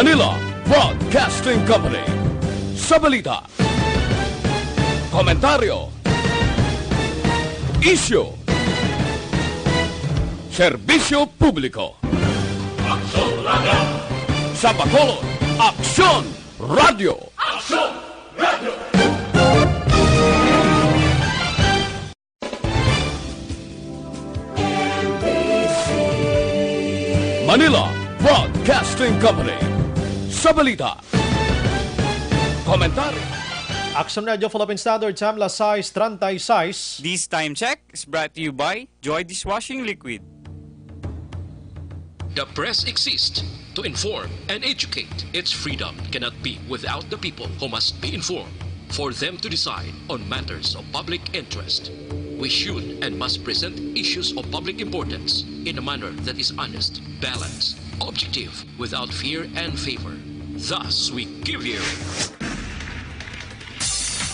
Manila Broadcasting Company. Sa balita, komentaryo, isyu, serbisyo publiko. Aksyon Radio! Sa Bacolod, Aksyon Radio! Aksyon Radio! Manila Broadcasting Company. Sa balita, komentaryo. Aksyon Radio Philippine Standard Time, las 6:36. This time check is brought to you by Joy Dishwashing Liquid. The press exists to inform and educate. Its freedom cannot be without the people who must be informed for them to decide on matters of public interest. We should and must present issues of public importance in a manner that is honest, balanced, objective, without fear and favor. Thus, we give you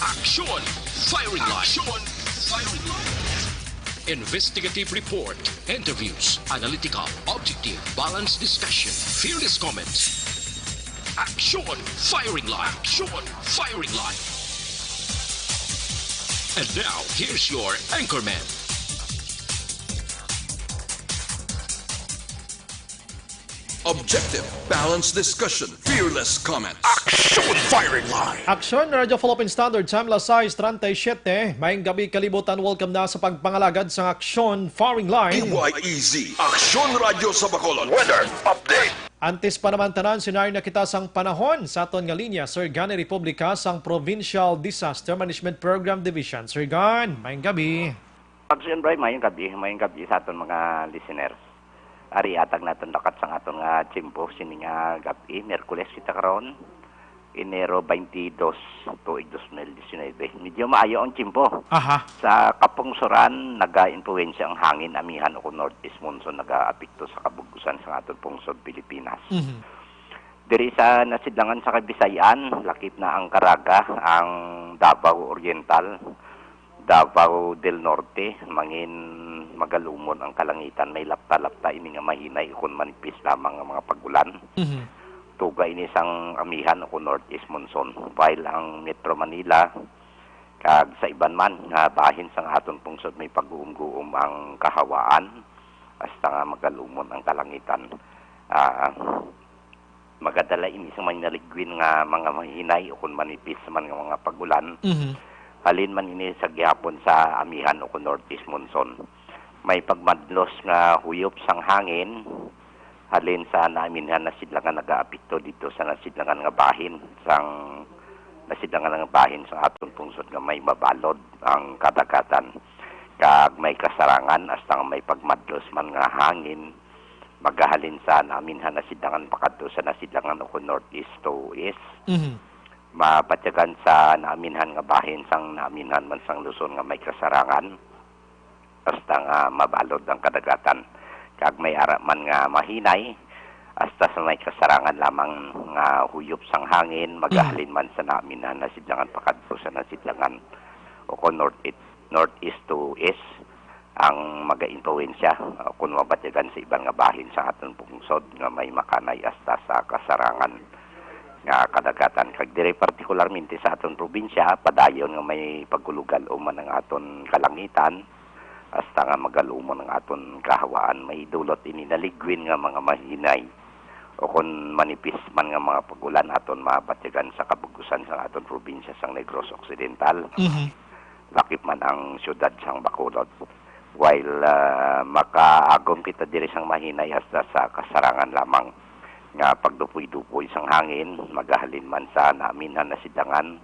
Action Firing Line. Action Firing Line. Investigative report, interviews, analytical, objective, balanced discussion, fearless comments. Action Firing Line. Action Firing Line. And now, here's your anchorman. Objective, balanced discussion, fearless comments. Action Firing Line. Aksyon Radio Philippine Standard Time, las 6:37. Maying gabi kalibutan, welcome na sa pagpangalagad sa Aksyon Firing Line. PYEZ, Aksyon Radio sa Bacolod. Weather Update. Antes pa naman tanan, sinari na kita sang panahon sa aton nga linya, Sir Gan Republika sang Provincial Disaster Management Program Division. Sir Gan, maying gabi. Aksyon Bray, mayong gabi sa aton mga listeners. Ari atag naton dakat sang aton nga tiyempo sini nga gabi, Miyerkules kita karon, Enero 22, tuig 2019. Medyo maayo ang tiyempo. Aha. Sa kapungsuran, naga-influensya ang hangin amihan o northeast monsoon naga-apekto sa kabugusan sa aton pungsod Pilipinas. Diri sa nasidlangan sa Kabisayan, lakip na ang Caraga, ang Davao Oriental, Davao del Norte, mangin magalumon ang kalangitan, may lapta-lapta ini nga mahinay kung manipis lamang ang mga pagulan. Tuga ini sang amihan o northeast monsoon, while ang Metro Manila kag sa iban man nga bahin sang aton pungsod may pag-uum-guum ang kahawaan hasta nga magalumon ang kalangitan. Magadala ini sang manaligwin nga mga mahinay o kung manipis man nga mga pagulan. Halin man ini sa gihapon sa amihan o northeast monsoon. May pagmadlos nga huyop sang hangin, halin sa naaminhan na sidlangan nag-aapekto dito sa nasidlangan nga bahin, sang nasidlangan nga bahin sa aton pungsod nga may mabalod ang kadagatan, kag may kasarangan hasta nga may pagmadlos man nga hangin, magahalin sa naaminhan na sidlangan pakadto sa nasidlangan o northeast to east. Mapatyagan sa naaminhan nga bahin sang naaminhan man sang Luzon nga may kasarangan hasta nga mabalod ang kadagatan, kag may ara man nga mahinay hasta sa may kasarangan lamang nga huyop sang hangin, magahalin man sa naaminhan na sidlangan pakadto sa nasidlangan o northeast to east ang maga-influensya kung mapatyagan sa ibang nga bahin sa aton pungsod nga may makanay hasta sa kasarangan nga kadagatan, kag dire partikularmente sa aton probinsya padayon nga may pagulugal o man ang aton kalangitan hasta nga magalumon ang aton kahawaan, may dulot ini naligwin nga mga mahinay o kung manipis man nga mga pagulan aton mapatyagan sa kabugusan sa aton probinsya sang Negros Occidental. Lakip man ang syudad sang Bacolod, while makaagom kita diri sang mahinay hasta sa kasarangan lamang nga pagdupoy-dupoy sang hangin, magahalin man sa naaminhan na sidlangan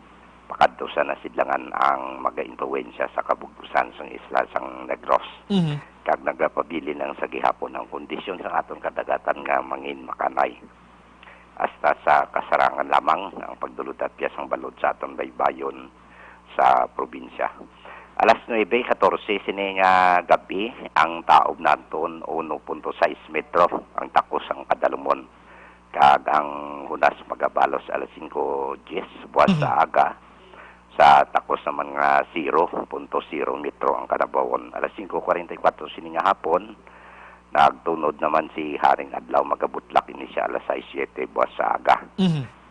pakadto sa nasidlangan ang maga-influensya sa kabugusan sang isla sang Negros. Kag nagapabili lang sa gihapon ang kondisyon sa aton kadagatan nga mangin makanay hasta sa kasarangan lamang ang pagdulot at piyasang balod sa aton baybayon sa probinsya. Alas 9:14 sini nga gabi, ang taob naton 1.6 metro ang takos ang kadalumon, kag ang hunas magabalos alas 5:10 buwan sa aga. Sa takos naman nga 0.0 metro ang kadabawon. Alas 5:44 sini nga hapon, Nagtunod naman si Haring Adlaw magabutlak ini siya alas 6:07 buwas sa aga.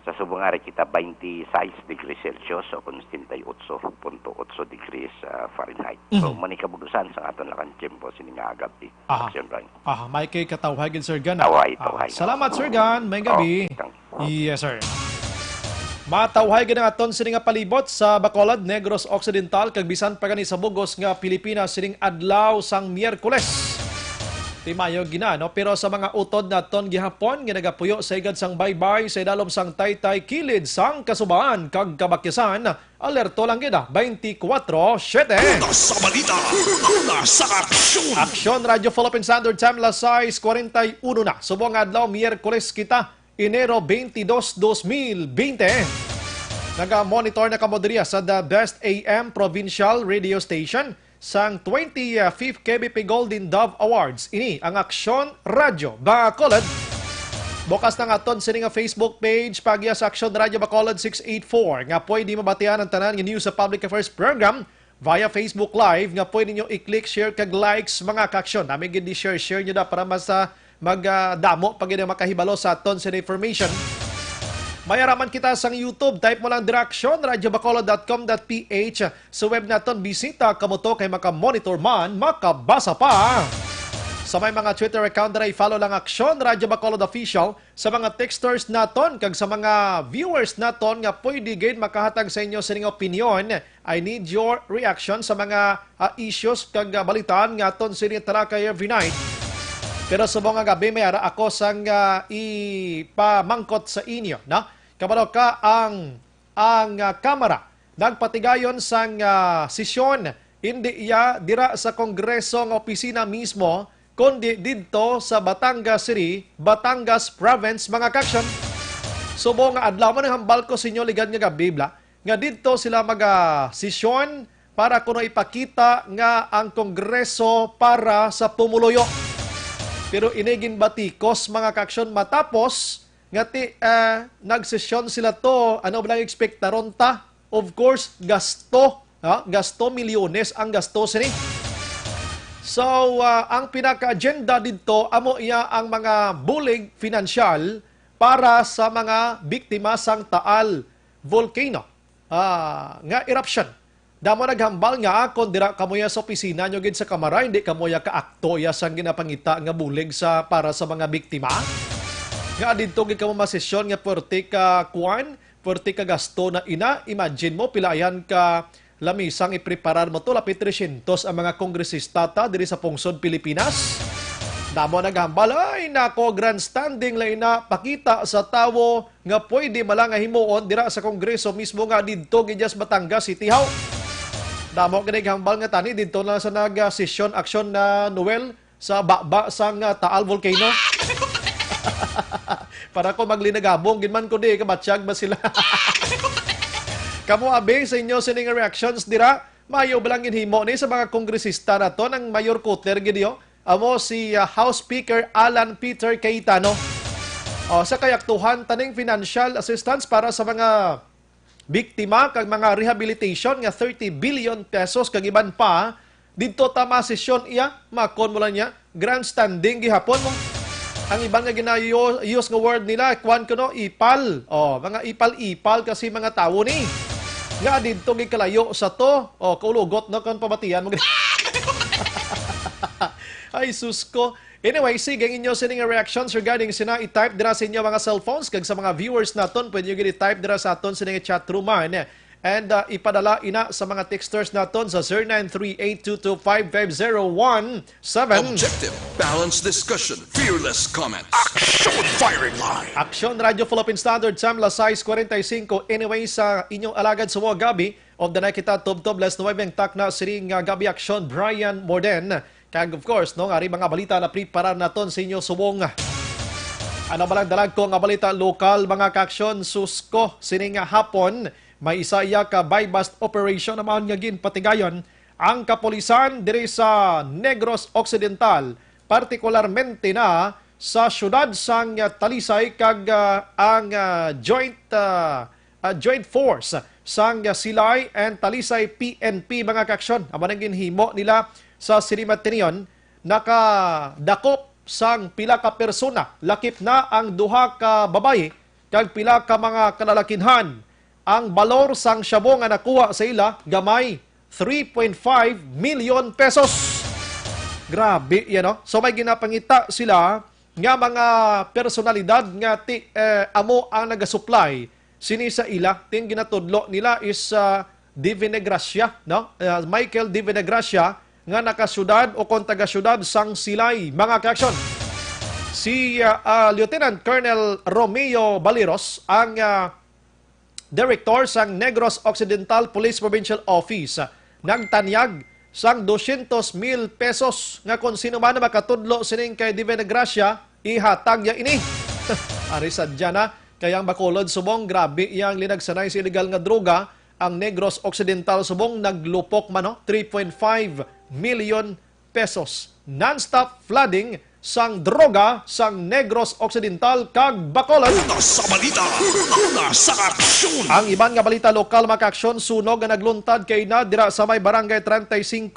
Sa Subong nga kita 26 degrees Celsius o kung 78.8 degrees Fahrenheit. So manikabudusan sa aton lakan tiyempo sininga agabi. Action Brian. May kay katawhagin Sir Gan. Tawhay. Salamat Sir Gan, may gabi. Yes sir. Matawhagin ang aton sininga palibot sa Bacolod, Negros Occidental, kag bisan pa gani sa Bugos nga Pilipinas sining adlaw sang Miyerkules. Timayo gina, no? Pero sa mga utod na ton gihapon, ginagapuyo sa igad sang baybay sa idalom sang taytay kilid sang kasubaan kag kabakyasan, alerto lang gina, 24/7. Sa balita, sa aksyon. Aksyon Radio Philippine Standard Time, alas 6:41 na. Subong adlaw, Miyerkules kita, Enero 22, 2020. Naga-monitor na kamodriya sa The Best AM Provincial Radio Station sang 25th KBP Golden Dove Awards. Ini ang Aksyon Radio Bacolod. Bukas na nga aton sa nga Facebook page pagya sa Aksyon Radio Bacolod 684 nga pwede mabatian ang tanan nga news sa Public Affairs Program via Facebook Live nga pwede nyo i-click, share kag likes mga ka-aksyon. Namin gid share nyo na para mas magdamo pag yun makahibalo sa aton sa information. Mayaraman kita sa YouTube. Type mo lang direksyon radiobacolod.com.ph. Sa web naton, bisita kamo to kay makamonitor man, makabasa pa. Sa may mga Twitter account na follow lang Aksyon Radio Bacolod Official. Sa mga texters naton, kag sa mga viewers naton nga pwede gain makahatag sa inyo sa inyong opinion. I need your reaction sa mga issues kag balitaan nga aton sa inyong talakay every night. Pero sa mga gabi, may ara ako sang ipamangkot sa inyo. No? Kabalo ka ang kamera. Nagpatigayon sang sesyon. Hindi iya dira sa Kongreso ng opisina mismo, kundi dito sa Batangas City, Batangas Province, mga kaksyon. Subong nga adlaw man hambal ko sa inyo ligad nga Biblia, nga dito sila sesyon para kuno ipakita nga ang Kongreso para sa pumuluyo. Pero inigin batikos mga kaksyon matapos nga nagsesyon sila to, ano ba lang ekspektaron ta? Of course, gasto. Gasto milyones ang gasto sini. So, ang pinaka-agenda dito, amo iya ang mga bulig financial para sa mga biktima sang Taal Volcano. Nga eruption. Damo naghambal nga kung dira kamoya sa opisina nyo gid sa kamara, hindi kamoya ka-akto ya sang ginapangita nga bulig para sa mga biktima. Nga dito gid kamo masesyon nga puwerte ka kuan, puwerte ka gasto na ina. Imagine mo pilayan ka lamisang ipreparar mo to lapit 300 ang mga kongresista ta diri sa pungsod Pilipinas. Damo naghambal, ay nako, grandstanding lang ina pakita sa tawo nga pwede malang himuon dira sa kongreso mismo nga dito gid sa Batangas City Hall. Damo ginaghambal nga tani dito na sa nag-session action na Noel sa baba sang Taal Volcano. Para ko maglinagabong ginman ko di kabatsyag ba sila. Kamu abe sa inyo sining reactions dira, mayo balangin himo ni sa mga kongresista nato ng Mayor Cutler gidyo. Amo si House Speaker Alan Peter Cayetano. Sa kayaktuhan taning financial assistance para sa mga biktima kag mga rehabilitation nga 30 billion pesos kag iban pa didto ta masesyon iya makon mo lang niya grandstanding gihapon mo ang iban nga gina-use nga word nila kwan kuno ipal mga ipal kasi mga tawo ni nga didto gikalayo sa to kaulugot no kon pabatian mo ay sus ko. Anyway, sige inyo sining reactions regarding sina i-type dira sa inyo mga cellphones kag sa mga viewers naton pwede nyo i-type dira sa aton sining chat room man and ipadala ina sa mga texters naton sa 093822550117. Objective, balanced discussion, fearless comment. Action firing line. Aksyon Radio Philippine Standard Time las 6:45. Anyway, sa inyong alagad sa mga gabi of the night kita tob-tob las 9 ang tak na sining gabi aksyon Brian Morden. Kag of course, no, ari mga balita na preparar naton sa inyo subong. Ano ba lang dalag ko nga balita lokal mga kaksyon susko sining hapon may isa iya ka buy-bust operation naman nga ginpatigayon ang kapulisan diri sa Negros Occidental, partikularmente na sa syudad sang Talisay kag ang joint force sang Silay and Talisay PNP mga kaksyon. Amo nang ginhimo nila sa Sirimat Tinion, nakadakop sang pila ka persona. Lakip na ang duha ka babae kag pila ka mga kalalakinhan. Ang balor sang shabu nga nakuha sa ila gamay 3.5 million pesos. Grabe yan, no? So may ginapangita sila nga mga personalidad nga amo ang nagasupply sini sa ila. Ting ginatudlo nila is Divinegracia, no? Michael Divinegracia nga nakasyudad o kon taga-syudad sang Silay, mga ka-aksyon. Si Lieutenant Colonel Romeo Baliros ang director sang Negros Occidental Police Provincial Office nagtanyag sang 200,000 pesos nga kung sino man na makatudlo sining kay Divinegracia ihatag ya ini. Ari sadya na kayang Bacolod subong grabe yang linagsanay sa illegal nga droga. Ang Negros Occidental subong naglupok man 3.5 million pesos. Non-stop flooding sang droga sang Negros Occidental kag Bacolod. Sa balita, sa aksyon. Ang iban nga balita lokal makaaksyon sunog nga nagluntad kay na dira sa may barangay 35,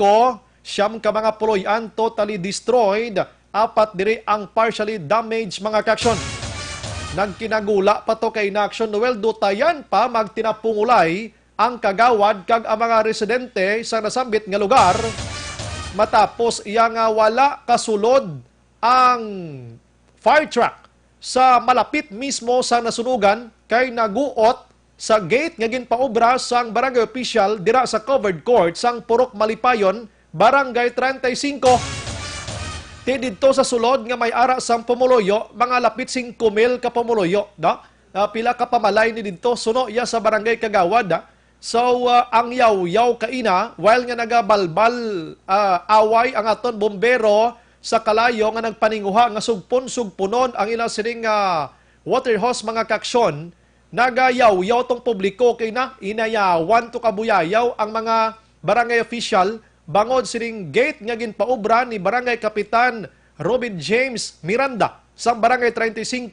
siyam ka mga puloy-an totally destroyed, apat diri ang partially damaged, mga kaaksyon. Nagkinagula pa to kay na aksyon Noel Dutayan pa magtinapungulay ang kagawad kag ang mga residente sa nasambit nga lugar matapos iya nga wala kasulod ang fire truck sa malapit mismo sa nasunugan kay naguot sa gate nga ginpaobra sang barangay official dira sa covered court sang Purok Malipayon, barangay 35. Ti didto sa sulod nga may ara sang pumuloyo, mga lapit 5,000 ka pumuloyo, no? Pila ka pamalay ni didto suno iya sa barangay Kagawad. So, ang yaw-yaw kaina, while nga nagabalbal away ang aton bombero sa kalayo nga nagpaninguha nga sugpon-sugpunon ang ilang sining water hose, mga kaksyon, nagayaw-yaw tong publiko kay na inayawan to kabuyayaw ang mga barangay official bangod sining gate nga ginpaubra ni Barangay Kapitan Robin James Miranda sa barangay 35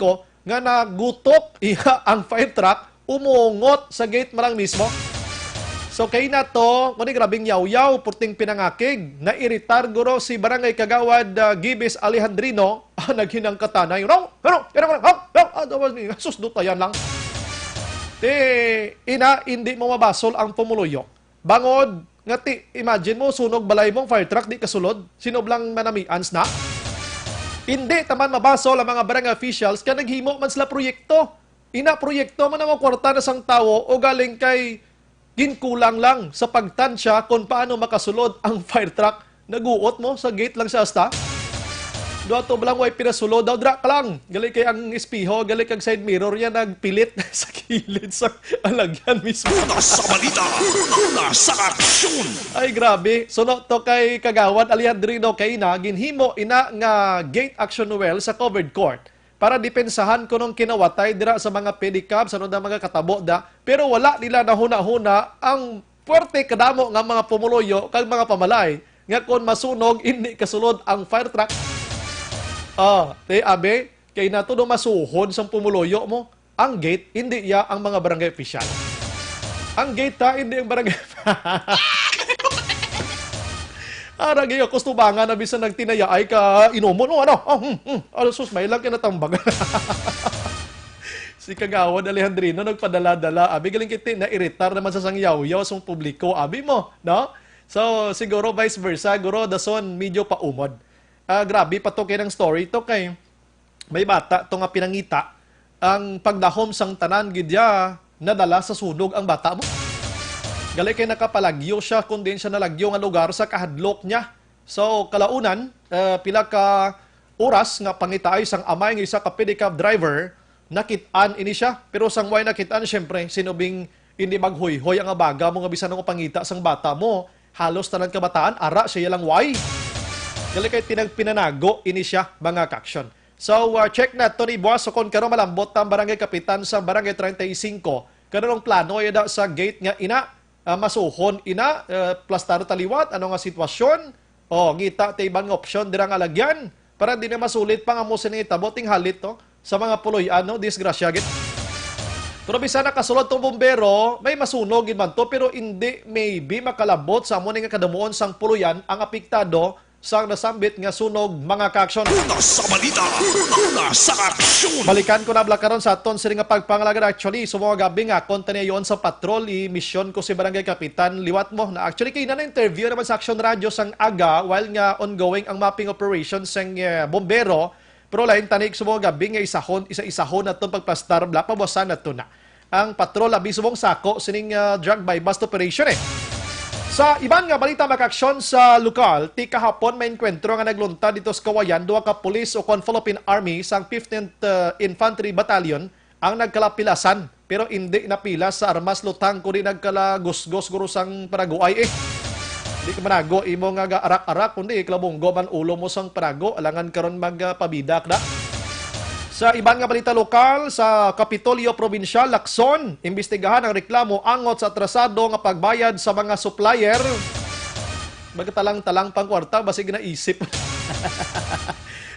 nga nagutok iya ang fire truck umungot sa gate malang mismo. So kay na to, kung grabing yaw-yaw, puting pinangakig, nairitar guro si Barangay Kagawad Gibis Alejandrino, naghinang katanay, sus, dutayan lang. Hindi mo mabasol ang pumuloyo. Bangod, nga imagine mo, sunog balay mong fire truck, di kasulod, sinoblang manamians na. Hindi taman mabasol ang mga barangay officials, kaya naghimo man sila proyekto. Ina-proyekto man ang kwarta na sang tao o galing kay ginkulang lang sa pagtansya kung paano makasulod ang fire truck. Naguot mo sa gate lang sa asta. Doon to balang way pinasulod daw, dra ka lang. Gali kay ang espiho, gali kag side mirror niya nagpilit sa kilid sa alagyan mismo. Sa balita, sa aksyon. Ay grabe. Suno to kay Kagawad Alejandrino kay na ginhimo ina nga gate action well sa covered court para depensahan ko nung kinawatay dira sa mga pedicab, sa nung mga katabo da. Pero wala nila nahuna-huna ang puwerte kadamo nga mga pumuloyo kag mga pamalay. Nga kung masunog, hindi kasulod ang fire truck. Abe, kay nato no masuhod sa pumuloyo mo, ang gate, hindi ya ang mga barangay official. Ang gate hindi ang barangay Arag iyo, kustubangan na bisa nagtinaya ay ka inomon o ano? Sus, may lang kinatambag. Si Kagawad Alejandrino nagpadala-dala. Abi, galing kiti, na-iritar naman sa sangyaw-yaw sa publiko. Abi mo, no? So, siguro vice versa. Siguro, dason, medyo paumod. Grabe, patukin ang story. Ito kay may bata, ito nga pinangita. Ang pagdahom sang tanan, gidya, nadala sa sunog ang bata mo. Gali kay nakapalagyo siya, kundi siya nalagyo nga lugar sa kahadlok niya. So, kalaunan, pila ka oras nga pangitaay sang amay ng isa ka pedicab driver, nakitaan ini siya. Pero sang way nakitaan, syempre, sinubing hindi maghoy-hoy ang abaga mo nga bisan ng pangita sang bata mo. Halos tanan kabataan, ara siya lang way. Gali kay tinagpinanago ini siya, mga kaksyon. So, check na ito ni Buwas. So, kung karon malambot ang barangay kapitan sa barangay 35, kanong plano ay sa gate nga ina, masuhon ina, plastaro taliwat, ano nga sitwasyon, ngita taibang opsyon, dirang alagyan, para di na masulit pa nga mo sinita, boting halit to, sa mga puloy, disgrasya git. Pero bisa nakasulod tong bombero, may masunog man to, pero hindi maybe makalabot sa mo nga kadamuon sang puluyan ang apektado sang nasambit nga sunog mga kaaksyon. Una sa balita, una sa aksyon. Balikan ko na karon sa aton sila nga pagpangalagad actually so mga gabi nga konta niya yon sa patrol i-mission ko si Barangay Kapitan liwat mo na actually kay na interview naman sa Action Radio sang aga while nga ongoing ang mapping operation sang bombero pero lain tanig sa mga gabi nga isa-isahon at pagplastar bla pabasan na to na ang patrol abi subong sako sining drug by bust operation Sa ibang nga balita makaksyon sa lokal, ti kahapon may enkwentro nga nagluntad dito sa Kawayan, duha ka pulis o Philippine Army sang 15th Infantry Battalion ang nagkalapilasan pero hindi napilas sa armas lutang kundi nagkalagusgos guro sang paraguay Di ka manago imo nga arak-arak kundi iklabunggo man ulo mo sang parago alangan karon magpabidak na. Sa ibang nga balita lokal, sa Kapitolyo Provincial, Lacson, imbestigahan ang reklamo angot sa atrasado nga pagbayad sa mga supplier. Magtalang-talang pang kwarta, basig na isip.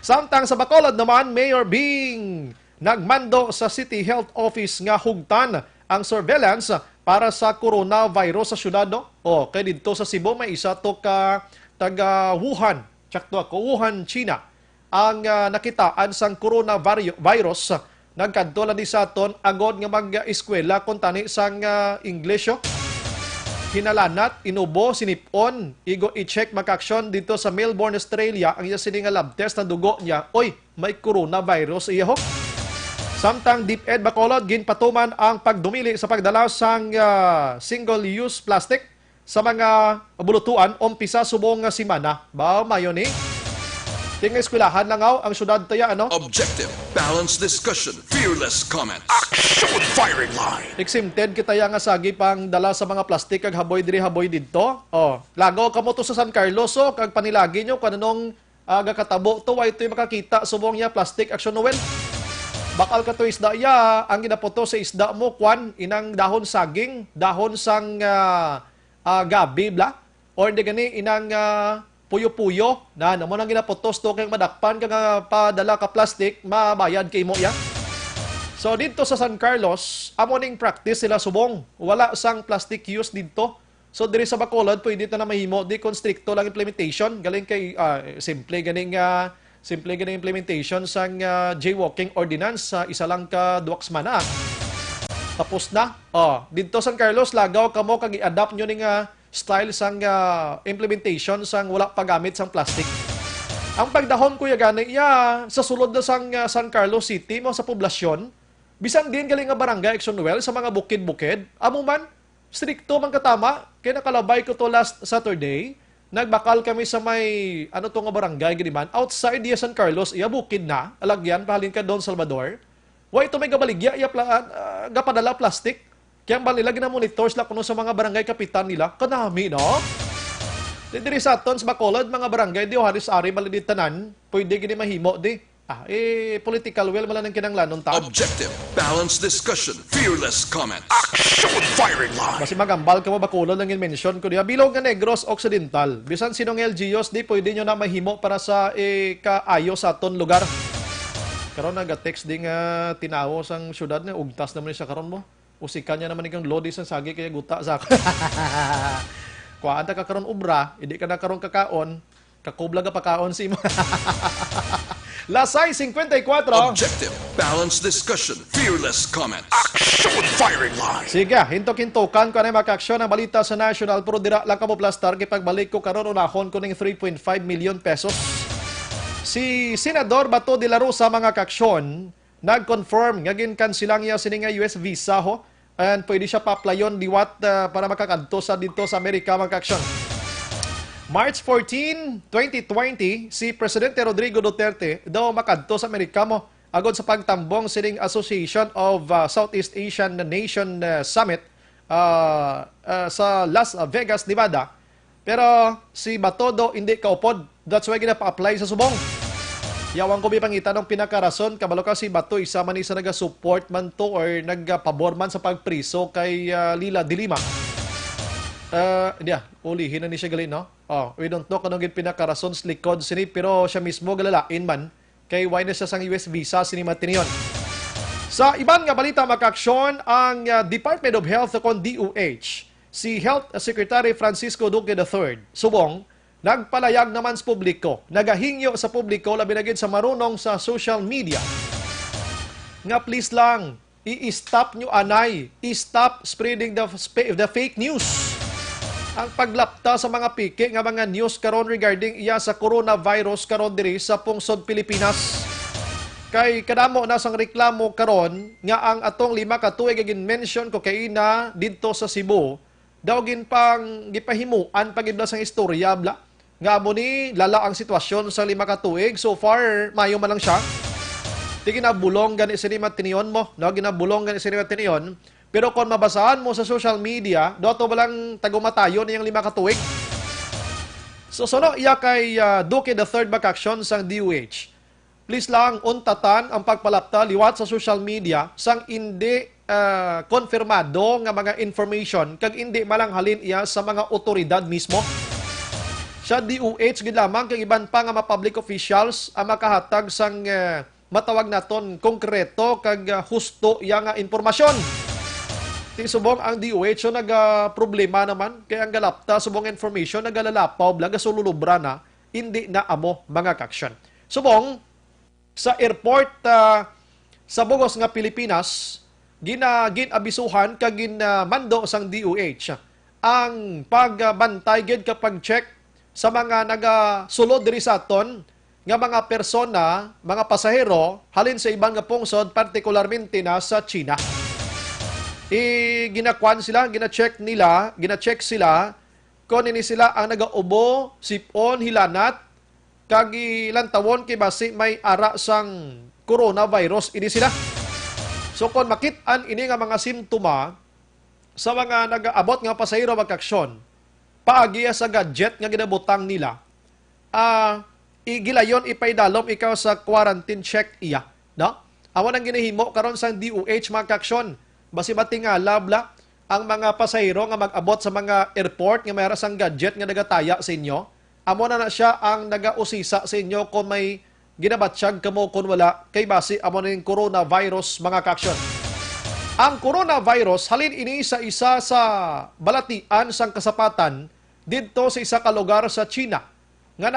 Samtang sa Bacolod naman, Mayor Bing nagmando sa City Health Office nga hugtan ang surveillance para sa coronavirus sa syudad. O, kaya dito sa Cebu, may isa to ka taga Wuhan. Tsakto ako, Wuhan, China. Ang nakitaan sang coronavirus nagkadto lang sa aton agod nga mag-eskwela kung tani sang English hinalanat inubo sinipon igo i-check makaksyon dito sa Melbourne, Australia ang iya sini nga lab test na dugo niya oy may coronavirus iya ho. Samtang DepEd Bacolod ginpatuman ang pagdumili sa pagdala sang single-use plastic sa mga bulutuan umpisa subong nga simana ba mayo ni Tinga eskwelahan langaw ang syudad taya ano? Objective, balanced discussion, fearless comment. Action firing line. Exempted kita ya nga sagi pang dala sa mga plastik kag haboy diri haboy didto. Oh, lagaw kamo to sa San Carlos kag panilagi nyo kanunong gakatabo to way to'y makakita subong ya plastic action noel. Bakal ka to isda ya ang ginapoto sa isda mo kwan inang dahon saging, dahon sang gabi bla or di gani inang puyo-puyo na naman ang ginapotos to kayong madakpan ka nga padala ka plastic, mabayad kay mo yan. So dito sa San Carlos, amoning practice sila subong. Wala sang plastic use dito. So diri sa Bacolod, pwede ito na mahimo. Di constricto lang implementation. Galing kay simple ganing implementation sang jaywalking ordinance sa isa lang ka duwaks mana. Tapos na. Dito San Carlos, lagaw kamo kag i-adapt nyo ning style sang implementation sang wala paggamit sang plastic. Ang pagdahon kuya gani sa sulod na sang San Carlos City mo sa poblasyon, bisan din galing nga barangay Action Noel sa mga bukid-bukid, amo man strikto man katama kay nakalabay ko to last Saturday, nagbakal kami sa may ano to nga barangay gani man outside di San Carlos, bukid na, alagyan pahalin ka Don Salvador. Wa ito may gabaligya gapadala plastic. Kaya ang nila gina-monitors lang kuno sa mga barangay kapitan nila. Kanami, no? Diri sa aton sa Bacolod, mga barangay, di o haris ari balidit tanan, pwede gini mahimo, di. Political will malang kinanglanon ta. Objective, balanced discussion, fearless comment. Action firing line. Kasi magambal ka mo Bacolod lang mention ko diya. Bilog nga Negros Occidental. Bisan sinong LGUs, di pwede nyo na mahimo para sa kaayo sa aton lugar. Karon nag-text din nga tinawo sang syudad na ugtas naman siya karon mo. Usikan niya naman ikang lodi sa sagi kaya guta sa ako. Kuhaan ta ka karon ubra, hindi ka na karon kakaon, kakubla ka pakaon si mo. Lasay 54. Objective, balanced discussion, fearless comment. Action firing line. Sige, hintok-hintokan ko na makaksyon ang balita sa national pero dira lang ka mo plastar kay pagbalik ko karon unahon ko ning 3.5 million pesos. Si Senador Bato de la Rosa mga kaksyon nag-confirm nga ginkansilang niya sininga US visa ho and pwede siya pa-applyon diwat para makakadto sa dito sa Amerika mga kaksyon. March 14, 2020, si Presidente Rodrigo Duterte daw makadto sa Amerika mo agod sa pagtambong sining Association of Southeast Asian Nation Summit sa Las Vegas, Nevada. Pero si Bato daw hindi kaupod. That's why ginapa-apply sa subong. Yawang ko pangita ng pinakarason, kabalo ka si Bato, isa man isa nag-support man to or nagpabor man sa pagpriso kay Lila Dilima. Ulihin na ni siya galin, no? We don't know kanong pinakarason sa likod sini, pero siya mismo galalain man kay why na siya sang US visa sini matiniyon. Sa ibang nga balita makaksyon, ang Department of Health kon DOH, si Health Secretary Francisco Duque III, subong, nagpalayag naman sa publiko, nagahingyo sa publiko, labi na gid sa marunong sa social media, nga please lang, i-stop nyo anay, i-stop spreading the fake news. Ang paglapta sa mga piki nga mga news karon regarding iya sa coronavirus karon diri sa pungsod Pilipinas. Kay kadamo na sang reklamo karon nga ang atong 5 ka tuig gin mention kokaina didto sa Cebu daw pang gipahimuan pagibla sang istorya bla nga amo ni lala ang sitwasyon sa 5 ka tuig. So far mayo man lang siya. Di ginabulong gani sinima tiniyon mo, no? Ginabulong gani sinima tiniyon. Pero kung mabasahan mo sa social media, doto balang tagumatayon niyang 5 ka tuig. So sono iya kay Duque the third back action sang DOH. Please lang untatan ang pagpalapta liwat sa social media sang hindi konfirmado nga mga information kag hindi malanghalin iya sa mga otoridad mismo. Sa DOH gid lamang kag iban pa nga mga public officials ang makahatag sang matawag naton konkreto kag husto iya nga impormasyon. Subong ang DOH so problema naman kay ang galapta subong information nagalalapaw blaga sululubra na hindi na amo mga kaksyon. Subong sa airport sa Bugos nga Pilipinas ginabisuhan kag ginmando sang DOH ang pagbantay gid kapag check sa mga nagasulod diri sa aton nga mga persona, mga pasahero, halin sa ibang nga pungsod, partikularmente na sa China. Ginakwan sila, gina-check sila, kung ini sila ang nagaubo, sipon, hilanat, kag ilang tawon kay basi may ara sang coronavirus, ini sila. So kung makit-an ini nga mga simptoma sa mga nag-aabot nga pasahero magkaksyon, paagiya sa gadget nga ginabutang nila, igilayon ipaydalom ikaw sa quarantine check iya, no? Amo nang ginahimo karon sa DOH mga kaksyon, basi matingala bla ang mga pasahero nga mag-abot sa mga airport nga mayroon sang gadget nga nagataya sa inyo. Amo na siya ang nagausisa sa inyo kung may ginabatsyag kamo kung wala kay basi amo na yung coronavirus mga kaksyon. Ang coronavirus halin ini sa isa sa balatian sang kasapatan didto sa isa ka lugar sa China nga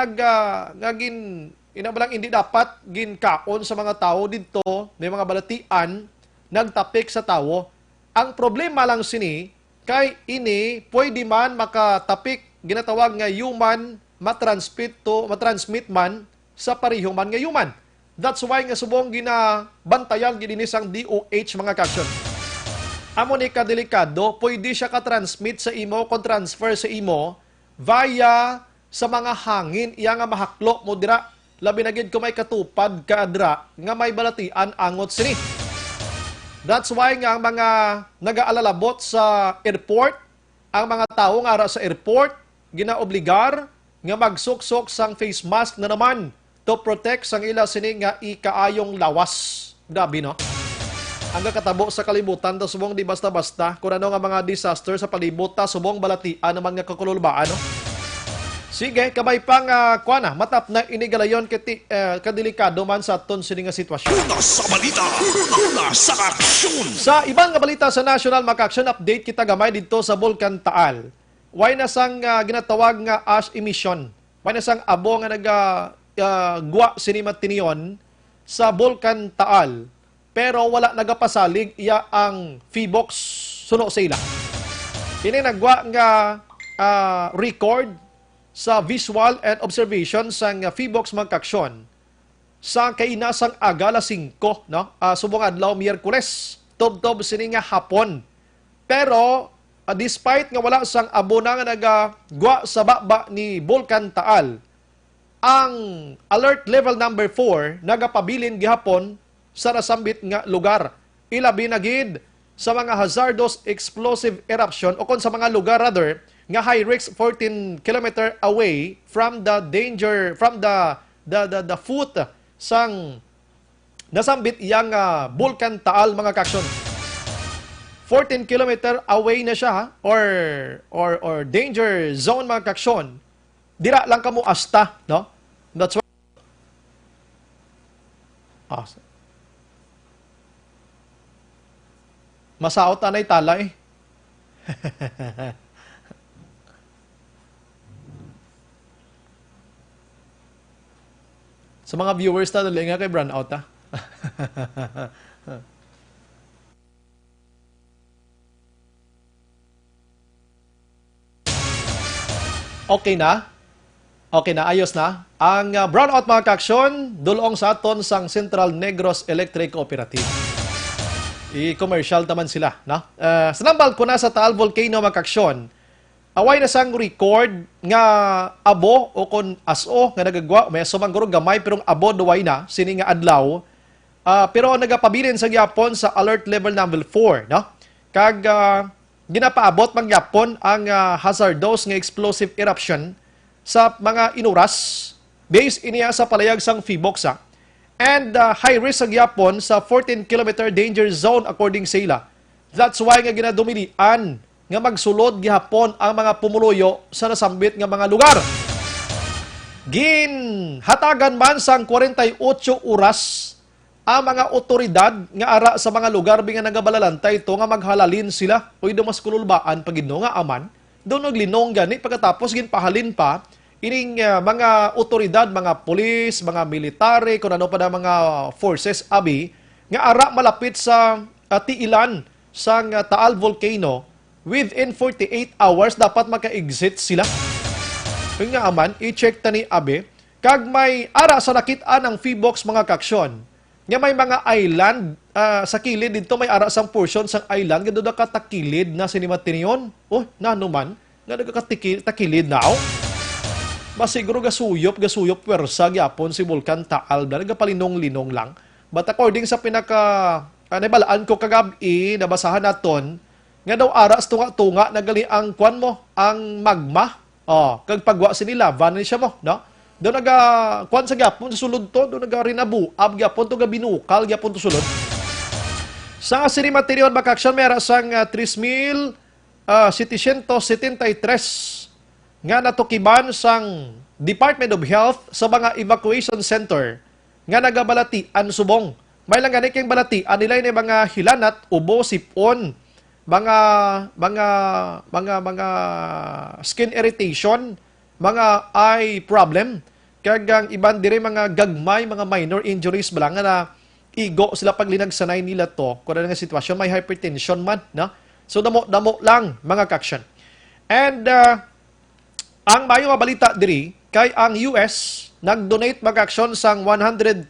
inabalang hindi dapat ginkaon sa mga tao dito, may mga balatian nagtapik sa tao. Ang problema lang sini kay ini pwede man makatapik ginatawag nga human matransmit man sa parihong man nga human. That's why nga subong ginabantayan gid ini sang DOH mga kaksyon. Amo ni kadelikado, pwede siya ka-transmit sa imo kon transfer sa imo via sa mga hangin iya nga mahaklo mo dira labi na gid kung may katupad ka adra nga may balatian angot sini. That's why nga ang mga nagaalalabot sa airport, ang mga tao nga ara sa airport ginaobligar nga magsuksok sang face mask na naman to protect sang ila sini nga ikaayong lawas. Grabe no? Ang katabo sa kalibutan ta subong di basta-basta kung ano nga mga disaster sa palibot ta subong balatian naman nga kakululbaan no? Sige, kabay pang matap na inigalayon kadelikado man sa aton sini nga sitwasyon. Una sa balita, una sa aksyon. Sa ibang nga balita sa National Maka-Action Update kita gamay dito sa Bulkan Taal. Way na sang ginatawag nga ash emission. Way na sang abo nga nagagwa sinima tiniyon sa Bulkan Taal. Pero wala nagapasalig iya ang Feebox suno sa ila. Ini nagwa nga record sa visual and observation sang Feebox Mangkaksyon sa kainasang aga alas 5 no subong adlaw Miyerkules tob-tob sini nga hapon. Pero despite nga wala sang abo na nga nagagwa sa baba ni Bulkan Taal, ang alert level number 4 nagapabilin gihapon sa nasambit nga lugar. Ilabi na gid sa mga hazardous explosive eruption o kon sa mga lugar rather nga high risk 14 km away from the danger from the foot sang nasambit iyang Bulkan Taal mga kaksyon. 14 km away na siya or danger zone mga kaksyon. Dira lang kamo asta, no? That's why masaot anay tala eh. Sa mga viewers na dali nga kay brownout ha. Okay na? Okay na, ayos na. Ang brownout mga kaaksyon, dulong sa aton sang Central Negros Electric Cooperative. I-commercial taman sila. No? Sanambal ko na sa Taal Volcano mga kaaksyon, away na sang record nga abo o kon aso nga nagagwa, may sumanguro gamay pero abo duway na, sini nga adlaw. Pero nagapabilin sa gyapon sa alert level number 4. No? Kag ginapaabot mang gyapon ang hazardous nga explosive eruption sa mga inuras based iniya sa palayag sang Fiboxa and high risk sa gyapon sa 14-kilometer danger zone according sa ila. That's why nga ginadumilian nga magsulod gihapon ang mga pumuluyo sa nasambit nga mga lugar. Ginhatagan man sang 48 oras ang mga otoridad nga ara sa mga lugar nga nagabalalantay ito nga maghalalin sila o mas kululbaan pagino nga aman doon naglinong gani pagkatapos ginpahalin pa ining mga otoridad, mga pulis, mga military, kung ano pa na mga forces abi nga ara malapit sa tiilan sang Taal Volcano within 48 hours dapat maka-exit sila. Yung nga aman, i-check ta ni abi kag may ara sa nakitaan ng Fibox mga kaaksyon nga may mga island sa kilid dito, may ara sang portion sang island nga doon nakatakilid na sinimatiniyon. Oh, nanuman nga nagakatakilid na ako. Masiguro gasuyop pwersa gyapon si Vulcan Taal na nagapalinong-linong lang. But according sa nabalaan ko kagabi, nabasahan naton, nga daw aras tunga-tunga nagali ang kwan mo, ang magma. Kag pagwa sinila, vanisya mo, no? Doon kwan sa gyapon, sa sulod to, doon rinabua, gyapon to binukal, gyapon to sulod. Sa sinimateriyon bakaksyon, meron sang 3,773 nga natukiban sang Department of Health sa mga evacuation center nga nagabalatian subong. May lang ganit kayong balatian nila ni mga hilanat, ubo, sipon, mga skin irritation, mga eye problem, kagang iban dire mga gagmay, mga minor injuries ba lang na igo sila paglinagsanay nila to kung ano nga sitwasyon, may hypertension man, no? So damo lang mga kaksyon. And ang mayo nga balita diri kay ang US nag-donate mga aksyon sang $100,000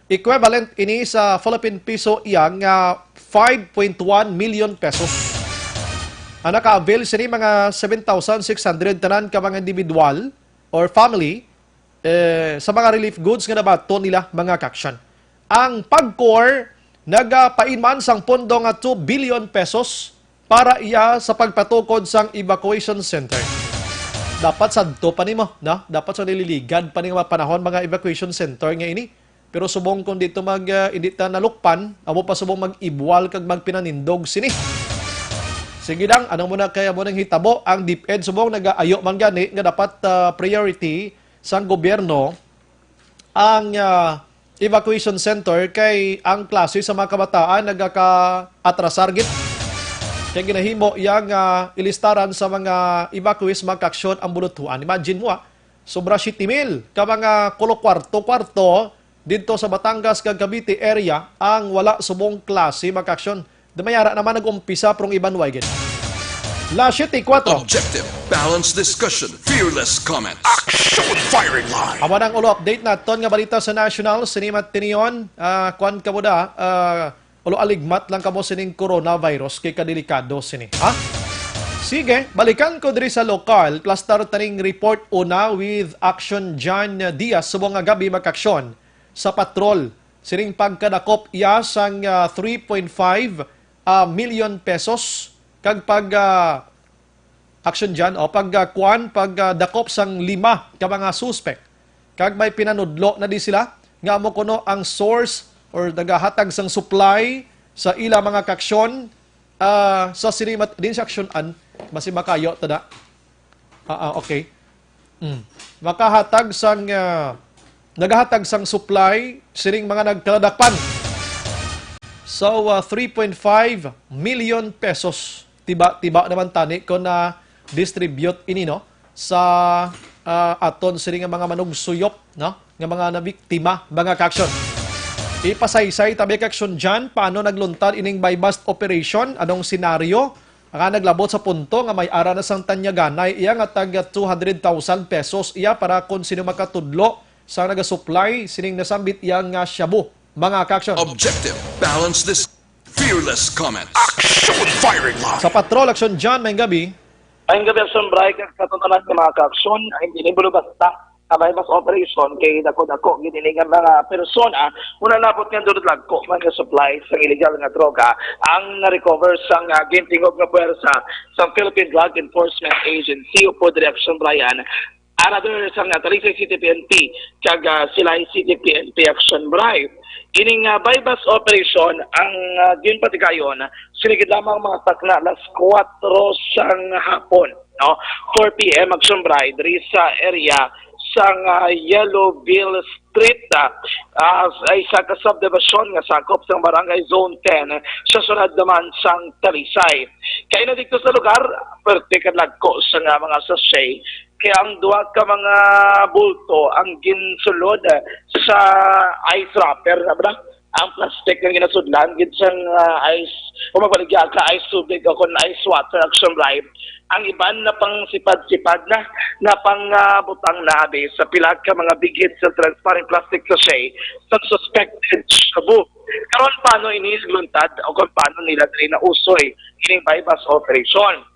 equivalent ini sa Philippine peso iyang 5.1 million pesos. Ang naka-avail sini mga 7,600 tanan ka mga individual or family sa mga relief goods nga nabato nila mga kaksyon. Ang PAGCOR nagapainman sang pondo nga 2 billion pesos para iya sa pagpatukod sang evacuation center. Dapat sadto pa nimo, no? Dapat sa nililigad pa ning mga panahon mga evacuation center nga ini. Pero subong kung dito edita nalukpan, amo pa subong mag-ibwal kag magpinanindog sini. Sige lang, anong muna kaya mo nang hitabo, ang DepEd subong nagaayo man gani nga dapat priority sang gobyerno ang evacuation center kay ang klase sa mga kabataan nagaka-atrasar gid. Kaya ginahimo yang ilistaran sa mga evacuees mga kaksyon ang bulutuan. Imagine mo sobra 7,000 ka mga kwarto dito sa Batangas kag Cavite area ang wala subong klase mga kaksyon. Damayara naman nag-umpisa prong iban waygin. La 74. Objective, balanced discussion, fearless comments. Action firing line. Awan ang ulo update naton nga balita sa National Sinimat Tinion. Kwan ka mo da, ulo aligmat lang kamo sining coronavirus kay kadelikado sini. Ha? Sige, balikan ko diri sa lokal. Cluster taning report una with Action John Diaz subong nga gabi makaksyon sa patrol. Sining pagkadakop iya sang 3.5 million pesos kag action dyan, pagdakop sang 5 ka mga suspect. Kag may pinanudlo na di sila, nga mo kuno ang source or nagahatag sang supply sa ila mga kaksyon sa sinimat din sa aksyonan, basi makayo tada. Okay. Makahatag sang nagahatag sang supply sining mga nagkaladakpan. So 3.5 million pesos tiba naman tani ko na distribute ini no sa aton sini nga mga manugsuyop, no? Nga mga nabiktima, mga kaksyon. Ipasaysay tabi kaksyon dyan, paano nagluntad ining buy-bust operation, anong senaryo, nga naglabot sa punto nga may ara na sang tanyaganay, iya nga tag 200,000 pesos, iya para kung sino makatudlo sa nagasupply, sining nasambit iya nga shabu, mga kaksyon. Objective. Balance this. Fearless comments. Action firing line. Sa patrol aksyon dyan, may gabi, Ang gabi sa Bray, katutunan ng mga kaakson, ay hindi nibulo basta kamay mas operation kay dako-dako ginilingan mga persona una napot nga dulot lagko man nga supply sa illegal nga droga ang na-recover sa gintingog nga puwersa sa Philippine Drug Enforcement Agency o po Direction Brian. Another sa nga Talisay City PNP kag Silay City PNP Action Brian. Ining buy-bus operation ang ginpatigayon sinigid lamang mga takna alas 4 sang hapon, no? 4 PM magsumbray diri sa area sang Yellowville Street ay sa kasubdivision nga sakop sang Barangay Zone 10 sa sunod naman sang Talisay. Kaya na dito sa lugar, pertikad lagko sa mga sachet kaya ang duwa ka mga bulto ang ginsulod sa ice wrapper, sabra? Ang plastic nga ginasudlan, ginsang ice, kung magbaligya ka, ice tubig o kung ice water, action live. Ang iban na pang sipad-sipad na pang butang na sa pilag ka mga bigit sa transparent plastic sachet sa suspected shabu. Karon paano iniluntad o kung paano nila rin na usoy ining buy-bus operation.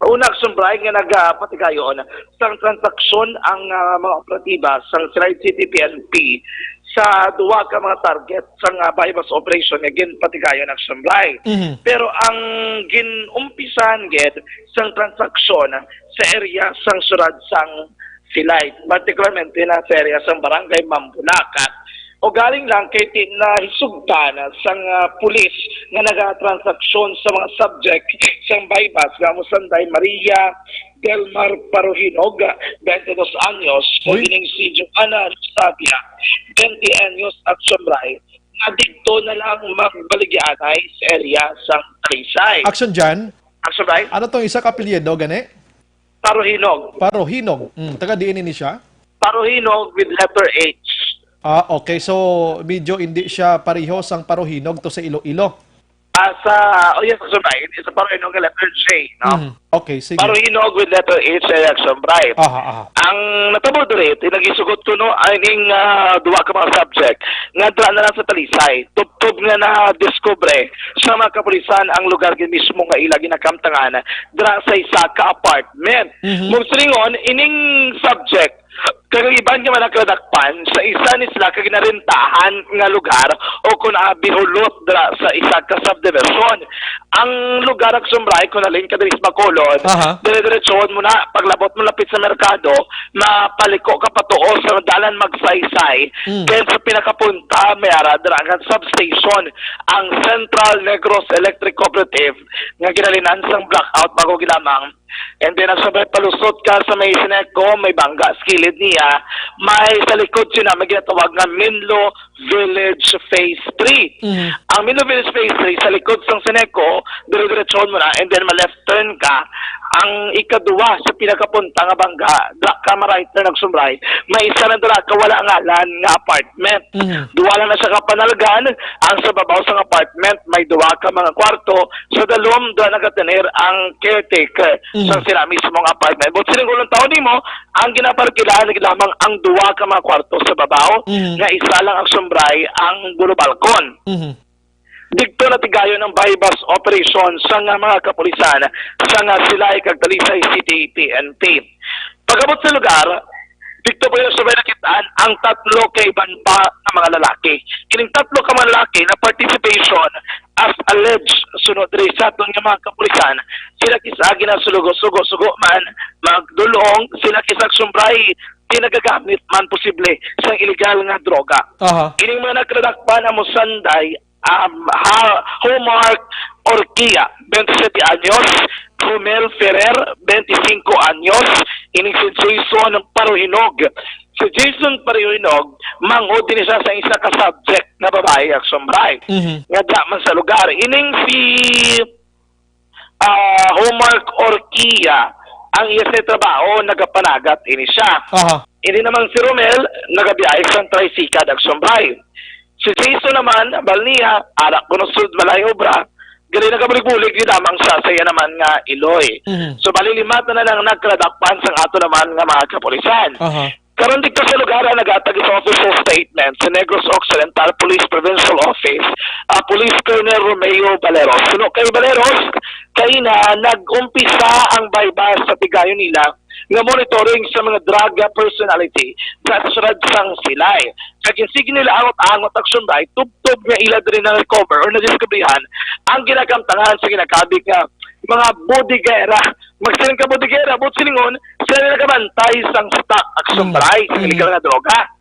Unang sumbray nga nagpatigayon sa transaksyon ang mga operatiba sa Silay City PNP sa duwa ka mga target sa buy-bus operation nga ginpatigayon ang sumbray. Pero ang ginumpisan gid sa transaksyon sa area sang surad sang Silay, particularmente na sa area sang Barangay Mambulacat. O galing lang kay na hisugtan sang pulis nga nagatransaksyon sa mga subject sang buy-bus nga Musanday Maria Delmar Paruhinog, 22 anyos, o ining si Joanna Sabia, 20 anyos at Sombray, na dito na lang magbaligyanay sa area sang Talisay. aksyon dyan, Ang Sombray, ano tong isa kapilyedo, gani? Paruhinog. Parohinog. Taga diin ni siya? Paruhinog with letter H. Okay. So, medyo hindi siya pareho sang Parohinog to sa Iloilo. Yes, Sombray, it's a Paruhinog letter J, no? Okay, sige. Paruhinog with letter H sa Sombray. Aha. Ang natabo diri tinagisugot ko no aning duwa ka mga subject nga dra na lang sa Talisay tubtob nga na discover sa mga kapulisan ang lugar gid mismo nga ila ginakamtangan dra sa isa ka apartment. Mugsilingon ining subject kagagiban nga manakladakpan sa isa ni sila kag ginarentahan nga lugar o kun bihulot dra sa isa ka subdivision. Ang lugar ak Sombray kun alin ka diri sa Bacolod, dire-diretsohon mo na paglabot mo lapit sa merkado, mapaliko ka patuo sa dalan magsaysay. Then sa pinakapunta may ara dra nga substation ang Central Negros Electric Cooperative nga ginalinan sang blackout bago gilamang. And then, sabay palusot ka sa may Sineco, may bangga, skilid niya, may sa likod siya may ginatawag nga Minlo Village Phase 3. Ang Minlo Village Phase 3, sa likod ng Sineco, dire-diretsohon mo na, and then ma-left turn ka, ang ikaduwa sa pinakapunta nga bangga, dra ka ma-right turn nagsumbray, may isa na dra ka wala ngalan nga apartment. Duwa lang na siya kapanalgan, ang sa babaw sa apartment, may duwa ka mga kwarto, sa dalom, doon nagatenir ang caretaker sa sila mismong apartment. But siling ulong taon mo, ang ginaparkilaan lamang ang duwa ka mga kwarto sa babaw, nga isa lang ang sumbray ang bulo balkon. Dito na tigayon ng buy-bus operation sa nga mga kapulisan sa nga Silay kag Talisay City PNP. Pagabot sa lugar, dito po yung sabay nakitaan ang tatlo kay iban pa ng mga lalaki. Kining tatlo ka mga lalaki na participation as alleged sunod rin sa atong mga kapulisan, sila kisagi na sugo man, magdulong, sila kisag sumbray, tinagagamit man posible sa illegal nga droga. Kining mga nagradakpan na Musanday, Homark Orquia, 27 anyos, Romel Ferrer, 25 anyos, ining si Jason Paruhinog. Si Jason Paruhinog, mangod din siya sa isa ka subject na babae ang Sombray. Nga daman sa lugar. Ining si Homark Orquia, ang iya sa trabaho nagapanagat ini siya. Aha. Ini naman si Romel nagabiyahe sa tricycle Agsombray. Si Jason naman balniya arak kunusod balay obra. Gali nagabulig-bulig di lamang sa saya naman nga Iloy. So balilimat na lang nagkradakpan sang ato naman nga mga kapulisan. Aha. Karon dito sa lugar nagatag sa official statement sa Negros Occidental Police Provincial Office, Police Colonel Romeo Baleros. Suno kay Baleros, kay na nag-umpisa ang baybas sa tigayon nila nga monitoring sa mga drug personality sa susunod sang silay. Kaginsig nila angot-angot action right, tub-tub nga ila rin na recover or na-discoveryhan ang ginagamtangan sa ginakabig nga mga bodigera. Magsiling ka bodigera, but silingon, sila nagabantay sang stock Agsombray, sa illegal na droga.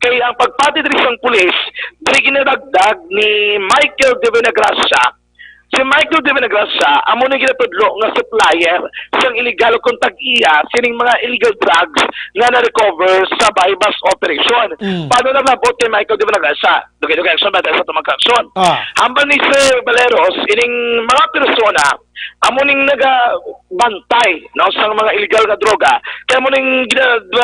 Kaya ang pagpati diri sang pulis, diri ginadagdag ni Michael de Venegracia. Si Michael de Venegracia, amo ni ginatudlo nga supplier sang illegal kung tag-iya sining mga illegal drugs nga na-recover sa bypass operation. Paano naglabot kay Michael de Venegracia? Dugay-dugay action ba tayo sa tumagka-action? Hambal ni Sir Baleros, ining mga persona, amo ning nagabantay no sa mga illegal nga droga kaya amo ning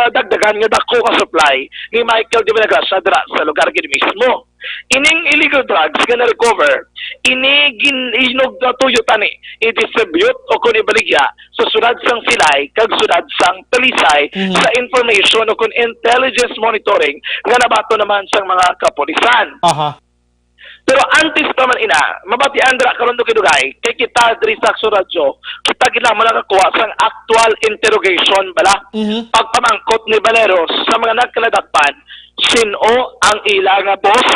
dagdagan nga dako ka supply ni Michael de Venegracia dira sa lugar gid mismo. Ining illegal drugs nga na-recover ini ginog na tuyo tani i-distribute o kun ibaligya sa sunad sang silay kag sunad sang talisay sa information o kun intelligence monitoring nga nabato naman sang mga kapulisan. Aha. Pero antes pa man ina, mabatian dira karon dugay kay kita diri sa Aksyon Radio, kita gid lang nakakuha sang actual interrogation bala. Pagpamangkot ni Baleros sa mga nagkaladakpan, sino ang ila nga boss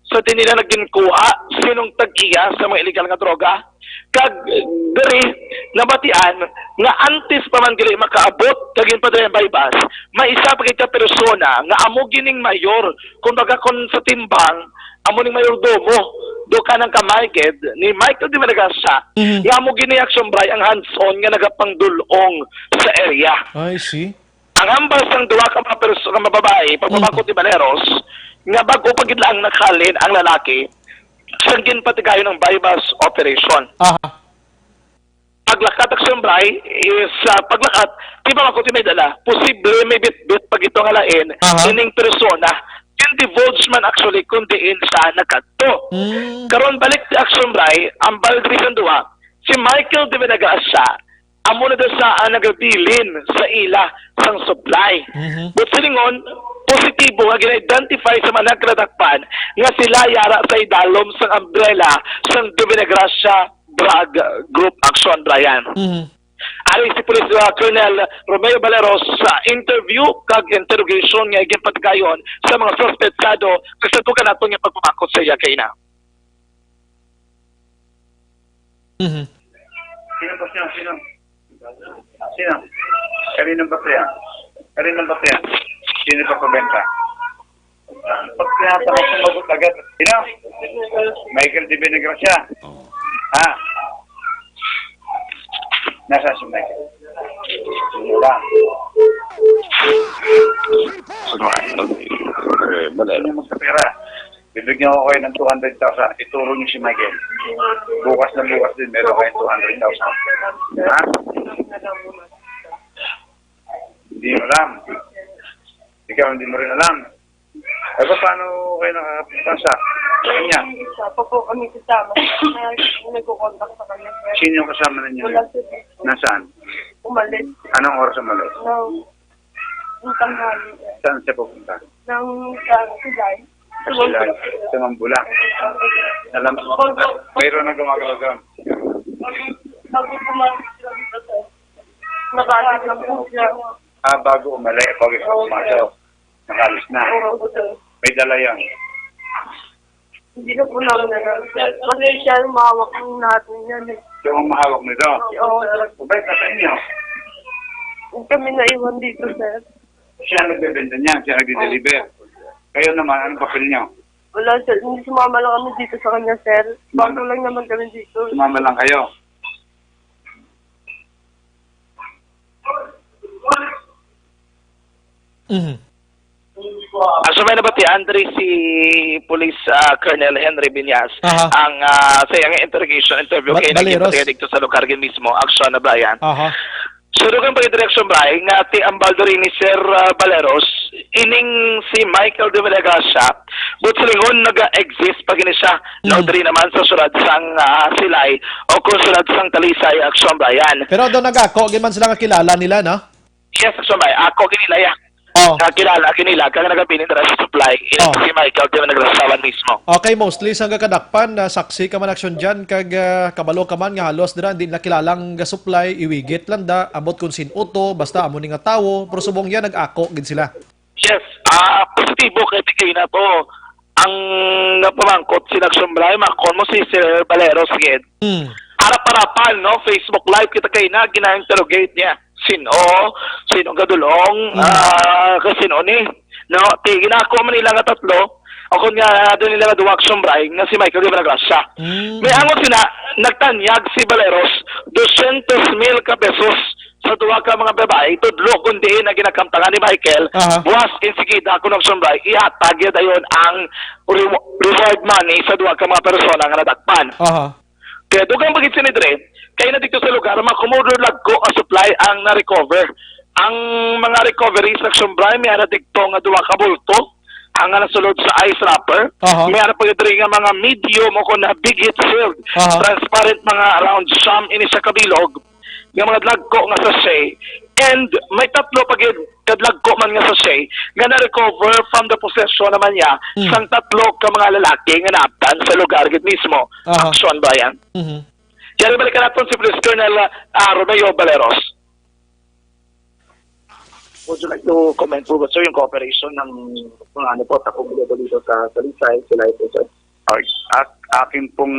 sa nila nagginkuha, sinong tag-iya sa mga illegal nga droga. Kag diri nabatian nga antes pa man gali makaabot kagin pa diri bypass, may isa pa kita persona nga amo gining mayor kumbaga kon sa timbang amo ning mayordomo do ka ng kamarked ni Michael de Venegracia nga amo gini Agsombray ang hands-on nga nagapangdulong sa area. I see. Ang ambas ng duwa ka mga persona nga babae pagpabakot ni Baleros nga bago pagidlaang nakalin ang lalaki sanggin patigayon ng bypass operation. Aha. Paglakat Agsombray is paglakat di ba makuti may dala posible may bit-bit pag ito nga lain ining persona divulge man actually kundi sa nakadto. Karon balik ti Agsombray, ang baldrisan duwa, si Michael de Venegracia, amo na sa nagabilin sa ila sang supply. But silingon, positibo nga gina-identify sa mga nagkradakpan nga sila yara sa idalom sang umbrella sang de Venegracia Drug Group Action Brian. Ari si Police Colonel Romeo Baleros sa interview kag interrogation nga iging patgayon sa mga suspetsado kasatukan nato nga pagpamakot sa iya kay na. Sino ba siya? Sino? Sino? Kaninong ba siya? Kaninong ba siya? Sino pa pabenta? Pag tinatanong sumagot agad, sino? Michael de Venegracia. Ha? Nasa si Michael. Wala. Ano mo sa pera? Bibigyan ko kayo ng 200,000. Ituro niyo si Michael. Bukas na bukas din, meron kayo 200,000. Ha? Hindi mo alam. Ikaw hindi mo rin alam. Ay ba paano kayo nakapansa? Kanya? Sa po kami kasama. Nagkukontak sa kanya. Sino yung kasama ninyo? Wala siya. Nasaan? Umalis. Anong oras umalis? Nang tanghali. Saan siya pupunta? Nang Silay. Sila, sa Mambula. Alam mo, mayroon na gumagawa doon. Bago pumasok sila dito sir. Nakalit lang po siya. Bago umalis, pag pumasok. Nakalis na. May dala yan. Hindi na po namin na. Kasi siya yung mahawak ng natin yan. Siya ang mahawak nito. Oo. Bakit nasa inyo? Kami naiwan dito sir. Siya nagbebenta niyan, siya nagdi-deliver. Kayo naman, anong papel niyo? Wala sir. Hindi sumama lang kami dito sa kanya sir. Bago lang naman kami dito. Sumama lang kayo. So may nabati Andre si Police Colonel Henry Binyas ang sa iyang interrogation interview kay Baleros. naging dito sa lugar gin mismo action na Brian. Surugan pa direksyon Bray nga ti ambaldori ni Sir Valeros ining si Michael de Villagracia but silingon naga-exist pag ini siya laundry naman sa sulad sang Silay o kung sulad sang Talisay Action Bryan. Pero doon nagako, giman sila nga kilala nila, no? Yes, Action Bray. Ako ginilaya. Oh. Kilala, kinila, kaya nagabinin na sa supply. Oh. Si Michael de Villagracia mismo. Okay, mostly sa kadakpan na saksi ka man aksyon dyan, kag kabalo ka man nga halos dira, hindi na kilalang supply, iwigit lang da, abot kung sinuto, basta amo ni nga tawo, pero subong yan, nag-ako, gid sila. Yes, positibo kay tikay na to. Ang napamangkot si Action Bray, makon mo si Sir Valeros gid. Harap-harapan, no? Facebook Live kita kay na, gina-interrogate niya. Sino gadulong, kasino ni, no? Ginako man nila nga tatlo, o kung nga doon nila nga duwa Action Bray, nga si Michael de Villagracia. May angon sila, nagtanyag si Valeros, 200,000 ka pesos sa duwa ka mga babae, tudlo kundi na ginakamtangan ni Michael, buwas insigida ako ng Action Bray, ihatag yun ayon ang reward money sa duwa ka mga persona nga nadakpan. Kaya dugang bagit sinidre, kaya na dito sa lugar, makumudro lagko a supply ang na-recover. Ang mga recovery sa Action Bray, may ana dito nga duwa ka bulto, ang nasulod sa ice wrapper, may ana pagdiri nga mga medium o na big hit filled, transparent mga around some ini sa kabilog, nga mga lagko nga sachet, and may tatlo pagid kadlagko man nga sachet, nga na-recover from the possession naman niya, sang tatlo ka mga lalaki nga naaptan sa lugar gid mismo. Action Bryan. Kaya balikan natin si Police Colonel Romeo Valeros. Would you like to comment po sir yung cooperation ng mga ano po, takubulo dito sa Talisay, sila ito sir? Akin pong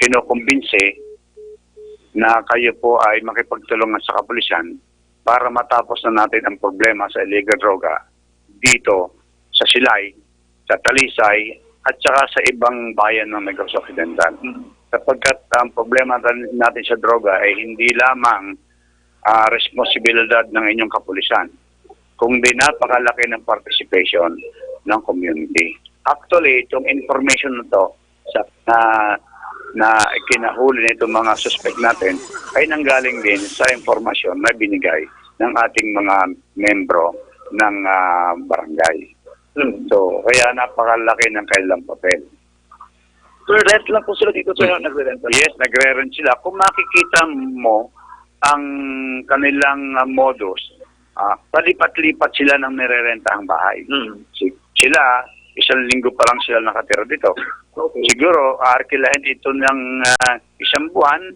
kinukumbinse na kayo po ay makipagtulungan sa kapulisan para matapos na natin ang problema sa illegal droga dito sa Silay, sa Talisay, at saka sa ibang bayan ng Negros Occidental. Sapagkat ang problema natin sa droga ay hindi lamang responsibilidad ng inyong kapulisan, kundi napakalaki ng participation ng community. Actually, itong information na to na kinahuli nitong mga suspect natin ay nanggaling din sa informasyon na binigay ng ating mga membro ng barangay. So, kaya napakalaki ng kailang papel. So, rent lang po sila dito, sir, nagre-rent? Yes, nagre-rent sila. Kung makikita mo ang kanilang modus, palipat-lipat sila ng nire-rentahang bahay. Sila, isang linggo pa lang sila nakatira dito. Siguro, arkilahin ito ng isang buwan,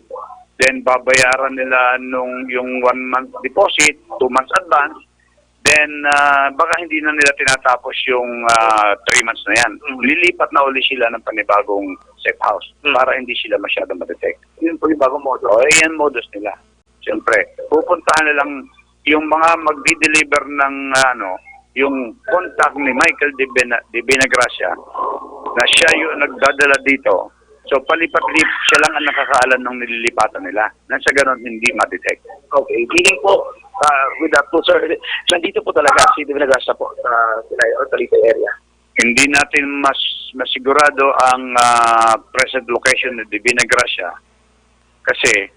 then babayaran nila yung 1 month deposit, 2 months advance, then baka hindi na nila tinatapos yung 3 months na yan. Lilipat na uli sila ng panibagong safe house para hindi sila masyadong ma-detect. Yung panibagong modus? Yan modus nila. Siyempre, pupuntahan na lang yung mga magdi-deliver ng yung contact ni Michael de Villagracia na siya yung nagdadala dito. So, palipat-lipat siya lang ang nakakaalam ng nililipatan nila. Nang sa ganun, hindi ma-detect. Okay. Feeling po, with that po, sir, nandito po talaga si de Villagracia po sa Talisay area. Hindi natin masigurado ang present location ni de Villagracia kasi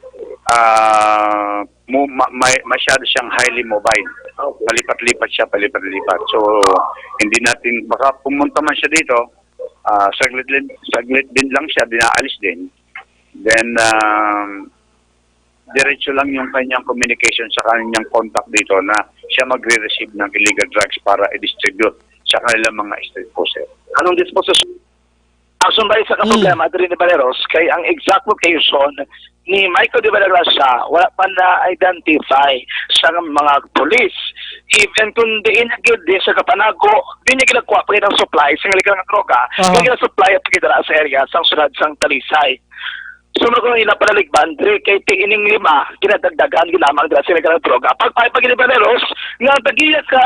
masyado siyang highly mobile. Okay. Palipat-lipat siya, palipat-lipat. So, hindi natin, baka pumunta man siya dito, saglit din lang siya, dinaalis din. Then, diretso lang yung kanyang communication sa kanyang contact dito na siya magre-receive ng illegal drugs para i-distribute sa kanilang mga street poster. Anong disposition? Action ba sa problema diri ni Valeros kay ang exact location ni Michael de Villagracia wala pa na-identify sa mga polis. Even kung diin agad sa Kapanago, di niya ginagawa pa ng supply sa illegal nga droga, kaya supply at pagkidara sa area sang sunod sang Talisay. Sunod ko ilang panaligban, kay tiining 5, kinadagdagan ginamang dira sila ng droga. Pag ni Valeros, nga tagiya ka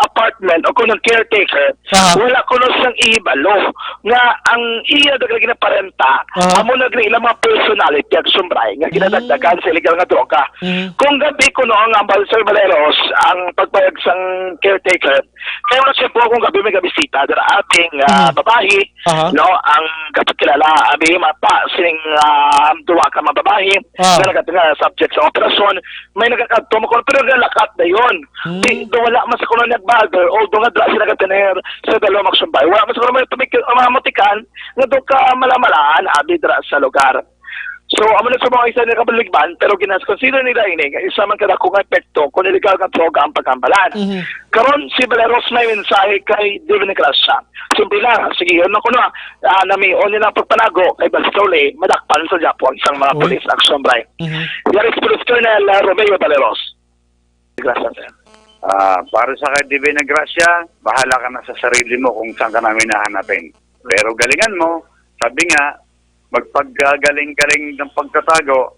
apartment o kung ng caretaker, wala ko na siyang ihibalo. Nga ang iya dagdag ginaparenta, amo na ilang mga personality ang sumbray, nga kinadagdagan sa illegal nga droga. Kung gabi ko noong ang Sir Valeros, ang pagpayag sang caretaker, kaya wala siya po kung gabi may gabisita, dara ating babae, no, ang kapag kilala, abi mata, sining duwa ka mga babae na nga subject sa operasyon, may nagakadto mo pero galakat na yun. Di wala man sa kuno nagbagger although nga dra sila nagatener sa dalawang magsumbay. Wala man sa kuno mamutikan nga do ka malamalaan abi dra sa lugar. So, amo na sa mga isa na kabaligban, pero consider nila ini, isa man kadako nga epekto kung illegal nga droga ang pagkambalan. Karon si Valeros may mensahe kay Divine Gracia. Simple lang, sige, yun ako na, namion nila pagpanago kay Basitole, madakpan sa Japon, isang mga police action bribe. Yan is Police Colonel Romeo Valeros. Gracias, sir. Para sa kay Divine Gracia, bahala ka na sa sarili mo kung saan ka namin nahanapin. Pero galingan mo, sabi nga, magpaggaling-galing ng pagtatago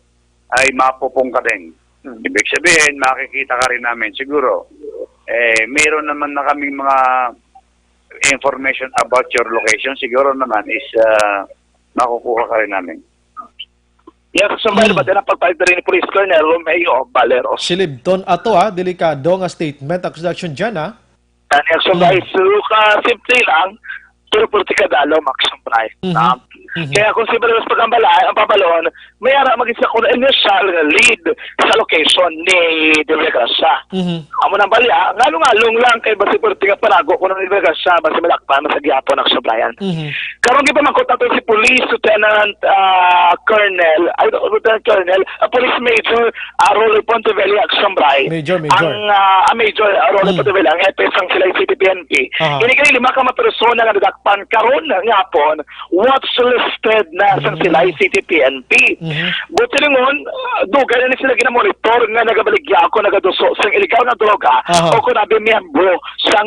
ay mapupong ka din. Ibig sabihin, makikita ka rin namin siguro. Mayroon naman na kaming mga information about your location. Siguro naman is makukuha ka rin namin. Yes, sumbay ba din ang pagpahid rin ni Police Colonel Romeo Valeros. Silibton ato delikado nga statement accusation dyan Kani ang sumbay suka simple lang pero politikadalo magsumbay. Kaya kung si Valeros ang pabalon, may ara mag-isa ko na initial lead sa location ni Divine Gracia. Amo nang balya, ngalong lang kay basi pertinga parago ko ng Divine Gracia basi malakpan sa gihapon ng subrayan. Karon gipamangkot nato si Police Lieutenant Police Major Rolly Pontevilla Sumbray. Major. Ang Major Rolly Pontevilla ang EPS ang sila CPPNP. Ini kay 5 ka persona nga nadakpan karon nga hapon watch listed na sa sila CTPNP. Buti lingon, dugay na sila ginamonitor nga nagabaligya ako nagaduso sa illegal na droga o kung nabi miyembro sa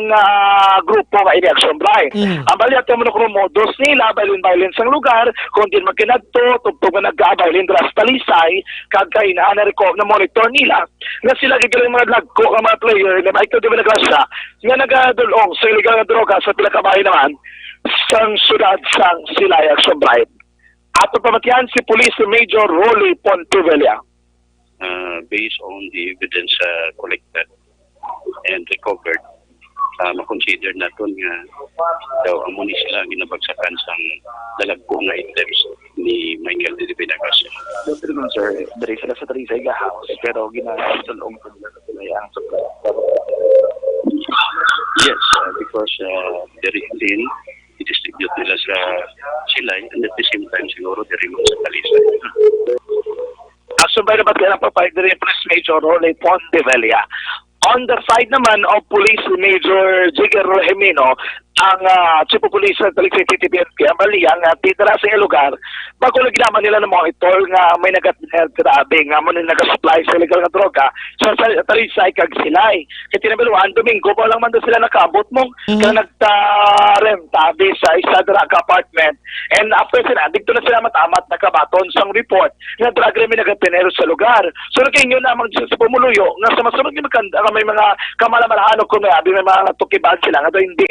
grupo nga ini Action Bright. Ang baliyat mo na modos nila, violence ang lugar, kung din magkinadto, tugtog na nag-violin dras talisay, kagkay na monitor nila, nga sila gigaling mga lagko ang mga player na Michael Divine Gracia, nga nagadulong sa illegal na droga sa pilakabahay naman, sang sudad sang Silay Action Bright. Ato pamatihan si Police Major Rolly Pontevilla. Based on the evidence collected and recovered, makonsider natin nga daw amo ni sila ginabagsakan sang dalagpo nga items ni Michael Divine Gracia. Sir, dari sila sa Talisay house pero ginatulong ko nila ang supply. Yes, because there is din i-distribute nila sa Silay and at the same time siguro there is sa Talisay. Action by the Bataan Papay, the Police Major Rolly Pontevilla. On the side naman of Police Major Jigger Jimeno, ang Chief of Police sa Talisay CTPNP, ang baliyang titira sa lugar, bago naglaman nila ng mga itol nga may grabe nga mo nag-supply sa illegal na droga sa Talisay kag Silay. Kaya tinabiluan, Domingo pa lang man doon sila nakabot mong kaya nagtarem-tabi sa isa drug apartment. And after sila, dito na sila matamat nakabaton sang report nga drug remi nagatenero sa lugar. So nagkainyo namang sa pumuluyo nga sa masunod ni may mga kamalamalaan o kung may mga tukibad sila nga doon hindi.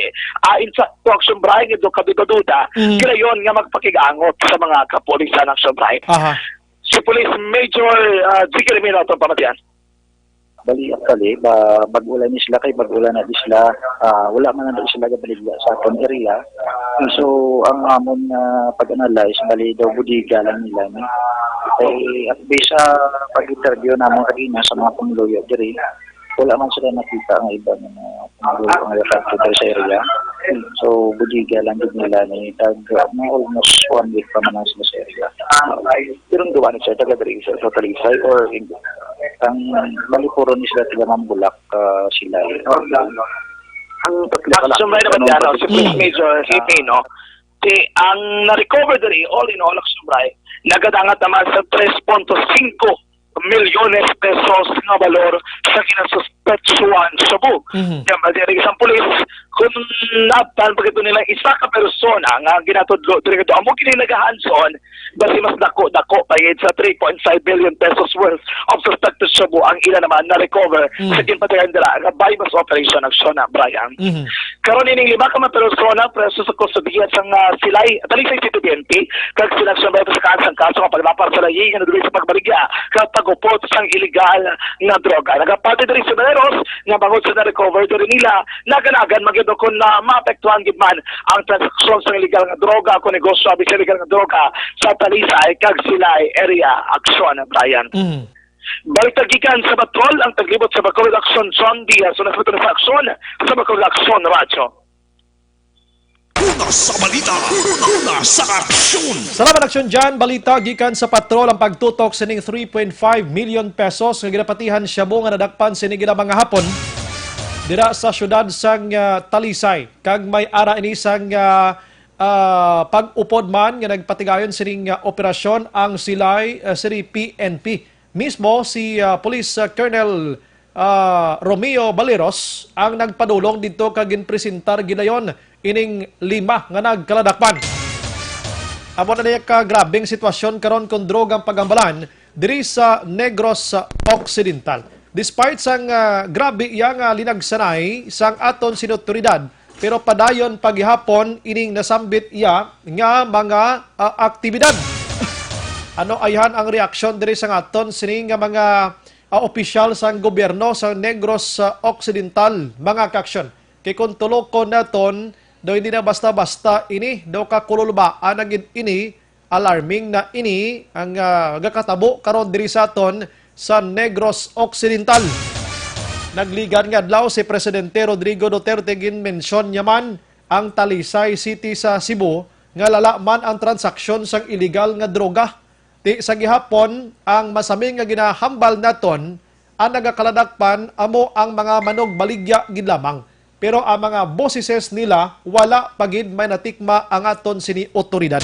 Insakto Action Bright ito kabigaduda kaya yun nga magpakigangot sa mga kapulisan ng Action Bright. Si Police Major Jigger Jimeno itong pamatian. Bali actually, bagulan ni sila kay bagulan na di sila, wala man na sila gabaligya sa atong area. So ang amon pag-analyze bali daw budiga lang nila ni. At based sa pag-interview namon kanina sa mga pumuluyo diri, wala man sila nakita ang iba na pumuluyo ang refractor sa area. So budiga lang din nila ni almost 1 week pa man sila sa area. Pero duwa ni siya taga diri sa Talisay or ang malipuro ni sila taga Mambulak sila. Ang Action by the Bataan si Police Major Jimeno, ang na-recover diri all in all Action Bright, nagadangat naman sa 3.5 milyones pesos nga valor sa kinasuspetsuan sa bug. Yung isang pulis, kung naptan pag ito nilang isa ka persona nga ginatudlo, ito amo kinilagahanson, basi mas dako payid sa 3.5 billion pesos worth of suspected sa bug ang ila naman na-recover sa kinpatagan nila nga bypass operation action na Brian. Karon ining 5 ka persona preso sa kustodiya sang Silay, Talisay CTPNP, kag sila sa bayo sa kaso nga paglapar sa layi nga naduloy sa pagbaligya pagupot sang illegal nga droga. Nagapati diri sa Valeros nga bangod sa na-recover diri nila naganagan gid kung na maapektuhan gid man ang transaksyon sa illegal nga droga kung negosyo abi sa illegal nga droga sa Talisay kag Silay area aksyon Brian. Balitag gikan sa Batrol ang taglibot sa Bacolod Action John Diaz sa aksyon sa Bacolod Action Radyo. Una sa balita, una sa aksyon. Salamat aksyon dyan. Balita gikan sa patrol ang pagtutok sining 3.5 million pesos nga ginapatihan Shabu nga nadakpan sining mga hapon dira sa syudad sang Talisay. Kag may ara ini sang pag-upod man nga nagpatigayon sining operasyon ang Silay City PNP. Mismo si Police Colonel Romeo Baleros ang nagpadulong dito kag ginpresentar gidayon ining 5 nga nagkaladakpan. Amo na niya ka grabing sitwasyon karon kung drogang pagambalan diri sa Negros Occidental. Despite sang grabe iya nga linagsanay sang aton sinuturidad, pero padayon paghihapon ining nasambit iya nga mga aktibidad. Ano ayhan ang reaksyon diri sang aton sining nga mga opisyal sang gobyerno sa Negros Occidental, mga kaksyon. Kay kung tulokon naton daw hindi na basta-basta ini, daw kakululbaan na ini, alarming na ini, ang gakatabo karon diri sa aton sa Negros Occidental. Nagligan nga adlaw si Presidente Rodrigo Duterte ginmensyon niya man ang Talisay City sa Cebu nga lala man ang transaksyon sang illegal nga droga. Di sa gihapon, ang masaming nga ginahambal naton ang nagakaladakpan amo ang mga manog baligya gid lamang. Pero ang mga boses nila, wala pagid may natikma ang aton sini otoridad.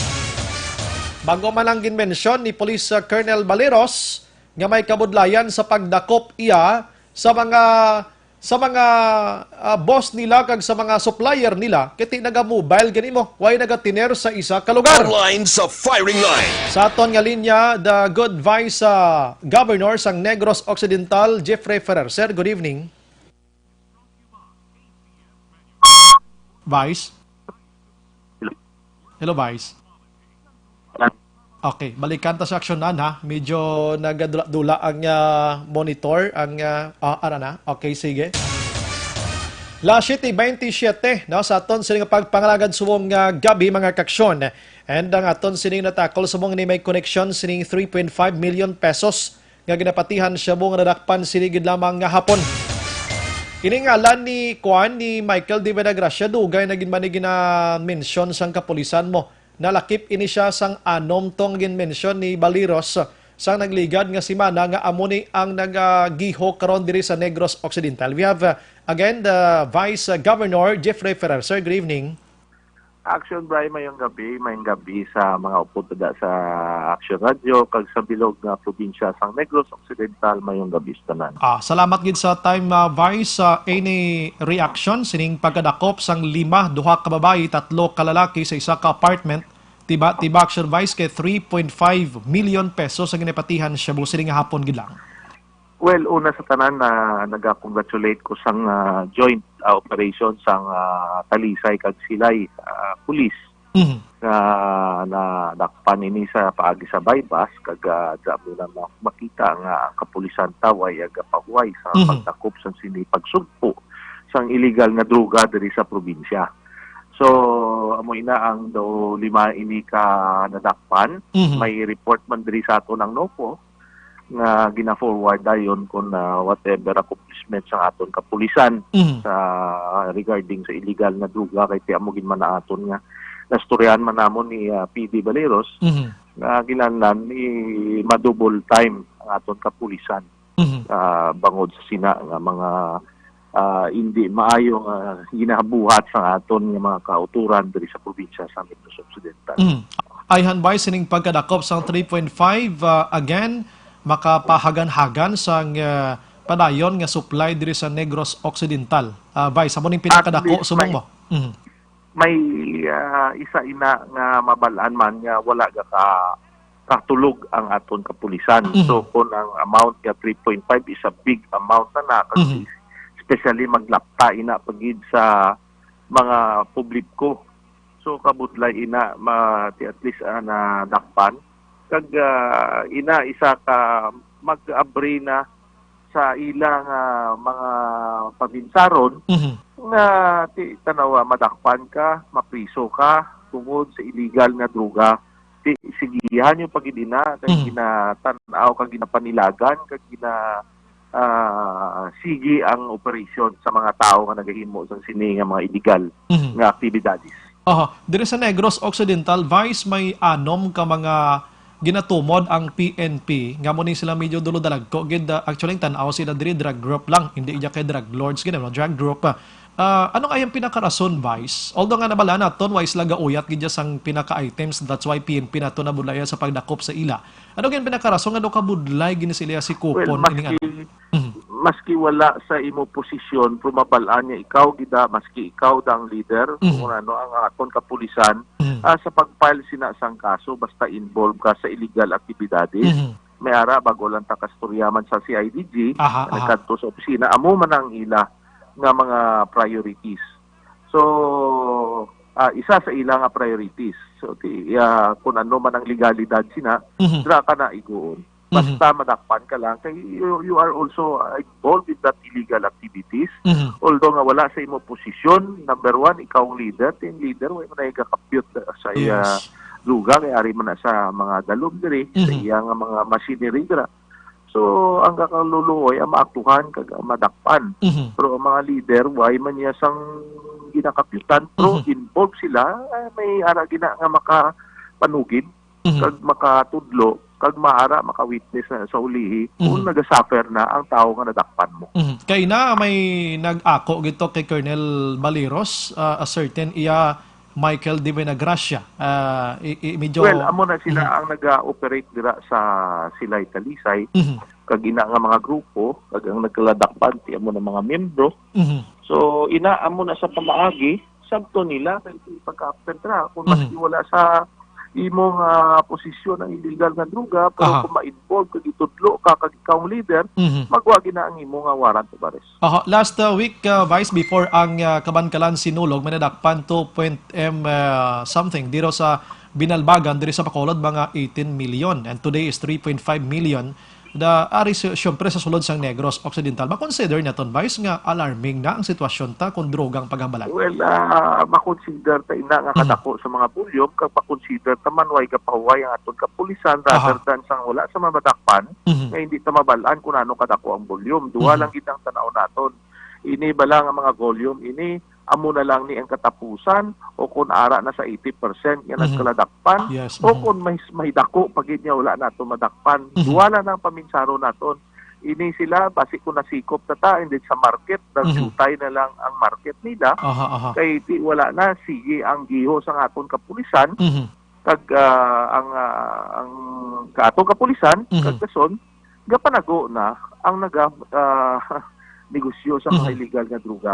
Bago man ang ginmensyon ni Police Colonel Baleros, nga may kabudlayan sa pagdakop iya sa mga boss nila kag sa mga supplier nila, kiti naga-mobile ganimo, way nagatiner sa isa ka lugar. Online sa firing line. Sa aton nga linya, the good vice governor sang Negros Occidental, Jeffrey Ferrer. Sir, good evening. Vice? Hello, Vice. Okay, balikan ta sa aksyonan ha. Medyo nagadula ang monitor, ang na. Okay, sige. La 7:27 no, sa aton sining pagpangalagan sumong gabi mga kaksyon. And ang aton sining natakol sumong ni may connection sining 3.5 million pesos nga ginapatihan siya mong nadakpan sinigid lamang nga hapon. Iningalan ni Michael Di Venagracia, dugay na ginmani gina-mention sang kapulisan mo. Nalakip ini siya sang anom tong gin-mention ni Baleros sang nagligad nga simana nga amuni ang nagagiho karon diri sa Negros Occidental. We have again the Vice Governor Jeffrey Ferrer. Sir, good evening. Action Brian, mayong gabi sa mga uputada sa Action Radio kag sa bilog nga probinsya sang Negros Occidental, mayong gabi sa tanan. Salamat gid sa time Vice any reaction sining pagkadakop sang 5 duha ka babayi, 3 ka lalaki sa isa ka apartment. Tiba Action Vice kay 3.5 million pesos ang ginapatihan siya sining hapon gid lang. Well, una sa tanan na nag-congratulate ko sang joint operation sang Talisay kag Silay police na dakpan ini sa paagi sa bypass kag damo na makita nga ang kapulisan taway ag pahuway sa pagdakop sang pagsugpo sang illegal nga droga diri sa probinsya. So amo ina ang do 5 ini ka nadakpan. May report man diri sa aton ang NOPO nga gina-forward dayon kung whatever accomplishment sa aton kapulisan sa regarding sa illegal na droga kay tiamo gid man na aton nga nastoryahan man namon ni PD Baleros nga ginanlan ni madouble time ang aton kapulisan bangod sa sina nga mga hindi maayong ginabuhat sa aton nga mga kauturan diri sa probinsya sa Negros Occidental. Ayhan ba sining pagkadakop sang 3.5 again makapahagan-hagan sang padayon nga supply diri sa Negros Occidental. Vice, amo ning pinakadako sumong mo. May isa ina nga mabalaan man nga wala ga katulog ang aton kapulisan. So kung ang amount nga 3.5 is a big amount na kasi especially maglapta ina pagid sa mga publiko. So kabudlay ina at least na dakpan kag ina isa ka mag-abri na sa ilang mga paminsaron nga tanawa madakpan ka, mapriso ka tungod sa illegal nga droga. Sigihan yung pagidina kay ginatanaw kag ginapanilagan kag sige ang operasyon sa mga tao nga nagahimo sa sini nga mga illegal nga aktibidades. Dire sa Negros Occidental, Vice, may anom ka mga ginatumod ang PNP nga mo ni sila medyo dulo dalagko gid actually tan-aw sila diri drug group lang, hindi iya kay drug lords gid no, drug group. Anong ayang pinakarason, Vice? Although nga nabala naton wise laga uyat gid sang pinaka-items, that's why PNP nato na budlaya sa pagdakop sa ila. Ano gyud pinakarason nga do ka budlay gini sila si kupon ining maski wala sa imo posisyon, pumabalaan niya ikaw gida, maski ikaw da ang leader, kung ano ang aton kapulisan, sa pag-file sina sang kaso, basta involved ka sa illegal aktibidades, may ara bago lang takastoryaman sa CIDG, nagkanto sa opisina, amo man ang ila nga mga priorities. So, isa sa ila nga priorities. So, kung ano man ang legalidad sina, dra ka na iguon. Basta madakpan ka lang kay you are also involved in that illegal activities. Although nga wala sa imo posisyon, number one, ikaw ang leader, team leader, way man nagaka-compute sa iya lugar, kay ari man na sa mga dalom diri, sa iya nga mga machinery dira. So, ang kakaluluoy ang maaktuhan kag madakpan. Pero ang mga leader, way man niya sang ginakaputan, pero involved sila, may ara gina nga makapanugid, kag makatudlo, kag maara maka-witness sa ulihi kung nagasuffer na ang tao nga nadakpan mo. Kay na may nag-ako gito kay Colonel Baliros, a certain iya Michael de Venagracia. Medyo amo na sila ang nag-operate dira sa Silay Talisay, kag ina nga mga grupo, kag ang nagkaladakpan ti amo na mga membro. So amo na sa pamaagi, sabto nila kay pagka-after tra kung maski wala sa imong posisyon ng illegal nga droga, pero kung ma-involve kag itudlo ka kag ikaw ang leader, magwagi na ang imong warrant of arrest. Last week, Vice, before ang Kabankalan sinulog, may nadakpan 2.m something dito sa Binalbagan, dito sa Bacolod, mga 18 million. And today is 3.5 million. Ari syempre sa sulod sang Negros Occidental. Makonsider niya ton, Vice, nga alarming na ang sitwasyon ta kung drogang paghabalan? Well, makonsider ta ina nga kadako sa mga bulyom, kag makonsider ta man way kapahuway ang aton kapulisan rather than sang wala sa mamadakpan, nga hindi ta mabalaan kung ano kadako ang bulyom. Duwa lang gid ang tanaw naton. Ini bala nga mga volume, ini amo na lang ni ang katapusan, o kung ara na sa 80% nga nagkaladakpan, o kung may dako pagid niya wala nato madakpan. Duwala na ang paminsaro naton. Ini sila basi ko nasikop ta hindi sa market, dagsutay na lang ang market nila. Kay wala na sige ang giho sa aton kapulisan, kag ang atong kapulisan kag kason gapanago na ang negosyo sa mga illegal nga droga.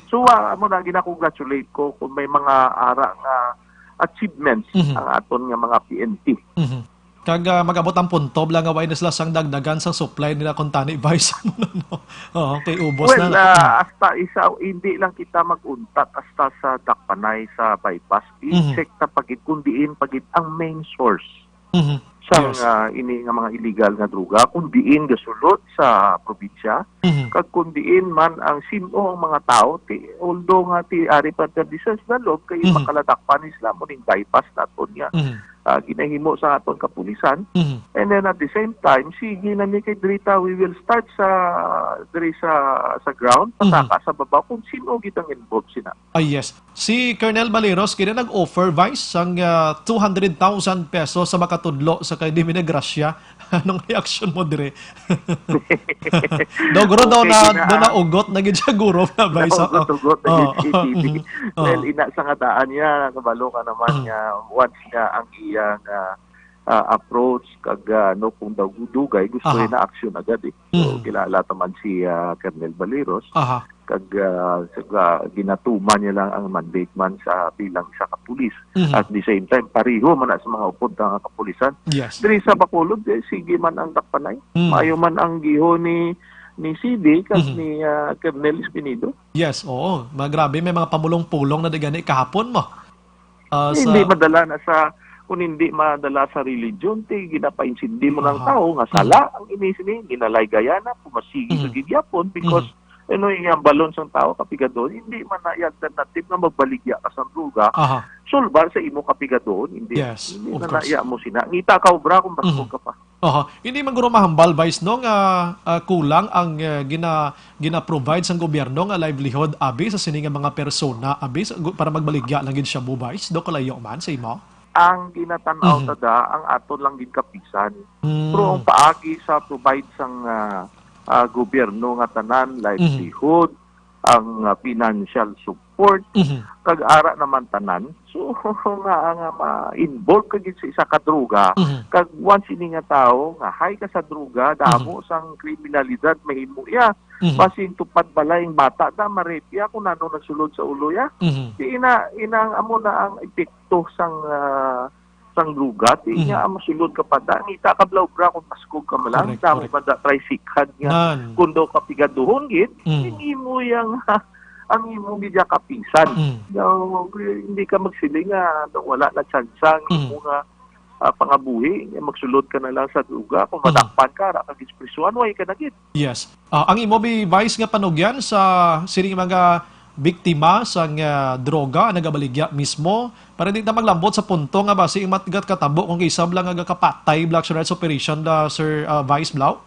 So, amo na ginakongratulate ko kung may mga ara nga achievements ang aton nga mga PNP. Kag magabot ang punto lang nga way na sila sang dagdagan sa supply nila kung tani, Vice. Kay ubos na. Well, hasta hindi lang kita mag-untat hasta sa dakpanay sa bypass. I-check ta pagid kundiin pagid ang main source. Sang ini nga mga illegal nga droga, kundiin gasulod sa probinsya, kag kundiin man ang sino ang mga tao, although nga ti ari pa sa loob, kay makaladakpan sila mo ning bypass naton nga. Ginahimo sa aton kapulisan. And then at the same time, sige na ni kay Drita, we will start sa ground, pasaka sa baba kung sino gitang involved sina. Yes. Si Colonel Baliros kina nag-offer, Vice, sang 200,000 pesos sa makatudlo sa kay Dimine Gracia. Anong reaction mo dire? Dogro daw na ugot na gid siya guro na, Vice. Ugot na gid. Well, ina sa kadaan niya, kabalo ka naman niya, once niya ang iyang approach kag kung daw dugay gusto na action agad So kilala taman si Colonel Baliros kag ginatuman niya lang ang mandate man sa bilang isa ka pulis. At the same time pareho man sa mga upod ng kapulisan. Diri sa Bacolod sige man ang dakpanay. Maayo man ang giho ni CD kag ni Colonel Espinido. Yes, oo. Grabe, may mga pamulong-pulong na digani kahapon mo. Hindi madala na sa kung hindi madala sa religion, ti ginapaintindi mo ng tao nga sala ang inisini, ginalay gaya na, pumasigi sa gigyapon because yung balon sang tao kapigadon, hindi man na alternative na magbaligya ka sa druga. Sulbar sa imo kapigadon, hindi of na course. naiya mo sina. Ngita ka obra kung basbog ka pa. Hindi man guro mahambal Vice no nga kulang ang gina-provide sang gobyerno nga livelihood abi sa sini nga mga persona abi para magbaligya lang gid siya mo Vice do kalayo man sa imo. Ang ginatanaw tada ang aton lang gid kapisan. Pero ang paagi sa provide sang gobyerno nga tanan livelihood, ang financial support, kag-ara naman tanan. So nga ma-involve ka gid sa isa ka druga, kag once ini nga tao nga hay ka sa druga, damo sang kriminalidad mahimo ya. Basin tupad balay bata da marepya kung ano nagsulod sa ulo ya. Inang amo na ang epekto sang druga, tinya ang masulod ka pa da. Ngita ka blaw bra kung paskog ka malang, damo pa da tricycad nga kundo kapigaduhon gid, hindi mo yang ang imo gidya kapisan. Hindi ka magsiling nga wala na tsansang imo nga pangabuhi, magsulod ka na lang sa druga, kung madakpan ka, ra kag ekspresuan, way ka na gid. Yes. Ang imo Vice nga panugyan sa sining mga biktima sa droga nagabaligya mismo para di na maglambot sa punto nga basi matgat katabo kung isab lang nga kapatay Black Rights Operation da Sir Vice Blau.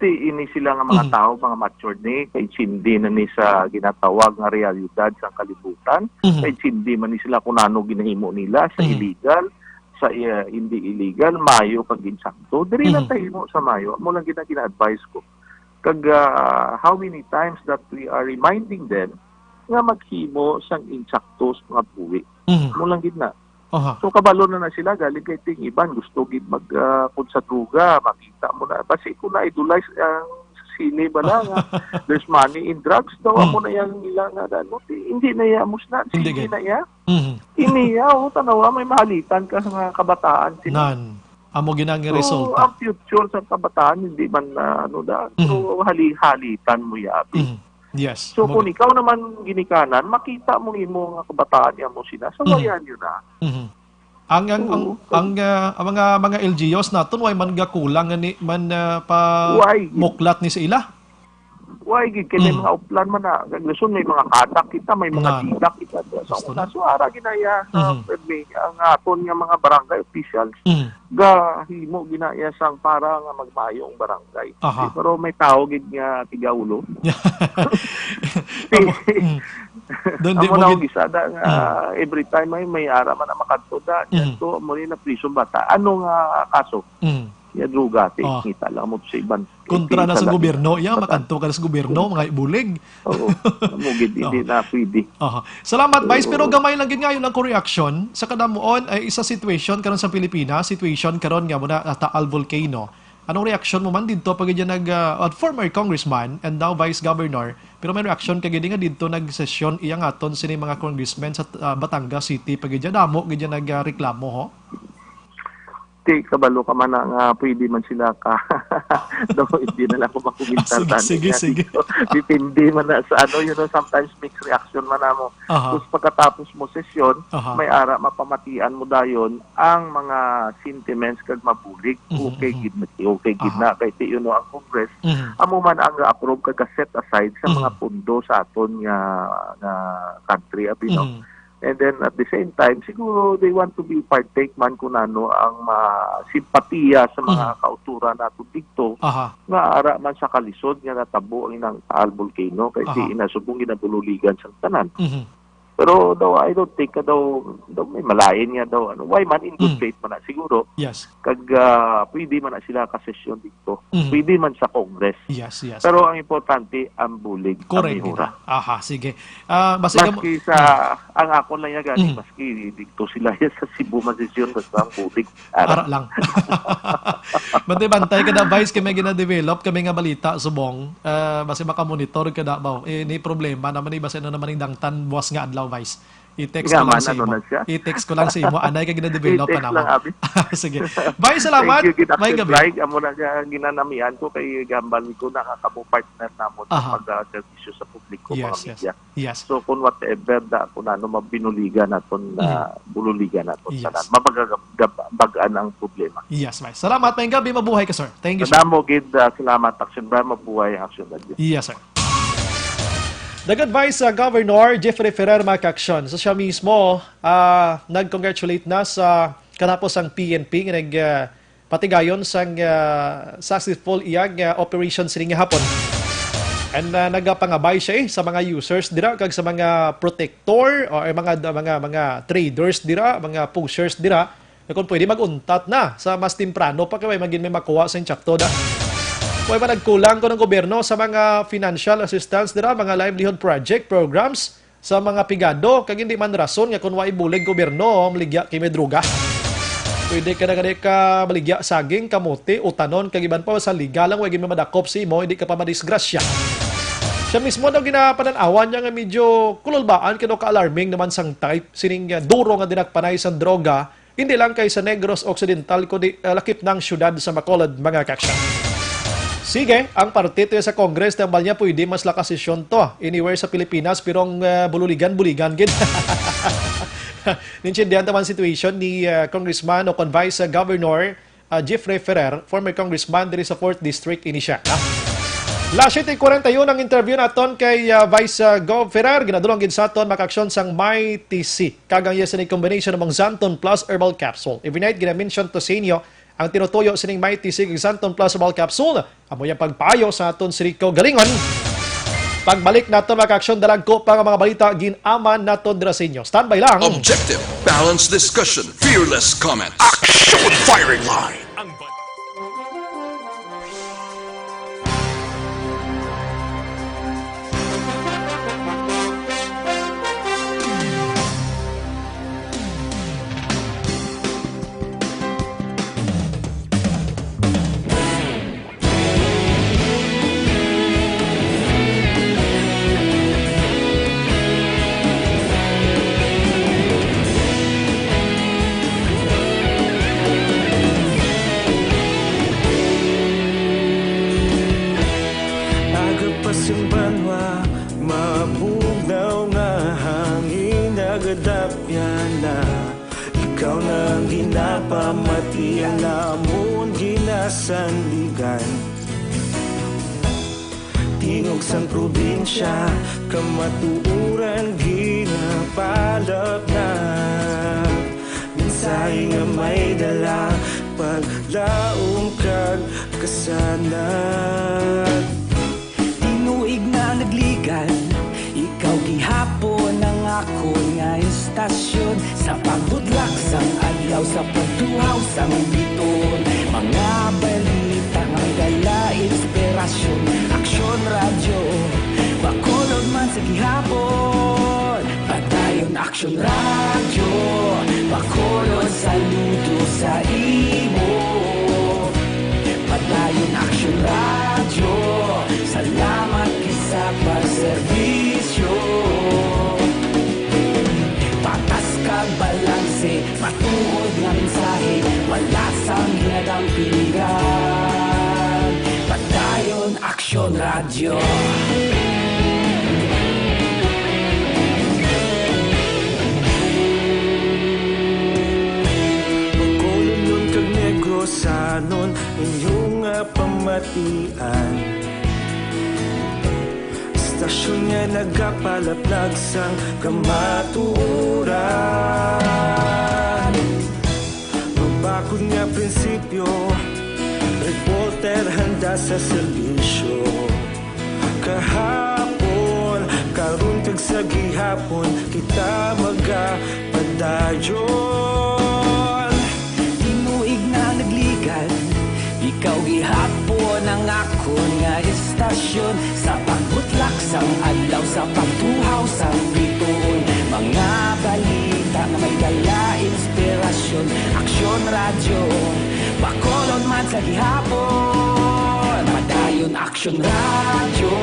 Ini sila nga mga tao, mga matured ni, kay hindi na ni sa ginatawag nga realidad sa kalibutan, kay hindi man ni sila kung ano ginahimo nila sa illegal, sa hindi illegal, mayo kag insakto. Diri lang tayo mo sa mayo, mo lang gina-advise ko. Kag how many times that we are reminding them nga maghimo sang insaktos mga buwi. Mo lang gid na. So kabalo na sila galing kay ting iban gusto gid mag kun sa druga makita mo na basi ko na idolize ang sini bala nga there's money in drugs daw amo na yang nila nga ano hindi na ya musna hindi na ya. Ini ya tanawa may mahalitan ka sa kabataan sila. Amo ginang resulta. So ang future sa kabataan hindi man so hali-halitan mo ya. Yes. So kung ikaw naman ginikanan, makita mo imo nga kabataan niya mo sila. Sabayan yun na. Ang mga LGUs naton way man gakulang ni man pa muklat ni sa ila. Why gid kay mga uplan man na gaglason may mga katak kita, may mga didak kita sa una. So ara ginaya ang aton nga mga barangay officials gahimo ginaya sang para nga magmayong barangay. Pero may tao gid nga tigaulo. Amo na gisada nga every time may ara man na makadto da dito mo ni na prison bata. Ano nga kaso? Ya druga kita lang mo sa iban. Kontra na sa gobyerno, makanto ka na sa gobyerno, mga ibulig. Oo, mugid hindi na pwede. Salamat, Vice. Pero gamay lang gid ngayon ang reaction sa kadamuon ay isa situation karon sa Pilipinas, situation karon nga muna Taal Volcano. Anong reaction mo man dito pag gid former congressman and now vice governor, pero may reaction kay gid nga dito nag-session iyang aton sini mga congressmen sa Batangas City pag gid damo gid nagreklamo ho. Kabalo ka man nga pwede man sila ka daw hindi na lang ko makumintar sige. Dipindi man na sa sometimes mixed reaction man namo. Tapos pagkatapos mo sesyon may ara mapamatian mo dayon ang mga sentiments kag mabulig okay gid na kay ang Congress amo man ang approve kag set aside sa mga pundo sa aton nga country abino. And then at the same time, siguro they want to be partake man kung ano ang simpatiya sa mga kauturan nato dito nga ara man sa kalisod nga natabo ang inang Taal Volcano kasi inasubong ginabululigan sa tanan. Pero daw I don't think daw may malayan niya daw why man in good faith man na siguro. Yes. Kag pwede man na sila ka sesyon dito. Pwede man sa Congress. Yes. Pero ang importante ang bulig. Correct. Sige. Maski sa ang ako lang yan gani maski dito sila sa Cebu man sesyon basta ang bulig. Ara lang. Bantay ka na Vice kami gina-develop kami nga balita subong basi makamonitor ka na ba ni problema naman ni basi naman ning dangtan buwas nga adlaw Vice I-text ko lang Nga, sa ano imo. na siya? I-text ko lang sa imo. Anay ka gina-develop I-text pa lang, naman. abi. Sige. Bye, salamat. Thank you, May Captain gabi. Bryce. Amo na nga ginanamian ko kay Gambal ko, nakakamu-partner namon Aha. sa pag-servisyo sa publiko, mga Yes, media. Yes. So kung whatever da kung ano mabinuligan naton na bululigan naton Yes. tanan, mabagabagaan ang problema. Yes, bye. Salamat. May gabi. Mabuhay ka, sir. Thank you, sir. Kadamo gid salamat Action Bra, mabuhay ang Action Radio. Yes, sir. Nag-advise sa Governor Jeffrey Ferrer Macaction. So siya mismo, nag-congratulate na sa kanapos ang PNP nga patigayon sa successful iyang operation sining hapon. And nagapangabay siya sa mga users dira kag sa mga protector o mga traders dira, mga pushers dira, na kung pwede mag-untat na sa mas temprano pa kay magin may makuha sa insyakto da. Kung ba nagkulang ko ng gobyerno sa mga financial assistance dira, mga livelihood project programs sa mga pigado, kag hindi man rason nga kung wa ibulig gobyerno maligya kay may droga. Pwede ka na ka maligya saging, kamote, utanon, kag iban pa sa liga lang, wag madakop si mo, hindi ka pa madisgrasya. Siya mismo daw ginapananawan niya nga medyo kululbaan, kano ka-alarming naman sang type, sining duro nga dinakpanay sa droga, hindi lang kay sa Negros Occidental, kundi lakip ng syudad sa Bacolod, mga kaksya. Sige, ang partito sa Congress tambal niya pwede mas lakasisyon to. Anywhere sa Pilipinas, pero ang buligan gid. Nintindihan naman situation ni Congressman o Vice Governor Jeffrey Ferrer, former congressman diri sa 4th District ini siya. Last 7:41 ang interview naton kay Vice Gov Ferrer, ginadulong gid sa aton makaksyon sang My TC. Kagang yes ni combination among Xanton plus herbal capsule. Every night gina-mention to sa inyo ang tinutuyo sining Mighty Sig Xanton Plus Herbal Capsule. Amo yung pagpayo sa aton si Rico Galingon. Pagbalik nato maka-aksyon dalag ko pa nga mga balita ginaman nato dira sa inyo. Standby lang. Objective, balanced discussion, fearless comments. Action firing line. Ikaw nang ginapamati ang namon ginasandigan. Tingog sang probinsya, kamatuuran ginapalap na. Minsay nga may dala, paglaom kag kasanad. Tinuig na nagligan, ikaw gihapon ang ako nga istasyon. Sa pagbudlak sang adlaw, sa pagtuhaw sang biton. Mga balita nga dala inspirasyon. Aksyon radyo, Bacolod man sa gihapon. Padayon Aksyon radyo, Bacolod saludo sa imo. Padayon Aksyon radyo, salamat kisa pagserbisyo. Patas kag balanse, matuod nga mensahe, wala sang hinadang piligan. Padayon Aksyon radyo. Bacolod nun kag Negros anon inyong pamatian. Istasyon nga nagapalaplag sang kamatuuran. Mabakod nga prinsipyo, reporter handa sa serbisyo. Kahapon, karon kag sa gihapon, kita magapadayon. Tinuig na nagligan, ikaw gihapon ang akon nga istasyon. Sa pagbutlak sang adlaw, sa pagtuhaw sang biton. Mga balita nga may dala inspirasyon. Aksyon radyo, Bacolod man sa gihapon. Padayon Aksyon radyo,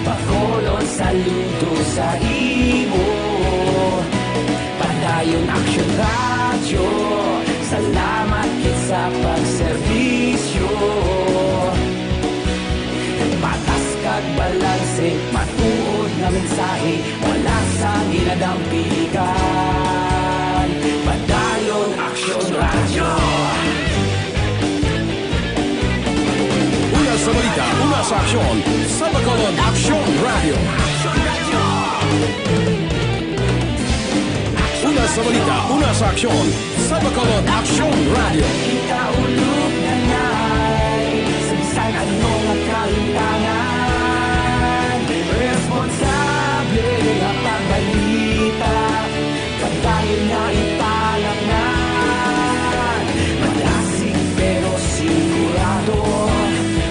Bacolod saludo sa imo. Padayon Action Radio, salamat kit sa pagserbisyo. Patas kag balanse, matuod na mensahe, wala sa ginadampigan. Padayon Action Radio. Una sa balita, una sa aksyon, sa Bacolod Action Radio. Una sa balita, una sa aksyon, sa Bacolod Action Radio. Ikaulog na na'y sabisan anong kalintangan. Responsable ang pagbalita, pagdayon na ipalaknan. Malasig pero sigurado,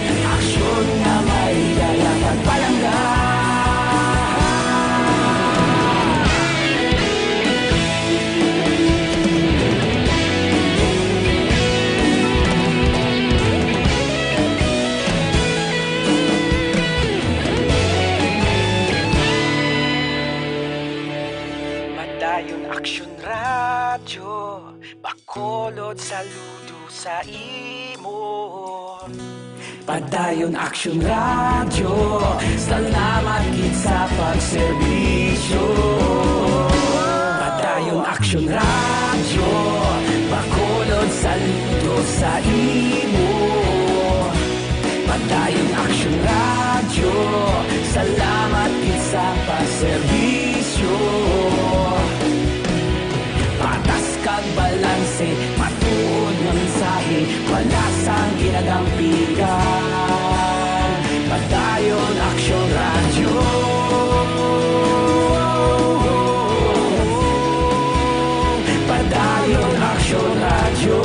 aksyon na may daya pagpalanggan. Padayon Action Radio, Bacolod saludo sa imo. Padayon Action Radio, salamat kit sa pagserbisyo. Padayon Action Radio, Bacolod saludo sa imo. Padayon Action Radio, salamat kit sa pagserbisyo. Patas kag balanse, matuod nga mensahe, wala sang ginadampigan. Padayon Action Radio. Padayon Action Radio.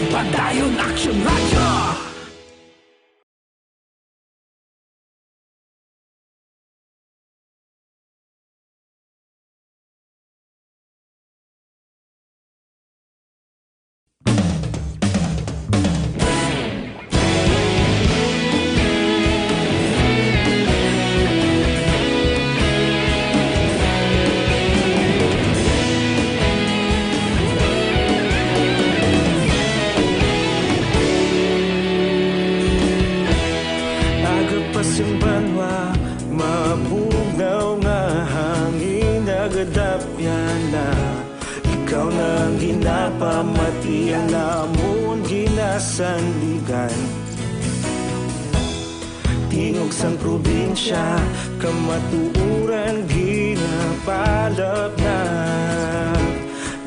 Padayon Action Radio. Agapasang banwa, mabugaw nga hangin, nagadapyan na. Ikaw na ang ginapamatian, namon ginasandigan. Tingog sang probinsya, kamatuuran ginapalap na.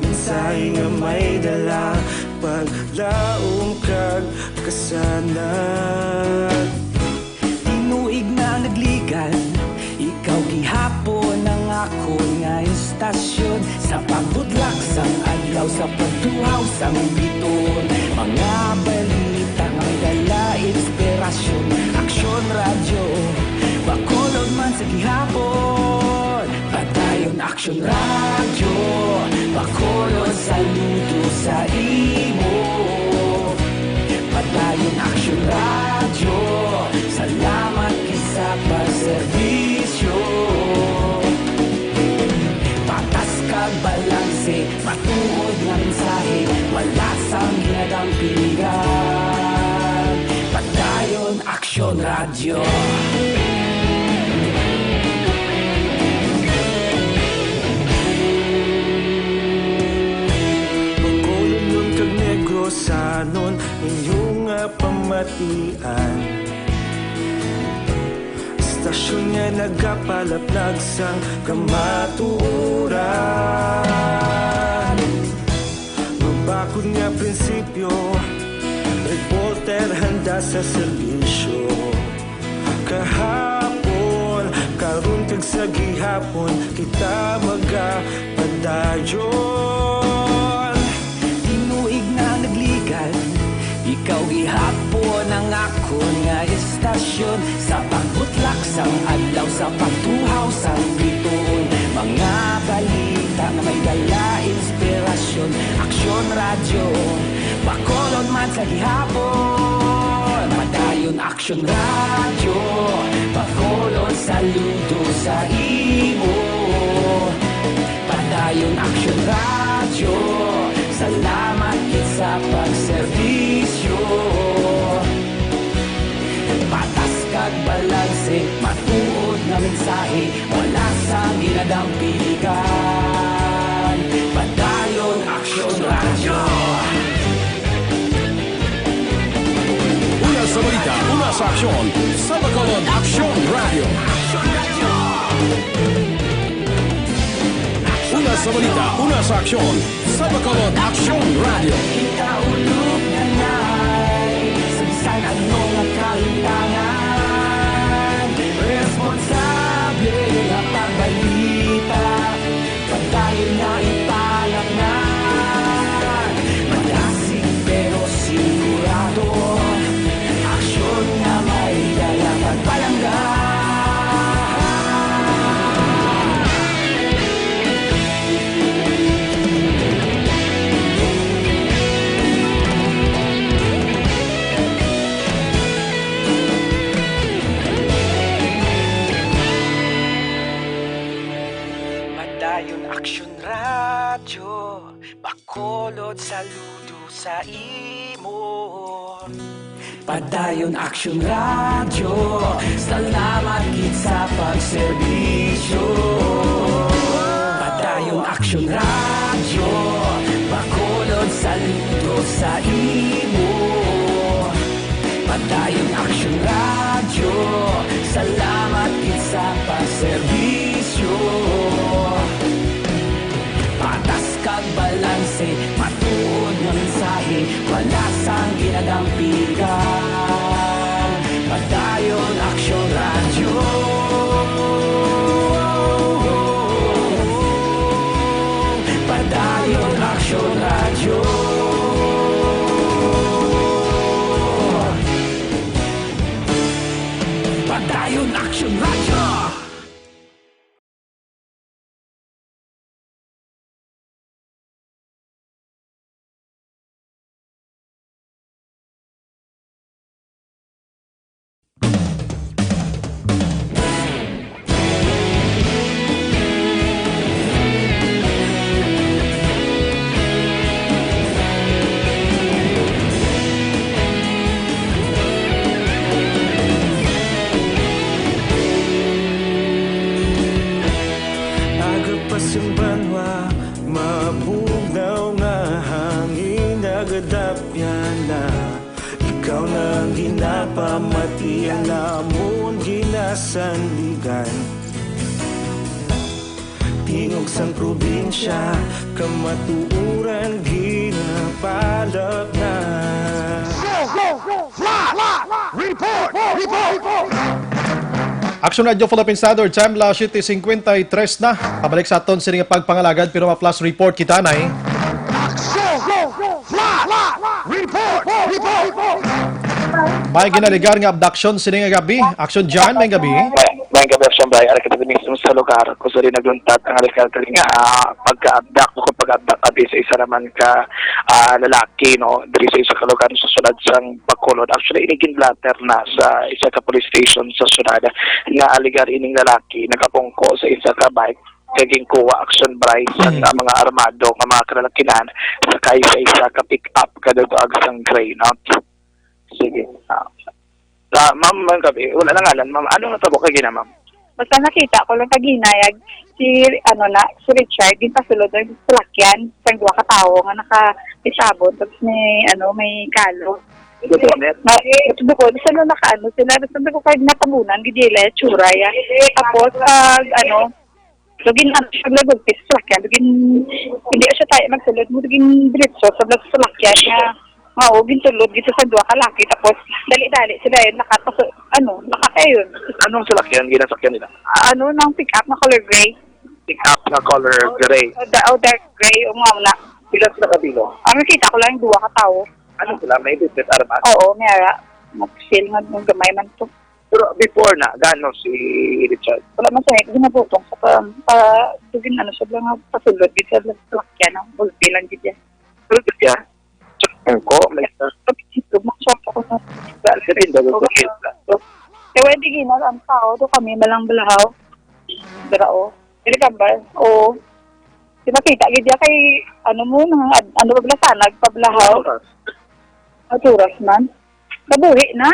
Minsay nga may dala, paglaom kag kasanat. Tinuig na nagligan, ikaw gihapon ang ako nga istasyon. Sa pagbudlak sang adlaw, sa pagtuhaw sang biton. Mga balita nga may dala inspirasyon. Action Radio, Bacolod man sa gihapon. Padayon Action Radio, Bacolod saludo sa imo. Padayon Action Radio, salamat kisa pagserbisyo. Patas kag balanse, matuod nga mensahe, wala sang ginadampigan. Padayon Action Radio. Bacolod nun kag Negros anon inyong pamatian. Istasyon nga nagapalaplag sang kamatuuran. Mabakod nga prinsipyo, reporter handa sa serbisyo. Kahapon, karon kag sa gihapon, kita magapadayon. Tinuig na nagligan, ikaw gihapon ang ako nga istasyon. Sa pagbutlak sang adlaw, sa pagtuhaw sang biton. Mga balita na may dala inspirasyon. Action Radio, Bacolod man sa gihapon. Padayon Padayon Action Radio, pakolon saludo sa imo. Padayon Action Radio, salamat gid sa pagserbisyo. Patas kag balanse, matuod nga mensahe, wala sang ginadampigan. Padayon Action Radio. Una sa balita, una sa aksyon. Sa Bacolod Action Radio. Una sa balita, una sa aksyon. Sa Bacolod Action Radio. Kita ulog na na'y Sabisan ano nga kalintangan. Responsable nga pagbalita, pagdayon na ipalaknan. Malasig pero sigurado, aksyon na may dala pagpalanggan. Padayon Action Radio, bakolod saludo sa imo. Padayon Action Radio, salamat gid sa pagserbisyo. Padayon Action Radio, bakolod saludo sa imo. Padayon Action Radio, salamat gid sa pagserbisyo. Patas kag balanse, matuod nga mensahe, wala sang ginadampigan. Padayon Action Radio. Padayon Action Radio. Padayon Action Radio. Agapasang banwa, mabugnaw nga hangin nagadapyan na. Ikaw na ang ginapamatian namon ginasandigan. Tingog sang probinsya, kamatuuran ginapalap na. Report! Action Radio Philippine Standard Time, la 7:53 na. Pabalik sa aton sining pagpangalagad pero ma-plus report kita na eh. May ginaligar nga abduction sining gabi. Action dyan, may gabi. May gabi siyang bahay, alam kita mismo sa lugar kung saan nagluntat ang alikal-kali nga pagka-abdak o kung pag-abdak abi sa isa naman ka lalaki, no, dari sa isa ka lugar sa sunod sang Bacolod. Actually, inigin blatter na sa isa ka police station sa sunod nga aligar ining lalaki nakapungko sa isa ka bike kaging kuha action bright sa mga armado nga mga kalalakinan sakay sa isa ka pick up kadagdag sang gray, no? Sige. Ma'am, gabi. Wala na ngalan, ma'am. Ano natabo kay gina, ma'am? Basta nakita ko lang kaginayag si Richard din pasulod ng salakyan sa duwa ka tawo nga naka-isabot tapos may kalo. Ito ko sila nakaano sila sabi ko kay natabunan gidila tsura ya. Tapos lugin siya lagod sa salakyan lugin hindi siya tayo magsulod mo lugin diretso sa salakyan nga mao gintulod gito sa duwa ka laki tapos dali-dali sila nakakayon. Anong salakyan ginasakyan nila? Nang pick up na color gray. Pick up na color gray. Dark gray o nga na. Sila sa kabilo. Nakita ko lang yung duwa ka tao. Ano sila? May business armas? Oo, mayara. Mag-feel nga ng gamay man to. Pero before na, gano'n si Richard? Wala man siya, ginabutong sa tugin siya lang pasulod dito sa lakyan ng bulpi lang dito. Pero dito yan? Check ko, may pag-isip, magswap ako na Katindog ang sakit. Kaya hindi ginas ang tao, to kami malang balahaw. Berao. Dili ka ba? Oo. Di makita, gid kay, ano mo, ano ba bala sanag, pablahaw. Maturas man. Kabuhi na.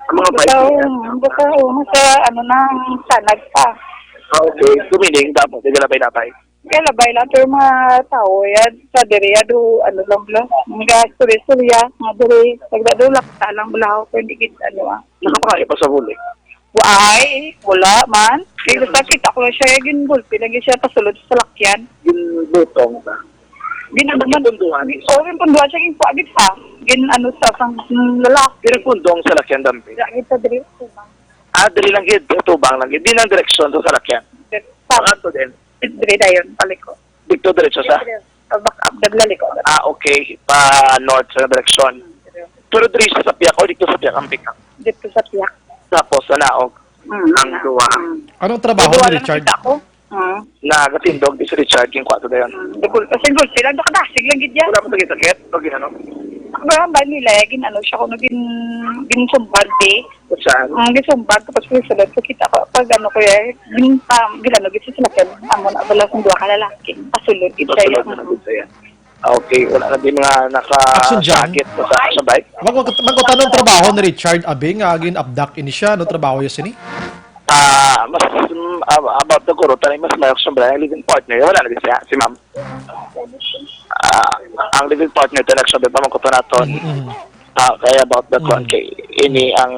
Ang mga bitaw, sa ano nang sanag pa. Okay, tumiling dapat, hindi labay-labay. Kaya labay lang, pero mga tao, yan, sa diri, do, ano lang bala, mga suri-surya, mga diri, nagdado lakta lang bala, pero hindi kita, ano Nakapakain pa sa huli. Ay, wala man. Kaya sa kita ko na siya, ginulpi, lagi siya pasulod sa lakyan. Ginbutong ba? Ginaduman. Punduhan. Oo, yung punduhan siya, ginpagit sa, ano sa, sang lalaki. Pinagpundong sa lakyan dampi. Lagi sa diri, tubang. Diri lang gid, tubang lang gid. Di nang direksyon to sa lakyan. Saan to din? Diri na yun, paliko. Dito diretso sa? Back up, naglaliko. Okay. Pa north sa direksyon. Pero diri sa Piak o dito sa Piak ang pick up. Dito sa Piak. Tapos sa Naog. Ang duwa. Anong trabaho ni Richard? Na katindog di si Richard yung kwato dayon. Kasi gulpi lang, nakadasig lang gid yan. Wala pa sakit. Pag ano? Ba nila, ano siya, kung ginsumban di. Saan? Ginsumban, tapos pisulod, so kita ko, pag ano ko yan, ginano, gitsa sila kaya, amo na, wala kong duwa ka lalaki, pasulod, gitsa yan. Okay, wala na din mga nakasakit sa bike. Magkutanong trabaho ni Richard Abing, agin abdak ini siya, no trabaho yun sini? Mas about the guru, tanay mas mayok siyempre, ang living partner, wala na din siya, si ma'am. Ang living partner talaga siya, pamangkuto naton. Kaya about that one, kay ini ang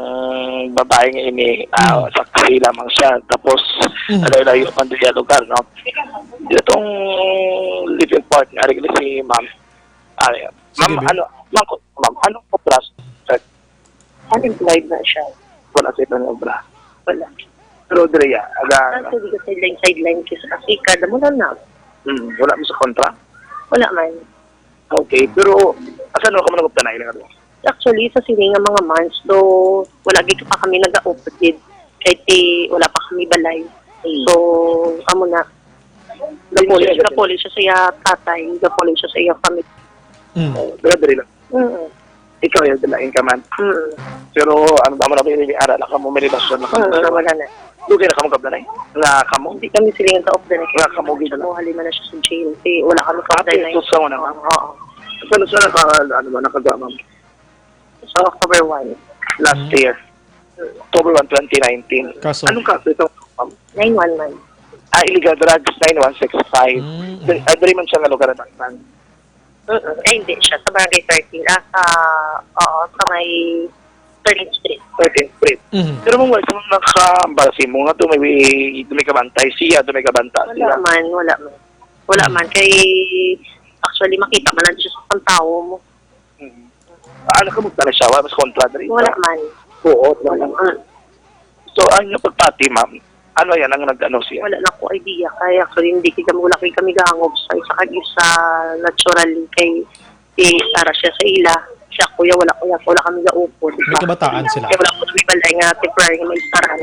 babaeng ini, saksi lamang siya. Tapos, layo-layo man din yung lugar, no? Itong living partner, si ma'am. Ma'am, anong obras? Unemployed na siya. Wala sa ito ng obra. Wala. Pero Drea, Sabi ko sideline kasi kada mo na. wala mo sa kontra? Wala man. Okay, pero asan ka mo naguptanay lang ito? Actually, sa sininga mga months, do wala gito pa kami nag-opted. Kahit wala pa kami balay. So, amo na. Gapoli siya sa iya tatay, gapoli siya sa iya family. Pero Drea lang. Ikaw yung dalain ka man. Pero ano ba mo na pinili-aral na ka mo may relasyon na ka mo? Wala na. Lugay na ka mo kablanay? Nga ka mo? Hindi kami silingan sa opdan. Nga ka mo gito na? Halima na siya sa jail. Wala kami sa opdan na. Ito sa una ka? Oo. Pero saan nakagawa mo? Sa October 1. Last year. October 1, 2019. Kaso? Anong kaso ito? 911. Illegal drugs, 9165. Dari man siya nga lugar na takpan. Hindi siya. Sa Barangay 13. Sa may 13th Street. 13th Street. Pero mong wala sa nakambalasin mo nga may kabantay siya, may kabanta sila. Wala man. Kay actually makita man lang siya sa pantao mo. Ano ka na siya? Wala mas kontra rin? Wala man. Oo, wala man. So, ang yung pagpati, ma'am, ano yan ang nag-ano siya? Wala na ko idea. Kaya actually hindi wala kami gahangob sa naturally kay para siya sa ila. Siya kuya, wala kami gaupod. May kabataan sila. Kaya wala ko kami balay nga temporary nga may istaran.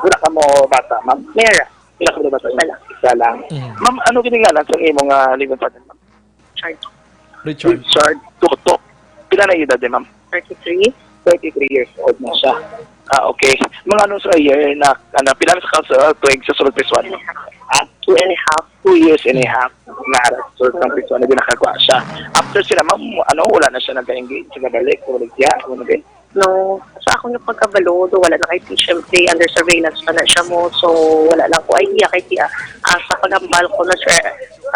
Wala ka mo bata, ma'am? Mera. Wala ka mo bata? Isa lang. Ma'am, ano giningalan sa imong living partner, ma'am? Richard Toto. Pila na edad din, ma'am? 33 years old na siya. Okay. Mga anong sa year na pila na sa council tuwing sa sulod piswan? 2 years and a half na sulod ng piswan na binakagawa siya. After sila, ma'am, wala na siya nag-engage sa gabalik, wala siya, No, sa ako yung pagkabalo, wala na kay siyempre under surveillance pa na siya mo, so wala lang ko idea kay tiya. Sa pagambal ko na siya,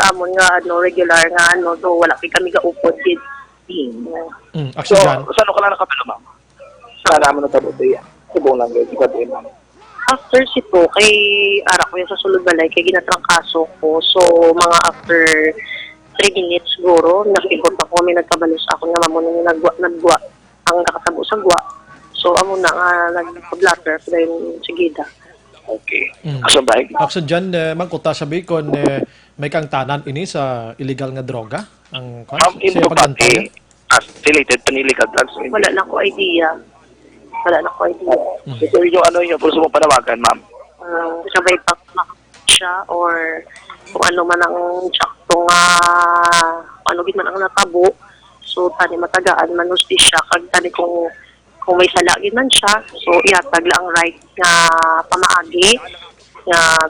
amon nga, regular nga, wala kami gaupod din. So, saan ka lang nakabalo, ma'am? Saan naman natabuto yan? Subong lang yun, ma'am. After sito, kay ara ko yan sa sulod balay, kay ginatrangkaso ko, so mga after 3 minutes siguro, nakikot ako kami nagkabalo sa ako nga mamon yung nagwa, ang nakatabo sa gwa. So, amo na nga, nag-blatter, dahil sigida. Okay. Akso dyan, magkuta sabi kung may kang tanan ini sa illegal nga droga? Ang siya pagantay? Related to illegal drugs? Wala na ko idea. So, yung puso mong panawagan, ma'am? Sabay pa siya or kung ano man ang tsaktong ano gid man ang natabo. So tani matagaan man siya kag tani kung may salagin man siya, so ihatag lang ang right nga pamaagi nga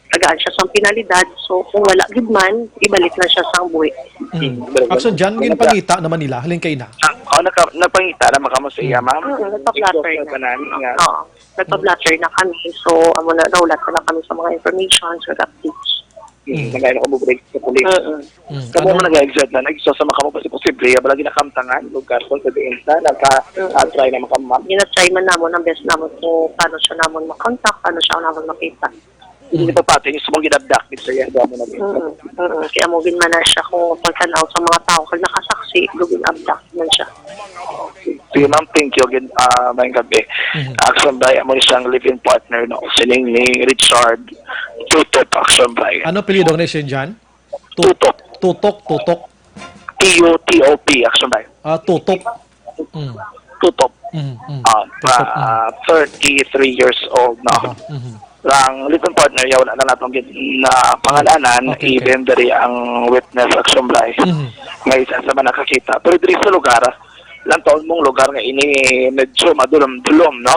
tagaan siya sa penalidad. So kung wala gid man, ibalik na siya sa buhi. Action dyan, ginpangita naman nila, halin kayo na. Napangita na makamo sa iya, ma'am. Nagpa-blatter na. Oo, nagpa-blatter na kami. So amo na rawlat na kami sa mga information, sa updates. Nagay na ko break sa pulis. Kamo mo nag-exert na nagsasama ka mo kasi posible ya balagi nakamtangan lugar ko sa diinta nagka-try na makamam. Gina-try man namon ang best namon kung paano siya namon makontak, paano siya namon makita. Hindi pa pati yung sumong ginabdak din sa iya mo na din. Kaya mo man na siya kung pagtanaw sa mga tao kag nakasaksi, gugin abdak man siya. Sige ma'am, thank you again, mayang gabi. Action by amo ni siyang live-in partner no, sining ni Richard Tutok Action by. Ano pilidong na siya dyan? Tutok. Tutok. T-U-T-O-P Action by. Tutok. Tutok. 33 years old na. Ang live-in partner yaw na natong na pangalanan, even dari ang witness Action by. May isa sa mga nakakita. Pero diri sa lugar, lang taon mong lugar nga ini medyo madulom-dulom, no?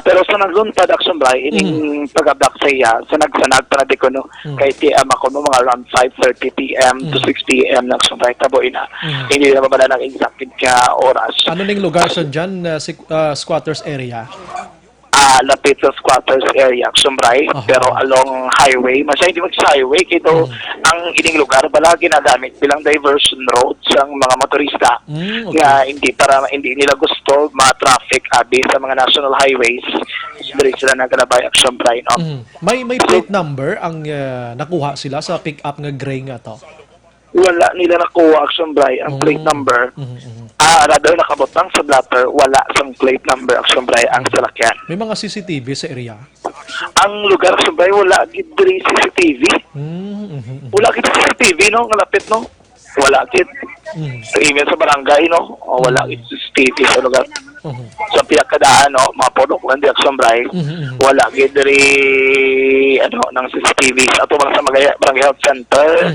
Pero sa nagluntad Action by, ining pag-abdak sa iya, sa nagsanag pa na ko, no? Kay TM ako mo mga around 5:30 p.m. to 6 p.m. na Action by, tabo ina. Hindi na ba ng exact ka oras. Ano ning lugar siya dyan, squatters area? Lapit sa squatters area, Action by, pero along highway. Masaya hindi mag-highway, kito ang ining lugar, bala ginagamit bilang diversion road sa mga motorista. Nga hindi nila gusto ma-traffic sa mga national highways. Diri sila nagalabay Action by, no? May plate number ang nakuha sila sa pick-up nga gray nga to? Wala nila nakuha Action by ang plate number. Rather nakabotang sa blatter, wala sang plate number Action by ang salakyan. May mga CCTV sa area? Ang lugar Action by, wala gid diri CCTV. Wala gid CCTV, no? Ngalapit, no? Wala gid. Sa email sa barangay, no? O wala gid CCTV sa lugar. Sa pinakadaan, no? Mga podok lang di Action by. Wala gid diri ng CCTV sa ato sa barangay health center.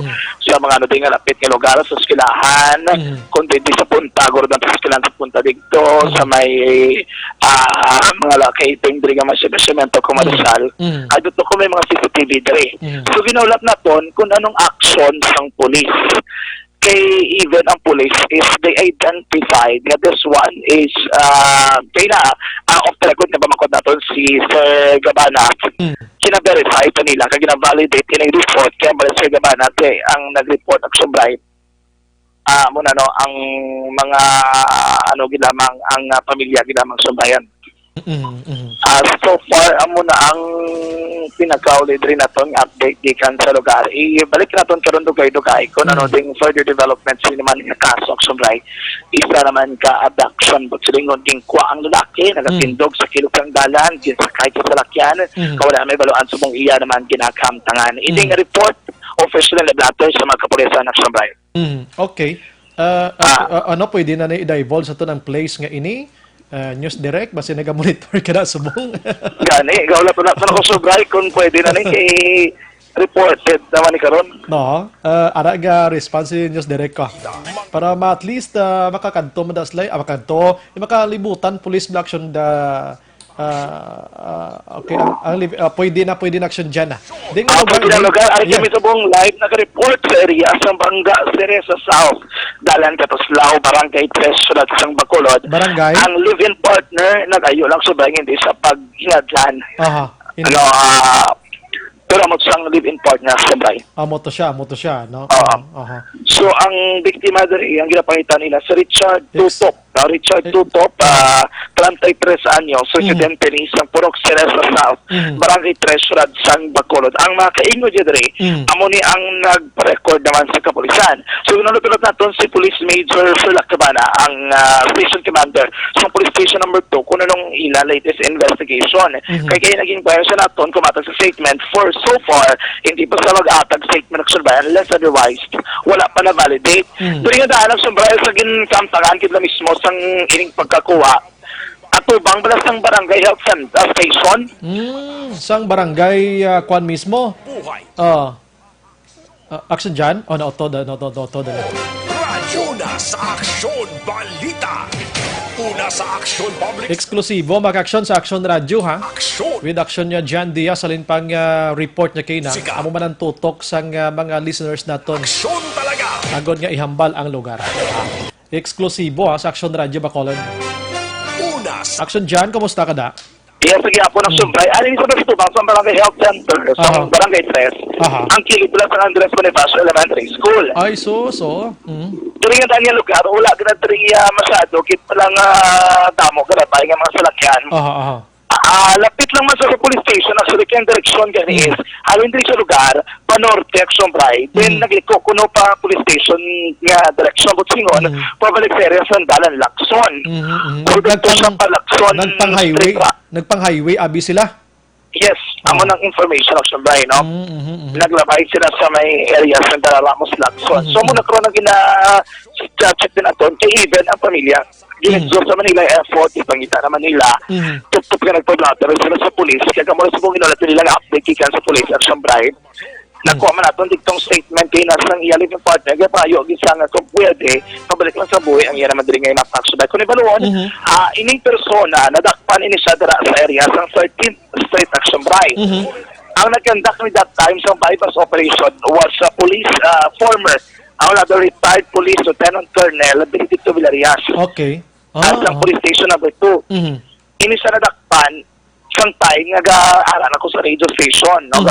Sa mga din nga lapit nga lugar sa eskwelahan, kundi di sa punta guro sa eskwelahan sa punta dito sa may mga locating diri nga masyemento komersyal. Adto ko may mga CCTV diri. So ginaulat naton kung anong action sang pulis. Kay even ang police is they identified nga this one is kaya na off the record na bamakot natin si Sir Gabana kina-verify pa nila kaya gina-validate kinang report kaya ba Sir Gabana ang nag-report Action by muna no ang mga ginamang ang pamilya ginamang sumbayan. So far amo na ang pinakauli rin naton update gikan sa lugar. Ibalik naton karon dugay-dugay kung ano ding further developments naman nga kaso Action by. Isa naman ka abduction but silingon ding kwa ang lalaki nagatindog sa kilog kang dalan gisakay sa salakyan kawala may baluan subong iya naman ginakamtangan. Ining report official na blatter sa mga kapulisan Action by. Okay. Ano pwede na i-divulge sa to ng place nga ini? News Direct basi naga-monitor ka na subong. Gani, gawla pa na ko sobray kung pwede na ni kay reported naman ni karon. No, ara ga response si News Direct ka. Para at least makakadto mo daslay, makadto, makalibutan police action okay, pwede na action dyan na. Pwede na lugar, ari kami sa buong live nag-report sa area sa Bangga, Seresa South, Dalan Katoslao, Barangay 3, Sulat sang Bacolod. Barangay? Ang live-in partner, nag-ayo lang subay hindi sa pag-inadlan. Pero mo siyang live-in partner sabay. Moto siya, no? So, ang biktima diri, ang ginapangitan nila, si Richard Tutok. Richard Tutok, 33 anyos, residente ni isang Purok Seresa South, Barangay 3, Surat sang Bacolod. Ang mga kaingo diri, amo ni ang nag-record naman sa kapulisan. So, nalupilot natin si Police Major Sir Lacabana, ang station commander sa police station number 2, kung anong ila latest investigation. Kaya naging bayan siya natin, kumatag sa statement for so far, hindi pa sa mag-atag statement Action by unless otherwise, wala pa na validate. During nga daan Action by sa ginkamtangan kita mismo sang ining pagkakuha atubang balas ng barangay health center station. Sang barangay kwan mismo. Action dyan? No, auto. Una sa Aksyon Balita. Una sa Aksyon Public. Eksklusibo, mag-aksyon sa Aksyon Radio, ha? Aksyon. With action niya, John Diaz, alin pang report niya kayo na. Sika. Amo man ang tutok sa mga listeners naton. Aksyon talaga. Agad nga ihambal ang lugar. Eksklusibo, ha, sa Aksyon Radio, Bacolod. Una sa Aksyon John, kumusta ka da? Yes, sige po ng Sumbay. Alin sa Tubang sa Barangay Health Center sa Aha. Barangay 3. Aha. Ang kilid pala sa Andres Bonifacio Elementary School. Ay, so. During ang danyang lugar, wala ka na masyado. Kit palang damo ka na tayo ng mga salakyan. Aha. Lapit lang man sa police station, actually, kaya ang direksyon gani is, halin din sa lugar, panorte, Sumbay. Then, nagliko kuno pa police station nga direksyon, Butsingon, pabalik sa area sa Dalan, Lacson. So, dito sa Palakson, Nagpang-highway, abi sila? yes, amo ng information of Sumbay, no? Naglabay sila sa may area sa Dalan, Ramos, Lacson. So, muna karoon ng check din aton, kay even ang pamilya, ginagzor sa Manila effort, ipangita na Manila, tutup ka nagpablatter sila sa police, kaya kamula sa pong inulatin nilang update kikan sa police at Sumbay. Nakuha man natin ditong statement kay nasang iyalip yung partner, kaya payo, gisang kung pwede, pabalik lang sa buhay, ang iya naman din ngayon natakso. Dahil kung ibaluon, ining persona, nadakpan ini siya dara sa area sa 13th Street at Sumbay. Ang nagkandak ni that time sa bypass operation was police former, ang retired police Lieutenant Colonel Benedicto Villarias. Okay. At ang police station number 2. Ini siya nadakpan isang time nag-aaral ako sa radio station, no?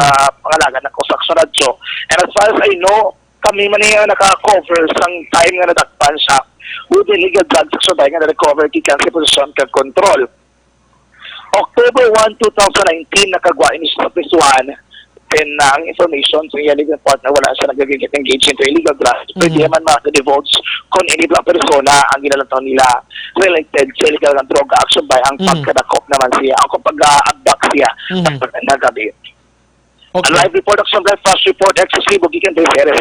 Pangalagan ako sa Aksyon Radio. And as far as I know, kami man yung naka-cover sang time nga nadakpan siya with illegal drugs sa sabay nga na-recover kikan sa posisyon kag control. October 1, 2019, nakagwa ini siya sa prisuhan. Then, ang information sa iya legal partner, wala siya nag-engage into illegal drugs. Pwede man ma-divulge kung ini blang persona ang ginalantaw nila related sa illegal ng droga action by ang pagkadakop naman siya. Ang pag-abduct siya nagabi. Okay. A live report of Sumbay, flash report, exclusive, gikan sa area.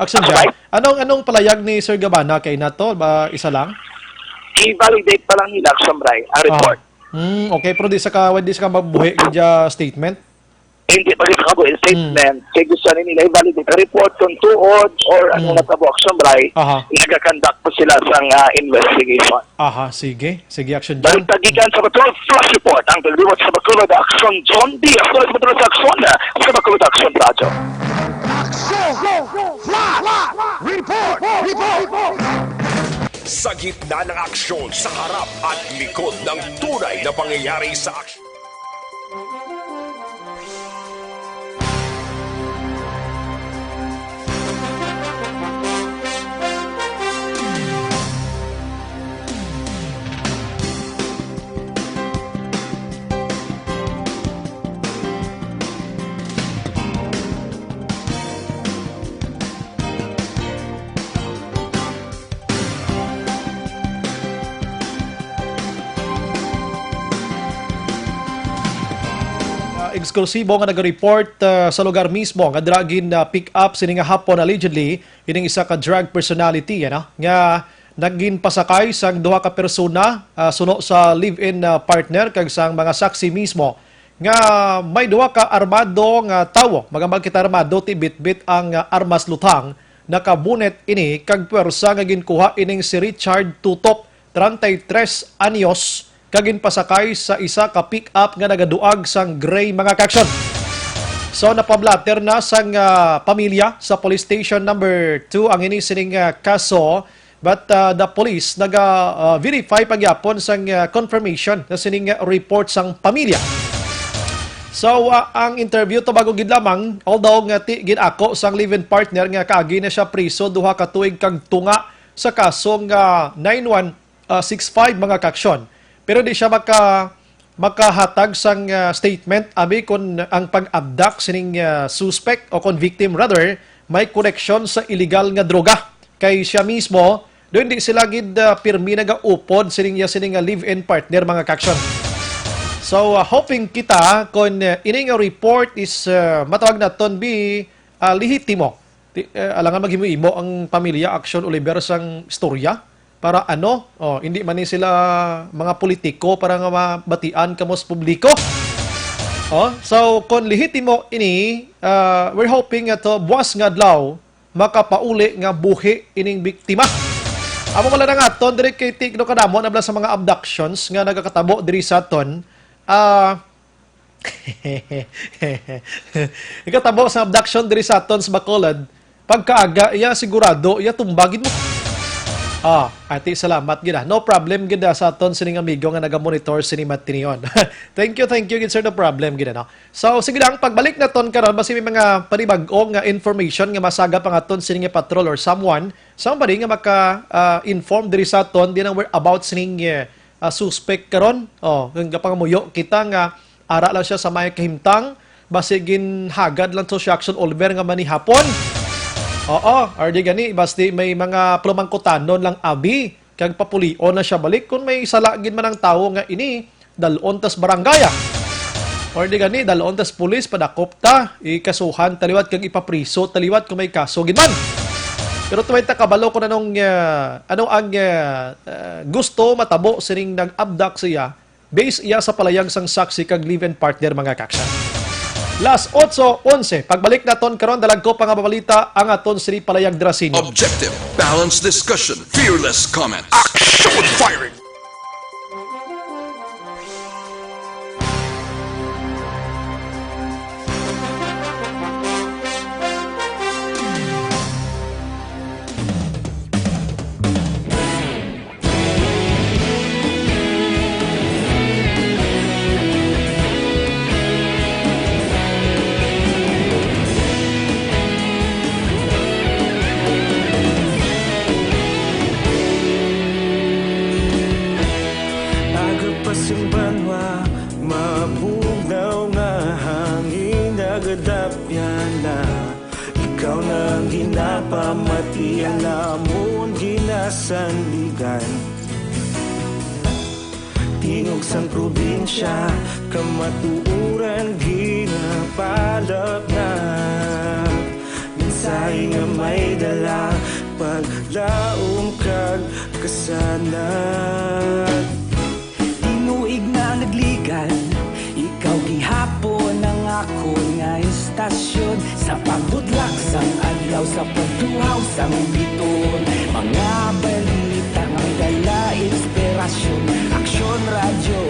Action John. Anong palayag ni Sir Gabana kay nato? Ba isa lang? I-validate pa lang nila Sumbay, ang report. Okay, pero di sa ka magbuhi kaya statement? Hindi pa rin kabo yung statement. Kaya gusto nila i-validate a report kung tuod or ano natabo Action Bray, nag-conduct po sila sa investigation. Aha, sige. Sige, Action John. Tagikan sa Patrol Flash Report, ang pagdiwat sa Bacolod Action John Diaz, sa Patrol sa Action sa Bacolod Action Radio. Report! Sa gitna ng aksyon, sa harap at likod ng tunay na pangyayari sa aksyon. Eksklusibo nga nag-report sa lugar mismo nga dragin pick up sini nga hapon allegedly ining isa ka drug personality nga naging pasakay sang duha ka persona suno sa live-in partner kag sang mga saksi mismo nga may duha ka armado nga tawo magambal kita armado ti bit-bit ang armas lutang nakabunet ini kag pwersa nga ginkuha ining si Richard Tutop 33 anyos kagin pasakay sa isa ka pick-up nga nagaduag sang gray mga kaksyon. So napablatter na sang pamilya sa police station number 2 ang ini sining kaso but the police naga-verify pagyapon sang confirmation na sining report sang pamilya. So ang interview to bago gid lamang although nga ginako sang live-in partner nga kaagi na siya priso duha ka tuig kag tunga sa kasong 9165 mga kaksyon. Pero di siya makahatag sang statement abi kung ang pag-abduct sining suspect o kung victim rather may connection sa illegal nga droga. Kay siya mismo, doon di sila gid pirmi nagaupod sining live-in partner mga kaksyon. So hoping kita kung ining report is matawag naton bi lehitimo. Alangan maghimo-imo ang pamilya Action Oliver sang istorya. Para hindi man sila mga politiko para nga mabatian kamos publiko. So kung lehitimo ini, we're hoping to buwas nga adlaw makapauli nga buhi ining biktima. Amo wala na nga aton diri kay Tigno kadamo nabla sa mga abductions nga nagakatabo diri sa aton. Ikatabo sa abduction diri sa aton sa Bacolod, pagkaaga iya sigurado iya tumbagin mo. Ati salamat gid. No problem gid sa aton sining amigo nga naga-monitor sini Matinion. Thank you gid sir, no problem gid no. So sige lang pagbalik naton karon basi may mga panibag-o nga information nga masaga pa aton sining patrol or someone nga maka-inform diri sa aton di nang about sining suspect karon. Nga pangamuyo kita nga ara lang siya sa may kahimtang basi ginhagad lang to siya action Oliver nga manihapon. RD gani, basti may mga plumangkutanon lang abi, kag papulion na siya balik kung may salagin man ang tao nga ini, dalon tas barangaya. RD gani, dalon tas pulis, padakop ta, ikasuhan, taliwat kag ipapriso, taliwat kung may kaso, ginman. Pero tuway ta kabalo ko na nung, gusto matabo sining nag-abduct siya, based iya sa palayag sang saksi kag live-in partner mga kaksyan. Last 8:11. Pagbalik naton karon dalag ko pa nga babalita ang aton Sri Palayag Drasinyo. Objective, balanced discussion, fearless comment. Action firing! Pamatian namon ginasandigan tingog sang probinsya kamatuuran ginapalap na minsay nga may dala paglaom kag kasanag tinuig na nagligan ikaw gihapon ang ako nga istasyon sa pagbudlak sang adlaw sa pagtuhaw sang biton mga balita nga may dala inspirasyon aksyon radyo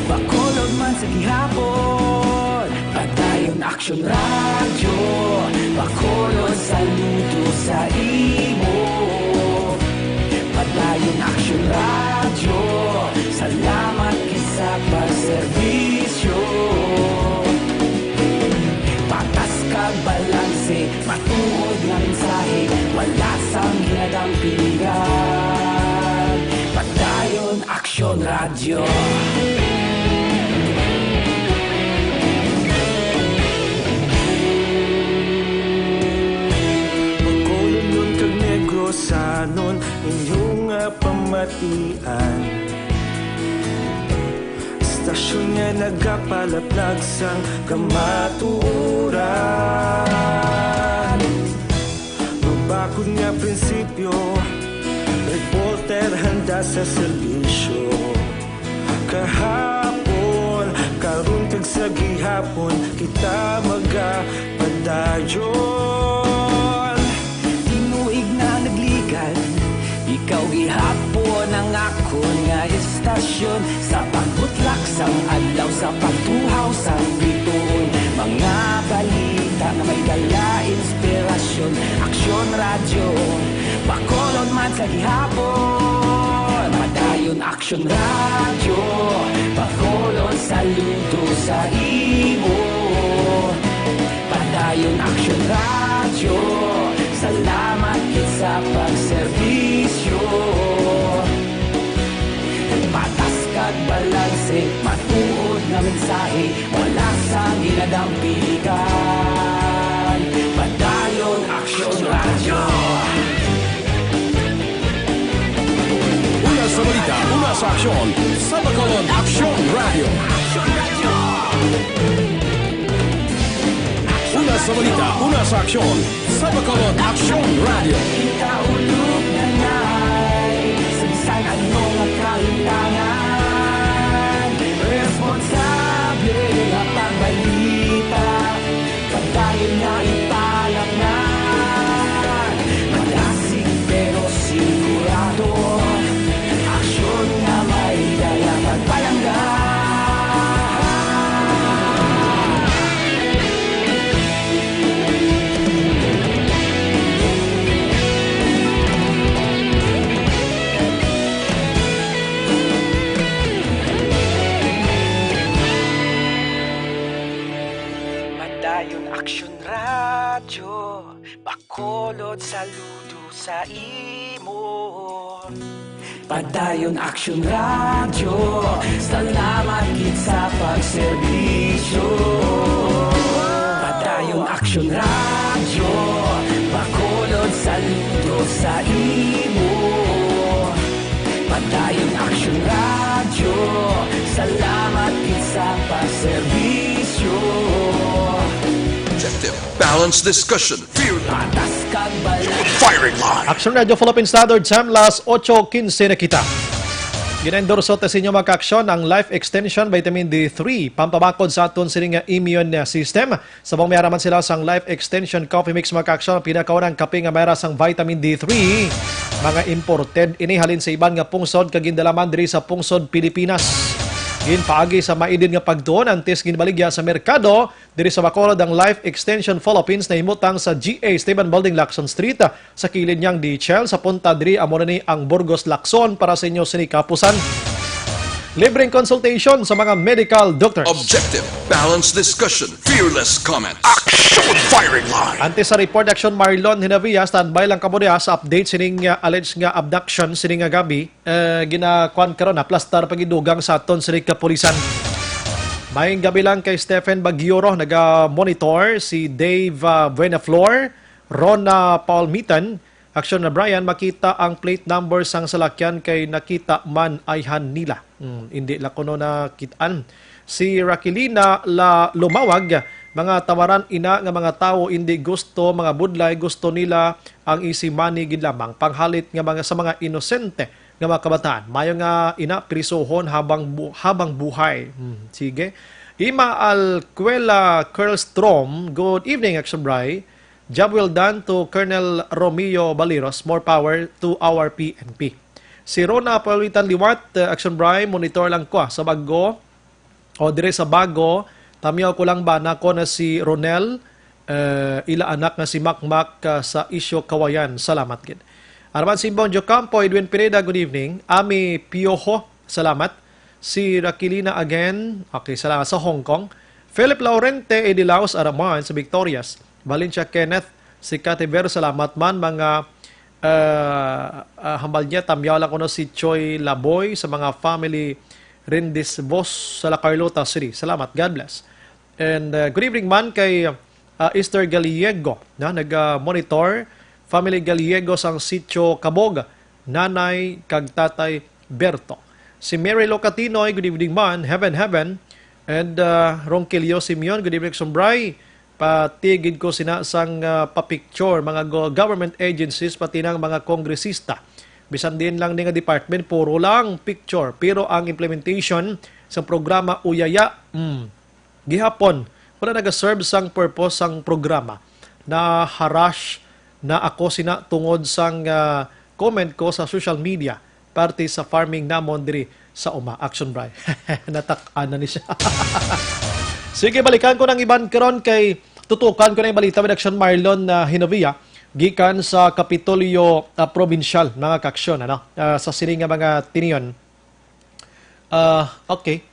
Bacolod man sa gihapon padayon aksyon radyo Bacolod saludo sa imo padayon aksyon radyo salamat kisa pagserbisyo patas kag balanse matuod nga mensahe wala sang ginadampigan padayon aksyon radyo Bacolod nun kag Negrosanon inyong pamatian Stasyon nga nagapalaplag sang kamatuuran Mabakod nga prinsipyo Reporter handa sa serbisyo Kahapon, karon kag sa gihapon Kita magapadayon Tinuig na nagligan Ikaw gihapon ang ako nga istasyon Sa pagbutlak sang adlaw Sa pagtuhaw sang biton Mga balita na may dala inspirasyon Aksyon radyo Bacolod man sa gihapon Madayon aksyon radyo Bacolod saludo sa imo Padayon aksyon radyo Salamat kit sa pagserbisyo Patas kag balanse Matuod na mensahe Wala sang ginadampigan Padayon aksyon radyo Una sa balita, una sa aksyon Sa Bacolod Aksyon Radio. Una sa balita, una sa aksyon Sa Bacolod Aksyon Radio. Ikaulog na na'y Sabisan ano nga kalintangan Responsable nga pagbalita Pagdayon na ipalap na Padayon Aksyon Radyo, Bacolod saludo sa imo. Padayon Aksyon Radyo, salamat gid sa pagserbisyo. Padayon Aksyon Radyo, Bacolod saludo sa imo. Padayon Aksyon Radyo, salamat gid sa pagserbisyo. Objective, balanced discussion, fearless. Patas kag balang. Firing line. Action Radio Philippine Standard Time, las 8:15 na kita. Ginendorso ta sa inyo mga aksyon ang Life Extension Vitamin D3 pampabakod sa aton sining immune system. Sabang mayaraman sila sang Life Extension Coffee Mix mga aksyon, pinakaunang kape nga mayara sang Vitamin D3. Mga imported inihalin sa iban nga pungsod kag gindalaman diri sa pungsod Pilipinas. Ginpaagi sa maidin nga pagtuon ang test ginbaligya sa merkado diri sa Bacolod ang Life Extension Philippines na himutang sa GA Esteban Building, Lacson Street sa kilid niyang DHL sa punta diri amo ni ang Burgos Lacson para sa inyo sini kapusan. Libreng consultation sa mga medical doctors. Objective, balanced discussion, fearless comment. Action firing line. Ante sa report action Marlon Hinavia, standby lang kamo diha sa update sining alleged nga abduction sining nga gabi. Ginakuan karon na plastar pagidugang sa aton sining kapulisan. Maying gabi lang kay Stephen Bagioro naga-monitor si Dave Buenaflor, Rona Paulmitan. Action na Brian, makita ang plate number sang salakyan kay nakita man ayhan nila. Hindi la kuno nakitaan. Si Raquelina la lumawag, mga tawaran ina nga mga tawo hindi gusto, mga budlay gusto nila ang easy money gid lamang panghalit nga mga sa mga inosente nga mga kabataan. Mayo nga ina prisohon habang buhay. Sige. Ima Alcuela Curlstrom, good evening Action Bray. Job well done to Colonel Romeo Baliros. More power to our PNP. Si Rona Paluitan Liwat, Action Bray, monitor lang ko sa bago o dire sa bago. Tamiyaw ko lang ba na ko na si Ronel, ila anak na si Makmak sa Isyo Kawayan. Salamat gid. Arman Simbong Jocampo, Edwin Pineda, good evening. Ami Piojo, salamat. Si Raquelina again, okay, salamat sa Hong Kong. Philip Laurente Edilaos Araman sa Victorias. Valencia Kenneth, si Kativer, salamat man mga hambal niya. Tamyaw lang ko na si Choi Laboy sa mga family Rindis Boss sa La Carlota City. Salamat, God bless. And good evening man kay Esther Gallego na nag-monitor family Gallego sang Sitio Cabog, nanay kag tatay Berto. Si Mary Locatinoy, good evening man, heaven. And Ronquilio Simeon, good evening Sombray. Patigid ko sina sang papicture mga government agencies pati ng mga kongresista. Bisan din lang ni nga department puro lang picture pero ang implementation sa programa uyaya gihapon wala naga-serve sang purpose sang programa. Na harass na ako sina tungod sang comment ko sa social media parte sa farming namon diri sa Uma Action Bray. Natak-an na ni siya. Sige, balikan ko ng iban karon kay tutukan ko na yung balita with Action Marlon Hinovia gikan sa Kapitolyo Provincial mga kaksyon sa sining mga tiniyon. Okay.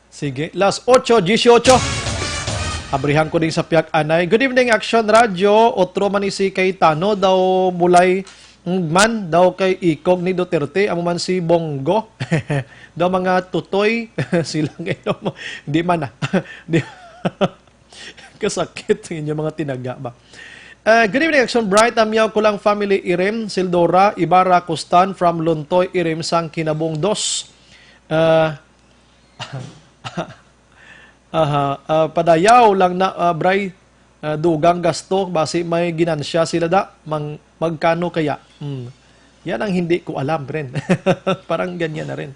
Sige, last 8:18. Abrihan ko din sa Piak Anay. Good evening Action Radio. Otro man si Cayetano daw mulay man daw kay ikog ni Duterte amo man si Bongo. Daw mga tutoy sila ngayon. Di man Di kasakit inyo mga tinaga ba. Good evening Action Bright. Amyaw ko lang family Irem Sildora Ibarra Costan from Luntoy Irem sang Kinabong Dos. Padayaw lang na Bray dugang gasto base may ginansya sila da magkano kaya. Yan ang hindi ko alam rin. Parang ganyan na rin.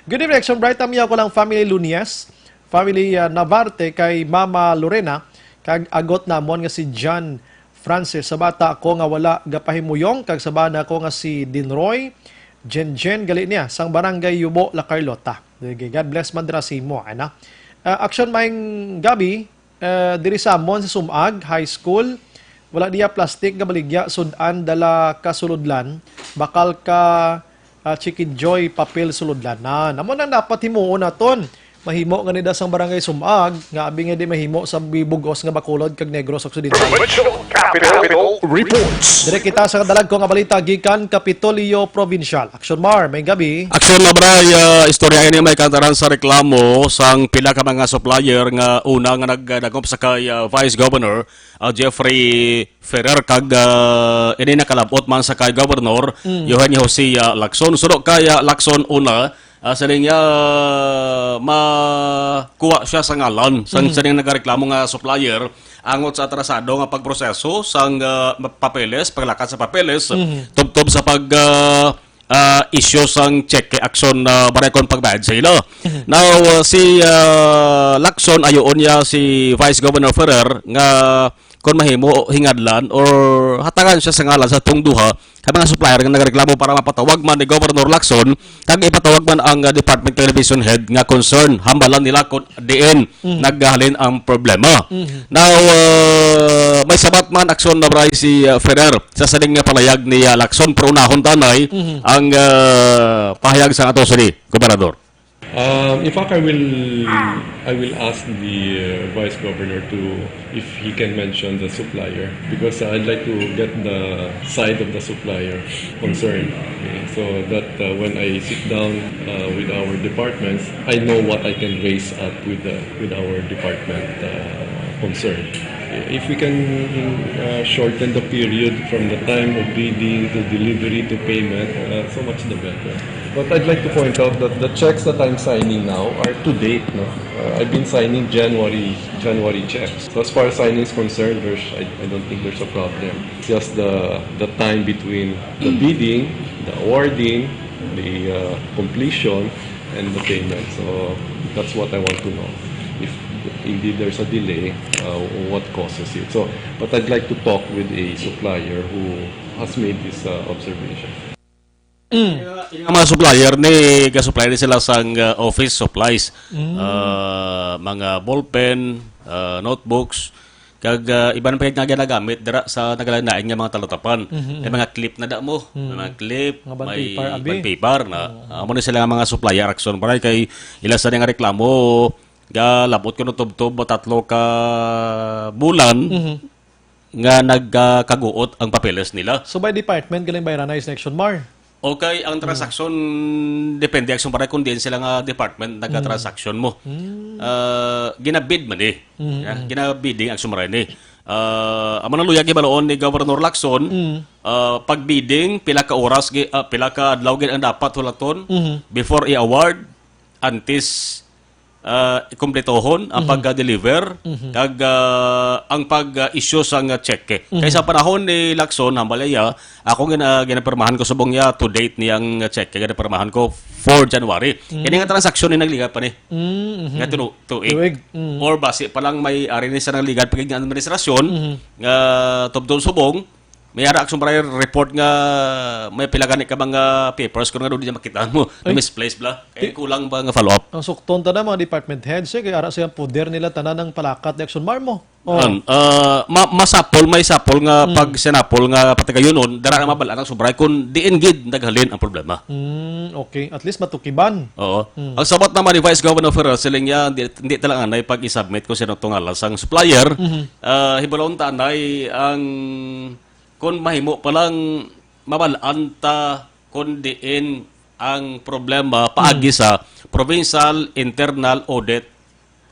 Good evening Action Bright. Amyaw ko lang family Lunias, family Navarte kay Mama Lorena kag agot namon nga si John Francis sa bata ako nga wala gapahimuyong kag sa bana ko nga si Dinroy Jen gali niya sang barangay Yubo La Carlota. God bless madrasimo ana. Action maing gabi diri sa amon sa Sumag High School wala diya plastic nga baligya sudan dala ka suludlan bakal ka Chicken Joy papel suludlan na namon ang dapat himuon naton mahimo nga nida sang barangay Sumag, nga abi nga di mahimo sa Bugos nga Bacolod kag Negros Occidental. Capital Reports. Dire kita sa dalag ko nga balita gikan Kapitolyo Provincial. Action Mar, may gabi. Aksyon na bray, istorya ini may kantaran sa reklamo sang pila ka mga supplier nga una nga nagdagop sa kay Vice Governor Jeffrey Ferrer kag ini nakalabot man sa kay Governor Eugenio Jose Lacson. Suro kay Lacson una sa niya makuha siya sa ngalan sa sining nagareklamo nga supplier angot sa atrasado nga pagproseso sang papeles, paglakad sa papeles, tubtob sa pag issue sang check action barekon pagbayad sa ilo. Now si Lacson ayoon niya si Vice Governor Ferrer nga kung mahimo hingadlan or hatagan siya sa ngalan sa tong duha ka mga supplier nga nagreklamo para mapatawag man ni Governor Lacson kag ipatawag man ang Department Television Head nga concern hambalan nila kung diin naghalin ang problema. Now may sabat man aksyon na bray si Ferrer sa saling nga palayag ni Lacson pero unahon tanay ang pahayag sa ato ni Gobernador. In fact, I will ask the Vice Governor if he can mention the supplier because I'd like to get the side of the supplier concerned, okay? So that when I sit down with our departments, I know what I can raise up with our department concerned. If we can shorten the period from the time of bidding to delivery to payment, so much the better. But I'd like to point out that the checks that I'm signing now are to date. No? I've been signing January checks. So as far as signing is concerned, I don't think there's a problem. It's just the time between the bidding, the awarding, the completion, and the payment. So that's what I want to know. If indeed there's a delay, what causes it? So, but I'd like to talk with a supplier who has made this observation. Yung mga supplier ni ga-supply sila sang office supplies, mga ballpen, notebooks, kag iba na nga ginagamit dira sa nagalanain nga mga talatapan. May mga clip na da mo, may mga clip, may paper na amo ni sila nga mga supplier action para kay ila sa nga reklamo ga labot ko no tubtob tatlo ka bulan nga nagkaguot ang papeles nila. So by department galing bayaran na is Action Mar. Okay, ang transaction depende action para kung diyan sila nga department nagka-transaction mo. Ginabid man eh. Ginabidding action maray ni. Amo na luyag gibaloon ni Governor Lacson, pag bidding pila ka oras pila ka adlaw gid ang dapat hulaton before i-award antes ikompletohon ang pag-deliver kag ang pag-issue sang check. Kaysa panahon ni Lacson hambalaya ako ginapermahan ko subong ya to date niyang check ginapermahan ko 4 January. Kini nga transaksyon ni nagligat pa ni. Nga tuig. Or base pa lang may ari ni sa nagligat pagig nga administrasyon nga tubtub subong may ara action para report nga may pila gani ka mga papers kung nga doon di makitaan mo na misplaced bla kaya kulang ba nga follow up ang sukton ta na mga department heads kay ara siya poder nila tanan ng palakat ni Action Mar mo masapol may sapol nga pag sinapol nga patagayonon dara na mabalaan ang sobray kung diin gid naghalin ang problema. Okay, at least matukiban. Oo. Ang sabat naman ni Vice Governor Ferrer siling niya hindi talaga anay pag i-submit ko sino tungalan sang supplier hibalon tanay ang kung mahimo palang mabalaan ta kung diin ang problema paagi sa Provincial Internal Audit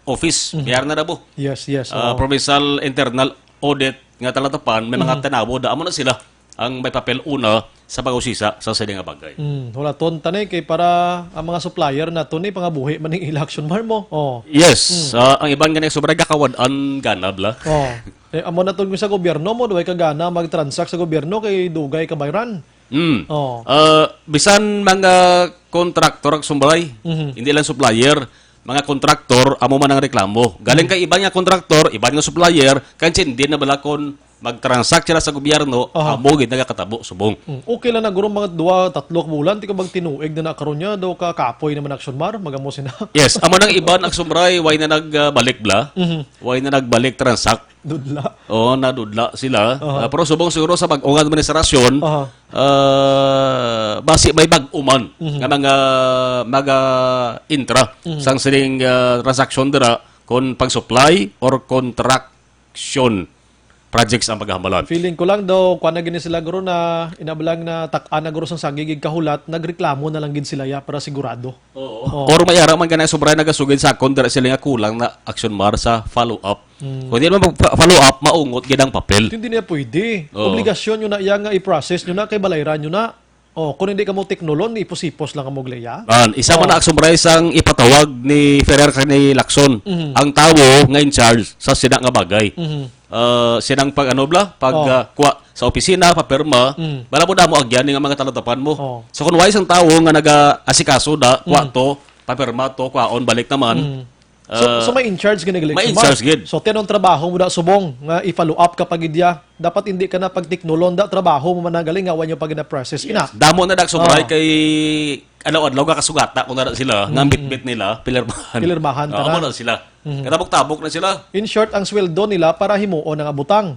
Office. Mayroon na po. Yes. Provincial Internal Audit nga talatapan, may mga tanawo, daamo na sila ang may papel una sa pag-usisa sa sining nga bagay. Wala ton tanay kay para ang mga supplier na tunay pangabuhi maning election mar mo. Yes. Ang ibang ganang sobrang kakawad-an ganab la. Amo na tong sa gobyerno mo duay ka gana mag-transact sa gobyerno kay dugay ka bayran. Bisan mga kontraktor ang sumbalay, hindi lang supplier, mga kontraktor amo man ang reklamo. Galing kay iba nga kontraktor, iba nga supplier, kansin hindi na balakon mag-transact sila sa gobyerno, amo gid nagakatabo subong. Okay lang na guro mga 2-3 bulan, ti ka bang tinuig na nakaroon niya, daw ka kapoy naman action mar, magamo sina. Yes, amo nang iban ang sumray, way na nagbalik bla, way na nagbalik transact. Dudla. Oo, nadudla sila. Pero subong siguro sa bag-ong administrasyon, basi may bag-uman nga mga intra sang sining transaction dira kon pag-supply or contraction projects ang paghahambalan. Feeling ko lang daw, kuha na gini sila guro na inabalang na tak-an na guro sang sagigig kahulat, nagreklamo na lang gid sila ya para sigurado. Oo. Or mayara man ganay sobra nagasugid sa akon dira sila nga kulang na action mar sa follow-up. Kung di naman follow-up, maungot gid ang papel. Hindi niya pwede. Obligasyon nyo na iya nga i-process nyo na, kay balayran nyo na. Kung hindi ka mo teknolon, ipos-ipos lang ka mo gleya. Isa man na action sang ipatawag ni Ferrer ni Lacson. Ang tawo nga in charge sa sina nga bagay. Sinang pag kuha sa opisina, papirma, bala mo na mo agyan nga mga talatapan mo. So kung wais ang tawo nga naga-asikaso da, kuha to, papirma to, kuhaon, balik naman. So may in-charge gini may in-charge gid. So tinong trabaho mo da subong nga i-follow up kapag idya. Dapat hindi ka na pag teknolon da trabaho mo managaling nga wanyo pag na-process ina. Damo na dagsubray kay adlaw ka kasugata kung na sila nga bit nila pilirmahan ta na sila. Katabok-tabok na sila. In short, ang sweldo nila para himuon ang abutang.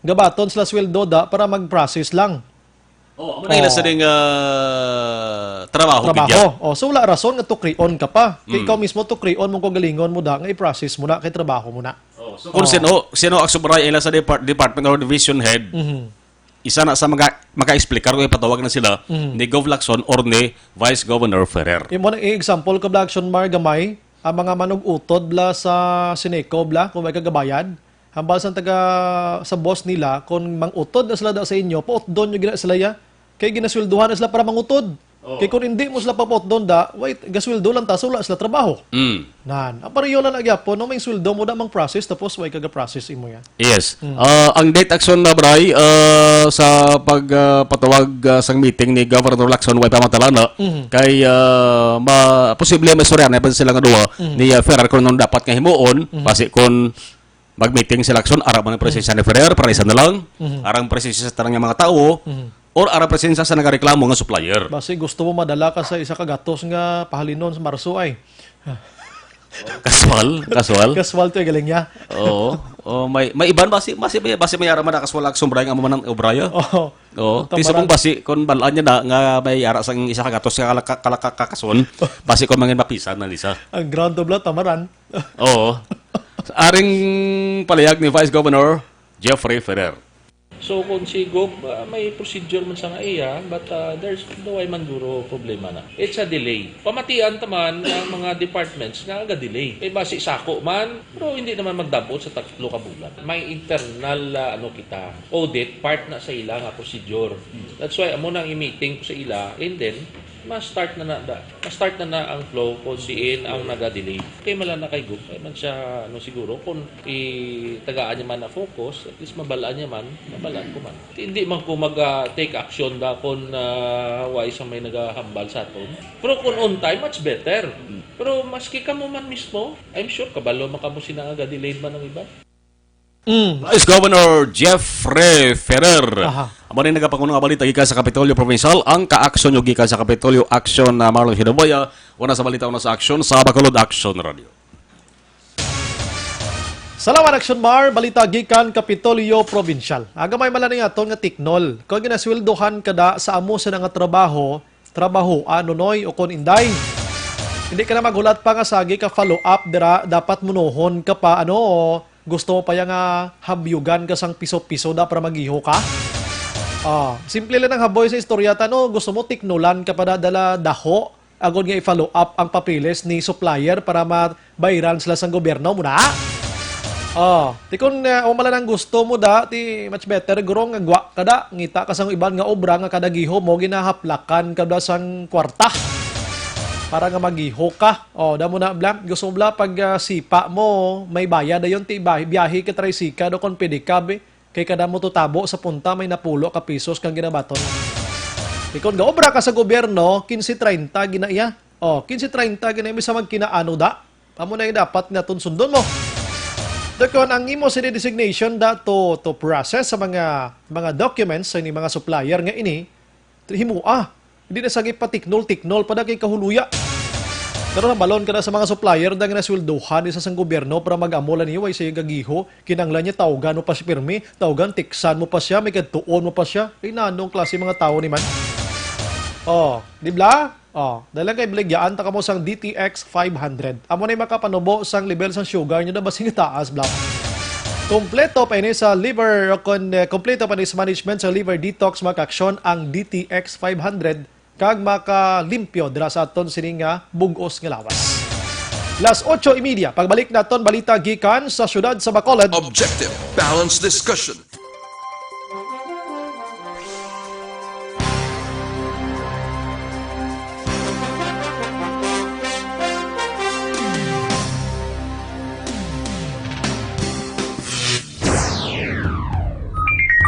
Gabaton sila sweldo da para mag-process lang. Amo na ila sa ding trabaho. So wala rason nga to creon ka pa. Kay ikaw mismo to creon mo ko galingon mo da nga i-process mo na kay trabaho mo na. So kung sino ang subray ila sa department or division head, isa na sa maka-explicar kung ipatawag na sila ni Gov Lacson or ni Vice Governor Ferrer. Imo na example ka Lacson Mar gamay ang mga manug-utod bla sa Sineco bla kung may kagabayad. Hambal sa sa boss nila kung mangutod na sila da sa inyo, pautdon nyo gina sila ya. Kay ginasweldohan na sila para mangutod. Kay kung hindi mo sila papautdon da, wait, gasweldo lang ta, so wala sila trabaho. Nan, apariyo lang nagyapo, no may sweldo mo da mang process tapos way kaga-process imo ya. Yes. Ang date action na bray sa pagpatawag sa meeting ni Governor Lacson way pamatalana kay posible may storya na sila nga duwa ni Ferrer kung nung dapat nga himuon basi kung mag-meeting si Lacson, arang man ang presensya ni Ferrer, para isa na lang, arang presensya sa tanang mga tao, or arang presensya sa nagareklamo nga supplier. Basi gusto mo madala ka sa isa ka gatos nga pahalinon sa Marso ay. Kaswal to galing niya. May iban basi may ara man kaswal Lacson bray nga mo man obraya. Tisa mong basi kon balaan niya na nga may ara sang isa ka gatos nga kalakakason, basi kon mangin mapisan na lisa. Ang ground of blood tamaran. Aring palayag ni Vice Governor Jeffrey Ferrer. So kung si Gov, may procedure man sa nga iya, but there's no way man duro problema na. It's a delay. Pamatian taman ang mga departments nga aga-delay. Basi sako man, pero hindi naman magdabot sa 3 ka bulan. May internal audit, part na sa ila nga procedure. That's why amo nang i-meeting ko sa ila, and then ma-start na ang flow kung diin ang naga-delay. Kaya mala na kay Gov, ay man siya siguro kung tagaan niya man na focus, at least mabalaan niya man, mabalaan ko man. Hindi man ko mag-take action da kung why sa may nagahambal sa aton. Pero kung on time, much better. Pero maski ka mo man mismo, I'm sure kabalo makamo sinanga-delayed man ng iba. Vice Governor Jeffrey Ferrer. Amo rin nagapangunong balita gikan sa Kapitolyo Provincial ang ka-aksyon yung gikan sa Kapitolyo Action na Marlon Hinaboya. Una sa balita, una sa aksyon sa Bacolod Action Radio. Salamat Action Mar, balita gikan Kapitolyo Provincial. Agamay malaning aton nga tiknol. Kung ginasweldohan kada sa amo sa nga trabaho anonoy o kon inday. Hindi ka na magulat pa nga sagi ka follow up dira, dapat munohon ka pa gusto mo pa yung habyugan ka sang piso-piso da para mag-iho ka? Simple lang ang haboy sa istorya. Gusto mo tiknulan ka pa dadala daho? Agod nga i-follow up ang papiles ni supplier para mabayaran sila sa gobyerno mo na? Ti kung umala ng gusto mo da, ti much better gurong nga gwa kada, ngita ka sang iban nga obra nga kada giho mo, ginahaplakan kada sang kwarta. Para nga mag-iho ka. Damo na bla. Gusto mo bla pag sipa mo, may bayad na yun. Biyahe ka trisika do kon pedicab. Kay kada mo tutabo sa punta, may napulo ka pesos kang ginabaton. Ikon ga obra ka sa gobyerno, 15-30 ginaiya. 15-30 ginaiya sa magkinaano da. Amo na yung dapat na tunsundon mo. Dakon ang imo sa designation dato to process sa mga documents sa mga supplier nga ini himua. Hindi na sagip pa tiknol pada kay kahuluya. Pero balon ka na sa mga supplier dang nasweldohan isa sang gobyerno para mag-amulan niyo ay sa gagiho kinanglan niya tawgan mo pa si pirmi, tawgan tiksan mo pa siya, may kadtuon mo pa siya. Ay nanong klase mga tao ni man. Oh, di bla? Oh, dahil kay bligyaan ta kamo sang DTX 500. Amo na makapanubo sang level sang sugar niyo na basing taas bla. Kompleto pa ini sa liver kompleto pa ni sa management sa liver detox maka-aksyon ang DTX 500 kag makalimpyo dira sa aton sining bugos nga lawas. Las 8:30 pagbalik naton balita gikan sa syudad sa Bacolod. Objective, balanced discussion.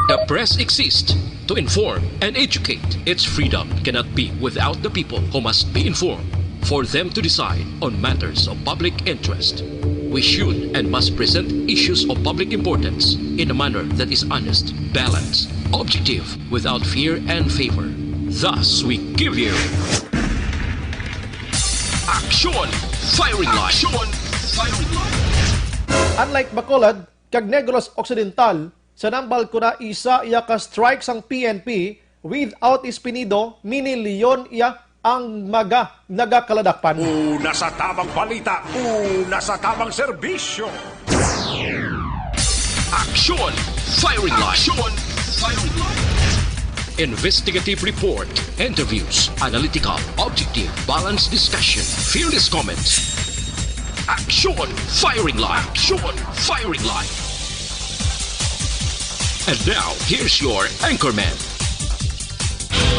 The press exists to inform and educate. Its freedom cannot be without the people who must be informed for them to decide on matters of public interest. We should and must present issues of public importance in a manner that is honest, balanced, objective, without fear and favor. Thus, we give you Action Firing Line. Action Firing Line. Unlike Bacolod, kag Negros Occidental, sa nambal ko na isa iya ka strike sang PNP without Espinido, minilyon iya ang nagakaladakpan. Una sa tamang balita, una sa tamang serbisyo. Action Firing Line. Action Firing Line. Investigative report, interviews, analytical, objective, balanced discussion, fearless comments. Action Firing Line. Action Firing Line. And now, here's your anchorman.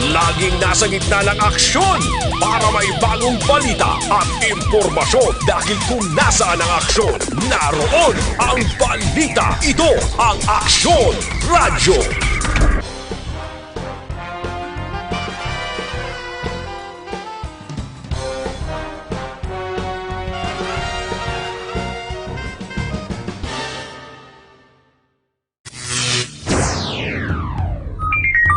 Laging nasa gitna ng aksyon para may bagong balita at impormasyon dahil kung nasaan ang aksyon, naroon ang balita. Ito ang Aksyon Radyo.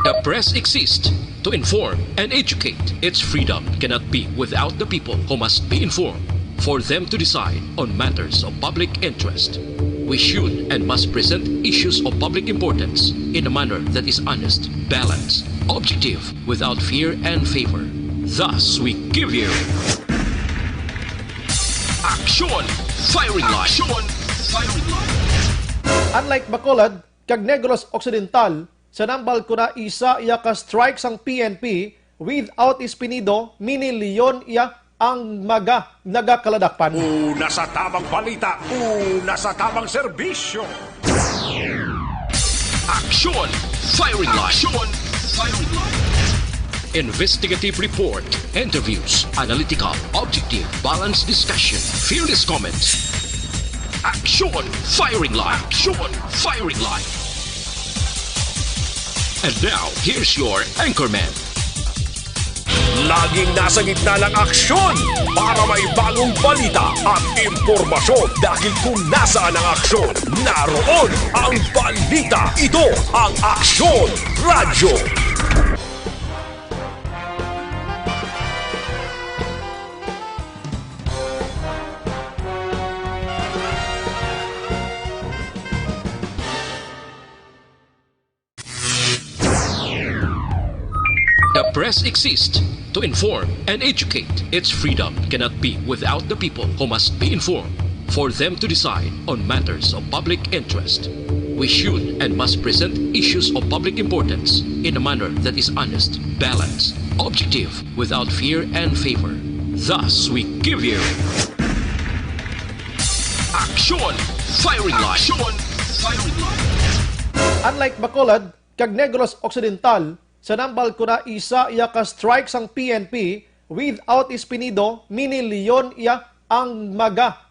The press exists to inform and educate. Its freedom cannot be without the people who must be informed for them to decide on matters of public interest. We should and must present issues of public importance in a manner that is honest, balanced, objective, without fear and favor. Thus, we give you Action Firing Line. Action Firing Line. Unlike Bacolod, kag Negros Occidental, sa nambal ko na isa iya ka strike sang PNP without Espinido, minilyon iya ang nagakaladakpan. Una sa tamang balita, una sa tamang serbisyo. Action Firing Line. Action Firing Line. Investigative report, interviews, analytical, objective, balanced discussion, fearless comments. Action Firing Line. Action Firing Line. And now, here's your anchorman. Laging nasa gitna ng aksyon para may bagong balita at impormasyon dahil kung nasaan ang aksyon, naroon ang balita. Ito ang Aksyon Radyo. The press exists to inform and educate. Its freedom cannot be without the people who must be informed for them to decide on matters of public interest. We should and must present issues of public importance in a manner that is honest, balanced, objective, without fear and favor. Thus, we give you Action Firing Line. Action Firing Line. Unlike Bacolod, kag Negros Occidental, sa nambal ko na isa iya ka strike sang PNP without Espinido, minilyon iya ang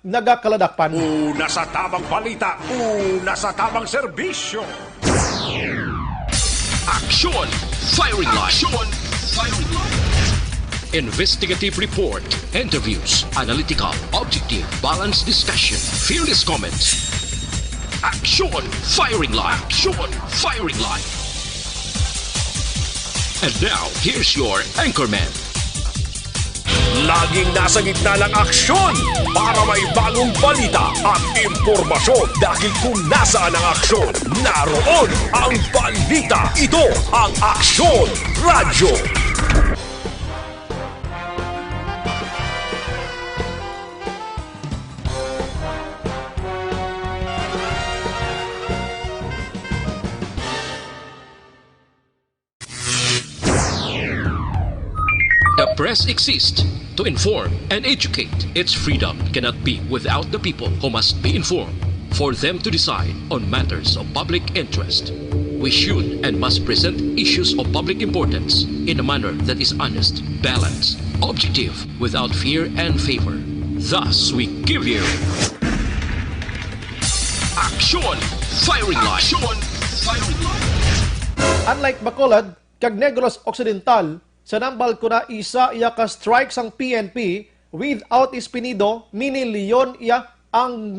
nagakaladakpan. Una sa tamang balita, una sa tamang serbisyo. Action Firing Line. Action Firing Line. Investigative report, interviews, analytical, objective, balanced discussion, fearless comments. Action! Firing line! Action! Firing line! And now, here's your anchorman. Laging nasa gitna ng aksyon para may bagong balita at impormasyon. Dahil kung nasaan ang aksyon, naroon ang balita. Ito ang Aksyon Radyo. The press exists to inform and educate. Its freedom cannot be without the people who must be informed for them to decide on matters of public interest. We should and must present issues of public importance in a manner that is honest, balanced, objective, without fear and favor. Thus, we give you Action! Firing line! Action! Firing line! Unlike Bacolod, kag Negros Occidental, sa nambal ko na isa iya ka strike sang PNP without Espinido, minilyon iya ang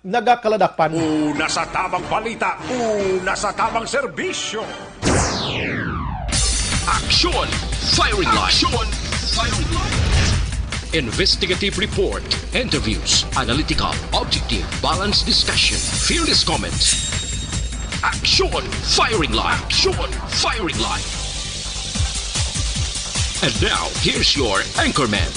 nagakaladakpan. Una sa tamang balita, una sa tamang serbisyo. Action! Firing line! Action! Firing line! Investigative report, interviews, analytical, objective, balanced discussion, fearless comments. Action! Firing line! Action! Firing line! And now, here's your anchorman.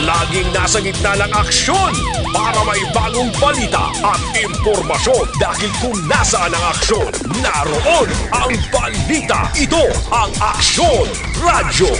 Laging nasa gitna ng aksyon para may bagong balita at impormasyon. Dahil kung nasaan ang aksyon, naroon ang balita. Ito ang Aksyon Radyo.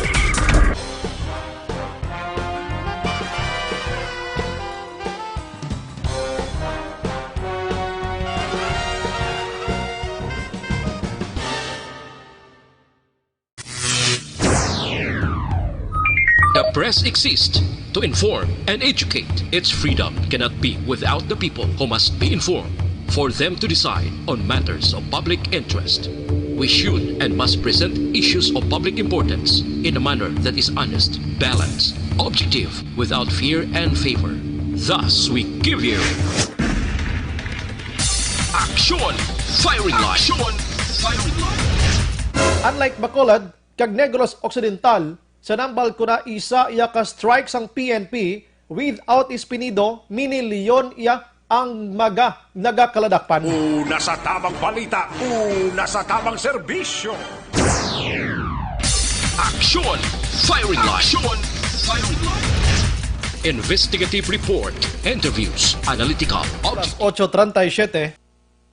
The press exists to inform and educate. Its freedom cannot be without the people who must be informed for them to decide on matters of public interest. We should and must present issues of public importance in a manner that is honest, balanced, objective, without fear and favor. Thus, we give you Action! Firing line! Action! Firing line! Unlike Bacolod, kag Negros Occidental, sa nambal ko na isa iya ka strike sang PNP without Espinido, minilyon iya ang nagakaladakpan. Una sa tamang balita, una sa tamang serbisyo. Action! Firing line! Action! Firing line! Investigative report, interviews, analytical, objective. 8:37.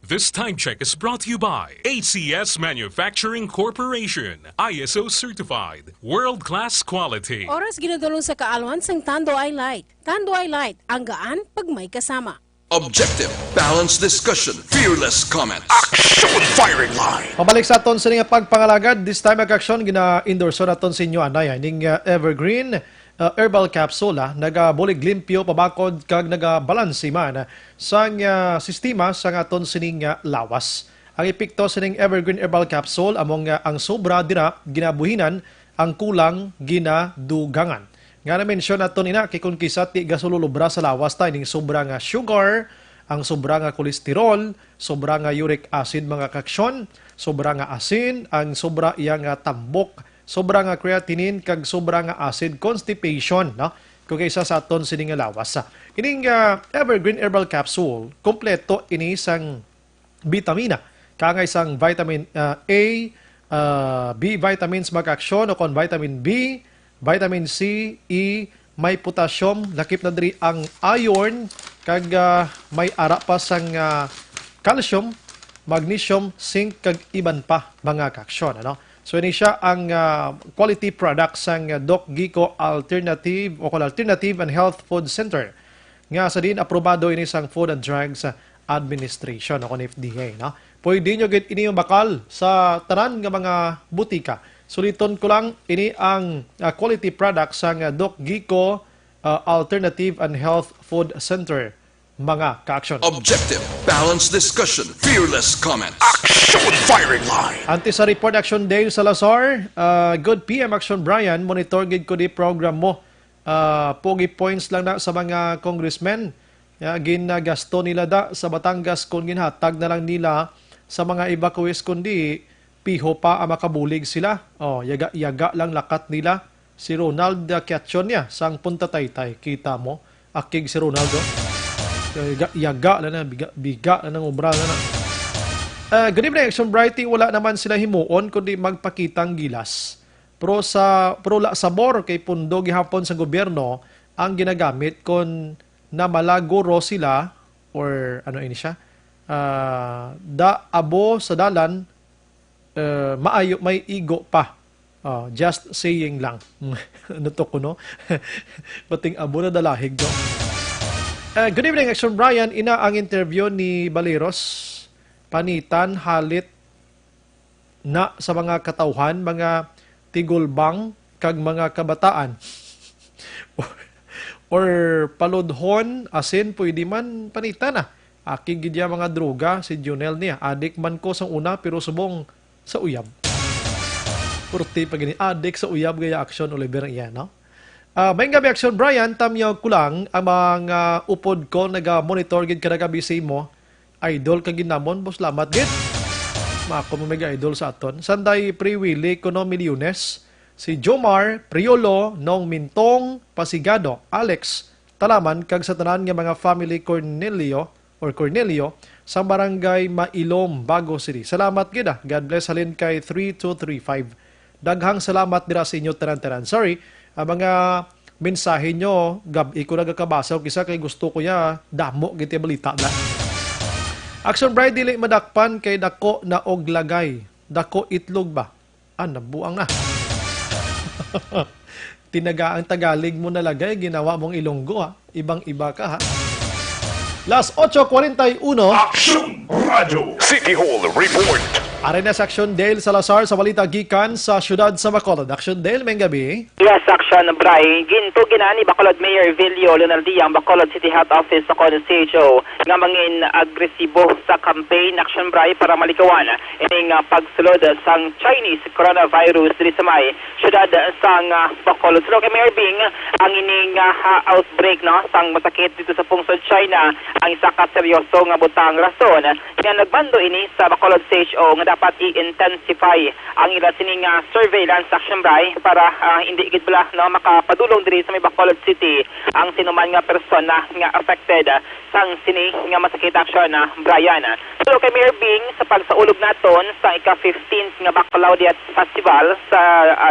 This time check is brought to you by ACS Manufacturing Corporation, ISO certified, world-class quality. Oras ginadulong sa kaalwan sang Tando I Light. Tando I Light, ang gaan pag may kasama. Objective, balanced discussion, fearless comment. Action firing line. Pabalik sa aton sa nga pagpangalagad, this time mag-aksyon gina-endorso naton sa inyo anay ning Evergreen herbal capsule nagabulig limpyo pabakod kag nagabalansi man sang sistema sang aton sining lawas. Ang epekto sining Evergreen herbal capsule among ang sobra dira ginabuhinan, ang kulang ginadugangan. Nga na mention naton ina kay kun kisa ti gasululubra sa lawas tay ning sobra nga sugar, ang sobra nga kolesterol, sobra nga uric acid mga kaksyon, sobra nga asin, ang sobra iya nga tambok, sobra nga creatinine kag sobra nga acid, constipation, no? Kung kaysa sa aton sining nga lawas. Ining Evergreen herbal capsule, kompleto ini sang vitamina, kangay sang vitamin A, B vitamins mag-aksyon o kon vitamin B, vitamin C, E, may potassium, lakip na diri ang iron, kag may ara pa sang calcium, magnesium, zinc, kag iban pa mga kaksyon, ano? So ini siya ang quality product sang Doc Gico Alternative o Alternative and Health Food Center. Nga sa din aprobado ini sang Food and Drugs Administration o FDA, no? Pwede nyo gid ini yung bakal sa tanan nga mga butika. Suliton ko lang ini ang quality product sang Doc Gico Alternative and Health Food Center. Mga ka-aksyon. Objective, balanced discussion, fearless comment. Action firing line. Anti sa report action Dale Salazar, good PM action Brian, monitor gid ko di program mo. Pogi points lang na sa mga congressmen ginagasto nila sa Batangas kung ginhatag na lang nila sa mga evacuees kundi piho pa ang makabulig sila. Yaga lang lakat nila. Si Ronald Quezon niya sang Punta Taytay. Kita mo, akig si Ronaldo. Yaga na biga na ng obra na. Good evening, Action Brighty. Wala naman sila himuon kundi magpakitang gilas. Pero sabor kay pundo gihapon sa gobyerno ang ginagamit kung na malaguro sila or ano ini siya abo sa dalan maayo may igo pa. Just saying lang. Ano to ko no? Pating abo na dalahig do. Good evening, Action Brian. Ina ang interview ni Baleros. Panitan, halit na sa mga katauhan, mga tigulbang, kag mga kabataan. or paludhon, asin, pwede man panitan na. Aki gidya mga droga, si Junel niya. Adik man ko sa una, pero subong sa uyab. Purti pa gini, adik sa uyab, gaya action Oliver yan, no? May gabi, Action Brian, tamyaw ko lang, ang mga upod ko, nag-monitor gid kada gabi sa imo, idol ka ginamon, boss, lamat gid. Mako mo mega idol sa aton. Sanday Priwili, Kuno Milyones, si Jomar, Priolo, Nong Mintong, Pasigado, Alex, Talaman, kag sa tanan nga mga family Cornelio, sa barangay Mailom, Bago City. Salamat gid. God bless halin kay 3235. Daghang salamat dira sa inyo tanan-tanan. Sorry, ang mga mensahe nyo, gabi ko nagkabasa o kisa kay gusto ko ya, damo giti balita na. Action Bright, dili madakpan kay dako na og lagay. Dako itlog ba? Nabuang na. Tinaga ang Tagalog mo na lagay, ginawa mong Ilonggo ha. Ibang-iba ka ha. Las 8:41. Action Radio City Hall Report. Arena sa Action Dale Salazar sa balita gikan sa syudad sa Bacolod. Action Dale, may gabi. Yes, Action Bray. Ginto ginani Bacolod Mayor Vilio Leonardiang Bacolod City Health Office sa CHO nga mangin agresibo sa campaign Action Bray para malikawan ining pagsulod sang Chinese coronavirus diri sa may syudad sang Bacolod. So kay Mayor Bing ang ining outbreak no sang masakit dito sa pungsod China ang isa ka seryoso nga butang rason nga nagbando ini sa Bacolod CHO nga dapat i-intensify ang ila sining surveillance Action Bray para hindi gid bala no makapadulong diri sa may Bacolod City ang sinuman nga persona nga affected sang sini nga masakit Action Brian. So kay Mayor Bing sa pagsaulog naton sa ika-15th nga Bacolodiat Festival sa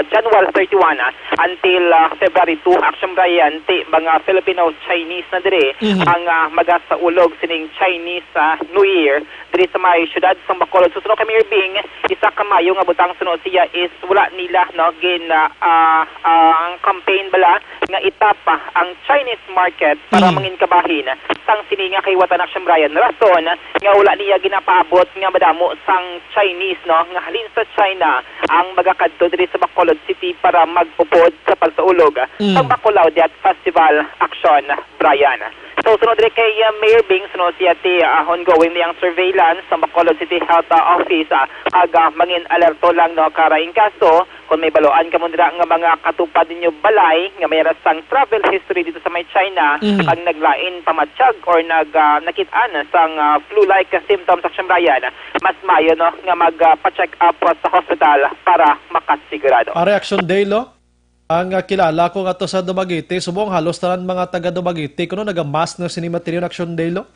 January 31 until February 2 Action Brian ti mga Filipino-Chinese na diri ang magasaulog sining Chinese New Year diri sa may syudad sa Bacolod. So kay Mayor Bing isa ka mayo nga butang sunod siya is wala nila no gin ang campaign bala nga itapa ang Chinese market para mangin kabahin sang sini nga kay Watan Action Brian rason nga wala niya ginapaabot nga madamo sang Chinese no nga halin sa China ang magakadto diri sa Bacolod City para magpupod sa pagsaulog sa Bacolodiat Festival Action Brian. So sunod rin kay Mayor Bing sunod siya ti ongoing niyang surveillance sa Bacolod City Health Office ag mangin alerto lang no karaing kaso kung may baloan ka mo dira nga mga katupad ninyo balay nga may rasang travel history dito sa may China ang naglain pamatsyag or nakit-an sang flu-like symptoms Action Brian mas mayo no nga magpa-check up sa hospital para makasigurado. Reaction day lo? Ang kilala ko nga to sa Dumaguete, subong halos tanan mga taga Dumaguete kuno naga-mask na sinimaterial Action day lo?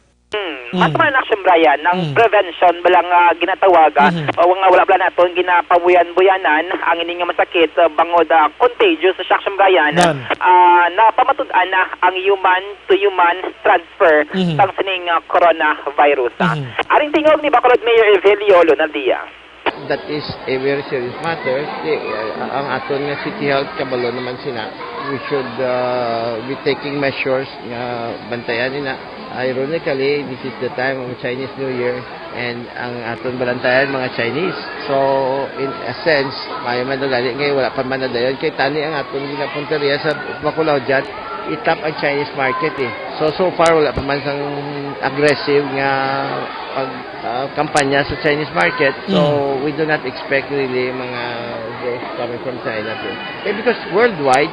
Ato man Action Brian, ang prevention balang ginatawag, nga wala pala naton ginapabuyan-buyanan ang ining nga masakit bangod contagious sa Action Brian, napamatud-an na ang human-to-human transfer sang sining coronavirus. Aring tingog ni Bacolod Mayor Evelio Leonardia. That is a very serious matter. Ang aton nga City Health kabalo naman sina. We should be taking measures nga bantayan nila. Ironically, this is the time of Chinese New Year and ang aton balantayan mga Chinese. So, in a sense, mayo man gali ngay wala pa man na dayon kay tani ang aton ginapunteriya sa Bacolodiat itap ang Chinese market eh. So far wala pa man sang aggressive nga kampanya sa Chinese market. So we do not expect really mga tomatoes coming from China too. Because worldwide,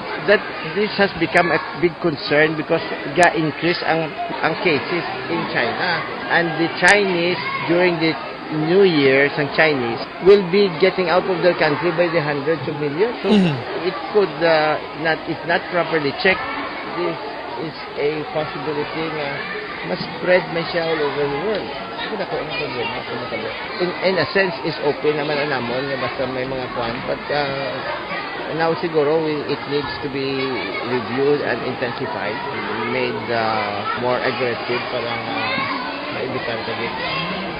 this has become a big concern because ga-increase ang cases in China. And the Chinese, during the New Year, ang Chinese, will be getting out of their country by the hundreds of millions. So it could, if not properly checked, this is a possibility na mas-spread man siya all over the world. In a sense, is okay naman ang namon nga basta may mga kwan. But now siguro, it needs to be reviewed and intensified, made more aggressive para maibitan ka dito.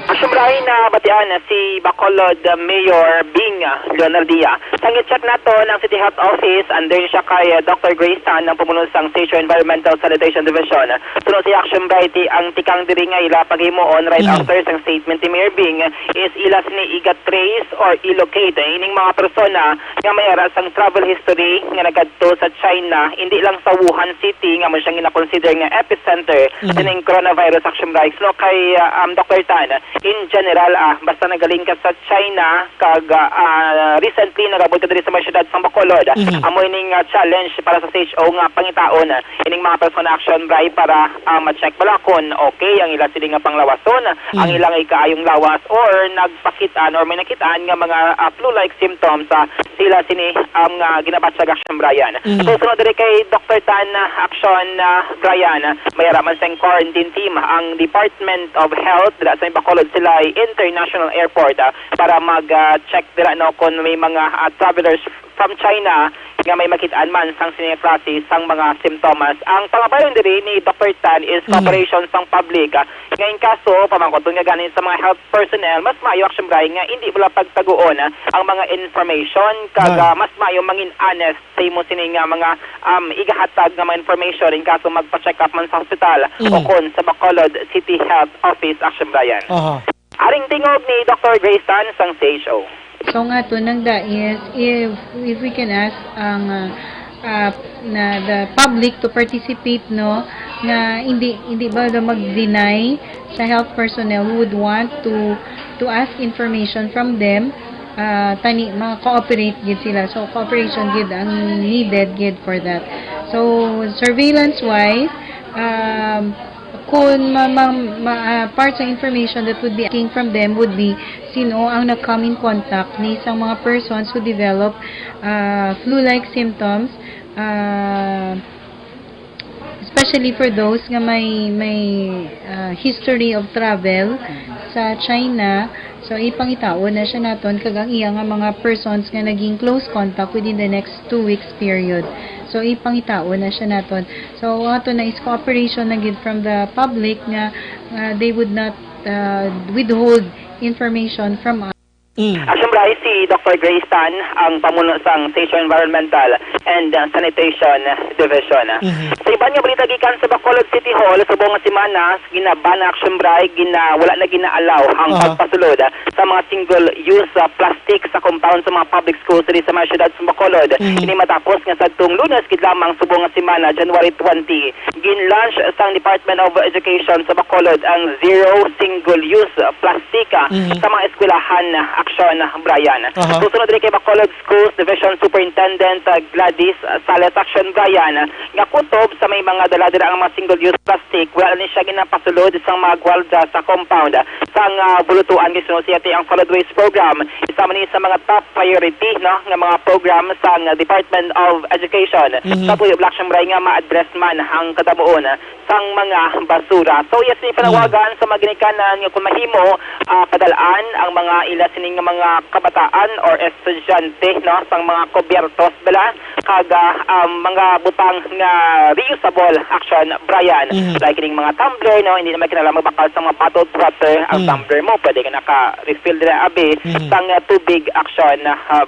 Asyumbrahin na batian si Bacolod Mayor Bing Leonardia. Sangit-check na to ng City Health Office, under siya kay Dr. Grace Tan ng pumuno sang Station Environmental Sanitation Division. Sunod si Asyumbrahin ang tikang diri nga ila paghimuon right after sang statement ni Mayor Bing is ila sini iga-trace or ilocate ining mga persona nga mayara sang travel history nga nagadto sa China, hindi lang sa Wuhan City nga mo siyang ina-consider nga epicenter ng coronavirus. Asyumbrahin no kay Dr. Tan, in general, basta nagaling ka sa China, kag recently nagabot ka diri sa mga syudad sa Bacolod, amoy ning challenge para sa CHO nga pangitaon ining mga personal action drive para ma-check bala kung okay ang ila sila nga panglawason, ang ilang ikaayong lawas or nagpakitaan or may nakitaan nga mga flu-like symptoms sila sini ang ginabatsag action Brian. So sunod diri kay Dr. Tan action Brian, mayaraman sa quarantine team ang Department of Health dira sa Bacolod sila International Airport para mag-check dira no kung may mga travelers from China nga may makitaan man sang siniklase sang mga simptomas. Ang pangabayon diri ni Dr. Tan is cooperation sang public. Ngayon kaso, pamangkotong nga ganin sa mga health personnel, mas maayo action brian nga hindi wala pagtaguon ang mga information kag mas maayo mangin honest sa imo sini nga mga igahatag nga mga information in kaso magpa-check up man sa hospital o kon sa Bacolod City Health Office action brian. Aring tingog ni Dr. Grace Tan sang CHO. So nga to nang da is if we can ask ang na the public to participate no nga hindi ba daw mag-deny sa health personnel who would want to ask information from them, tani ma-cooperate gid sila. So cooperation gid ang needed gid for that. So surveillance wise, kung parts of information that would be asking from them would be sino ang nag-come in contact ni isang mga persons who develop flu-like symptoms, especially for those nga may history of travel sa China. So ipangitaon na siya naton kag ang iya nga mga persons nga naging close contact within the next 2 weeks period. So ipangitaon na siya naton. So ato na is cooperation na gid from the public nga they would not withhold information from us. Asyumbrahin si Dr. Grace Tan ang pamuno sang Station Environmental and Sanitation Division. Sa iban nga balita gikan sa Bacolod City Hall, subong nga semana ginaban na asyumbrahin wala na ginaalaw ang pagpasulod sa mga single-use plastic sa compound sa mga public schools diri sa mga syudad sa Bacolod. Ini matapos nga sadtong Lunes gid lamang subong nga semana January 20 gin-launch sang Department of Education sa Bacolod ang zero single-use plastic sa mga eskwelahan action Brian. Susunod rin kay Bacolod Schools Division Superintendent Gladys Salas action Brian nga kutob sa may mga dala-dala ang mga single-use plastic wala ni siya ginapasulod sa mga gwalda sa compound sang bulutuan gisunod siya ang solid waste program isa man ni sa mga top priority no nga mga program sang Department of Education sa Puyo Action Brian nga ma-address man ang kadamuon sang mga basura. So yes ni panawagan sa mga ginikanan nga kung mahimo padalaan ang mga ila sining nga mga kabataan or estudyante no sang mga kubyertos bala kag mga butang nga reusable action Brian like ning mga tumbler no hindi naman kinahanglan magbakal sa mga bottled water ang tumbler mo pwede ka naka-refill dira abi sang tubig action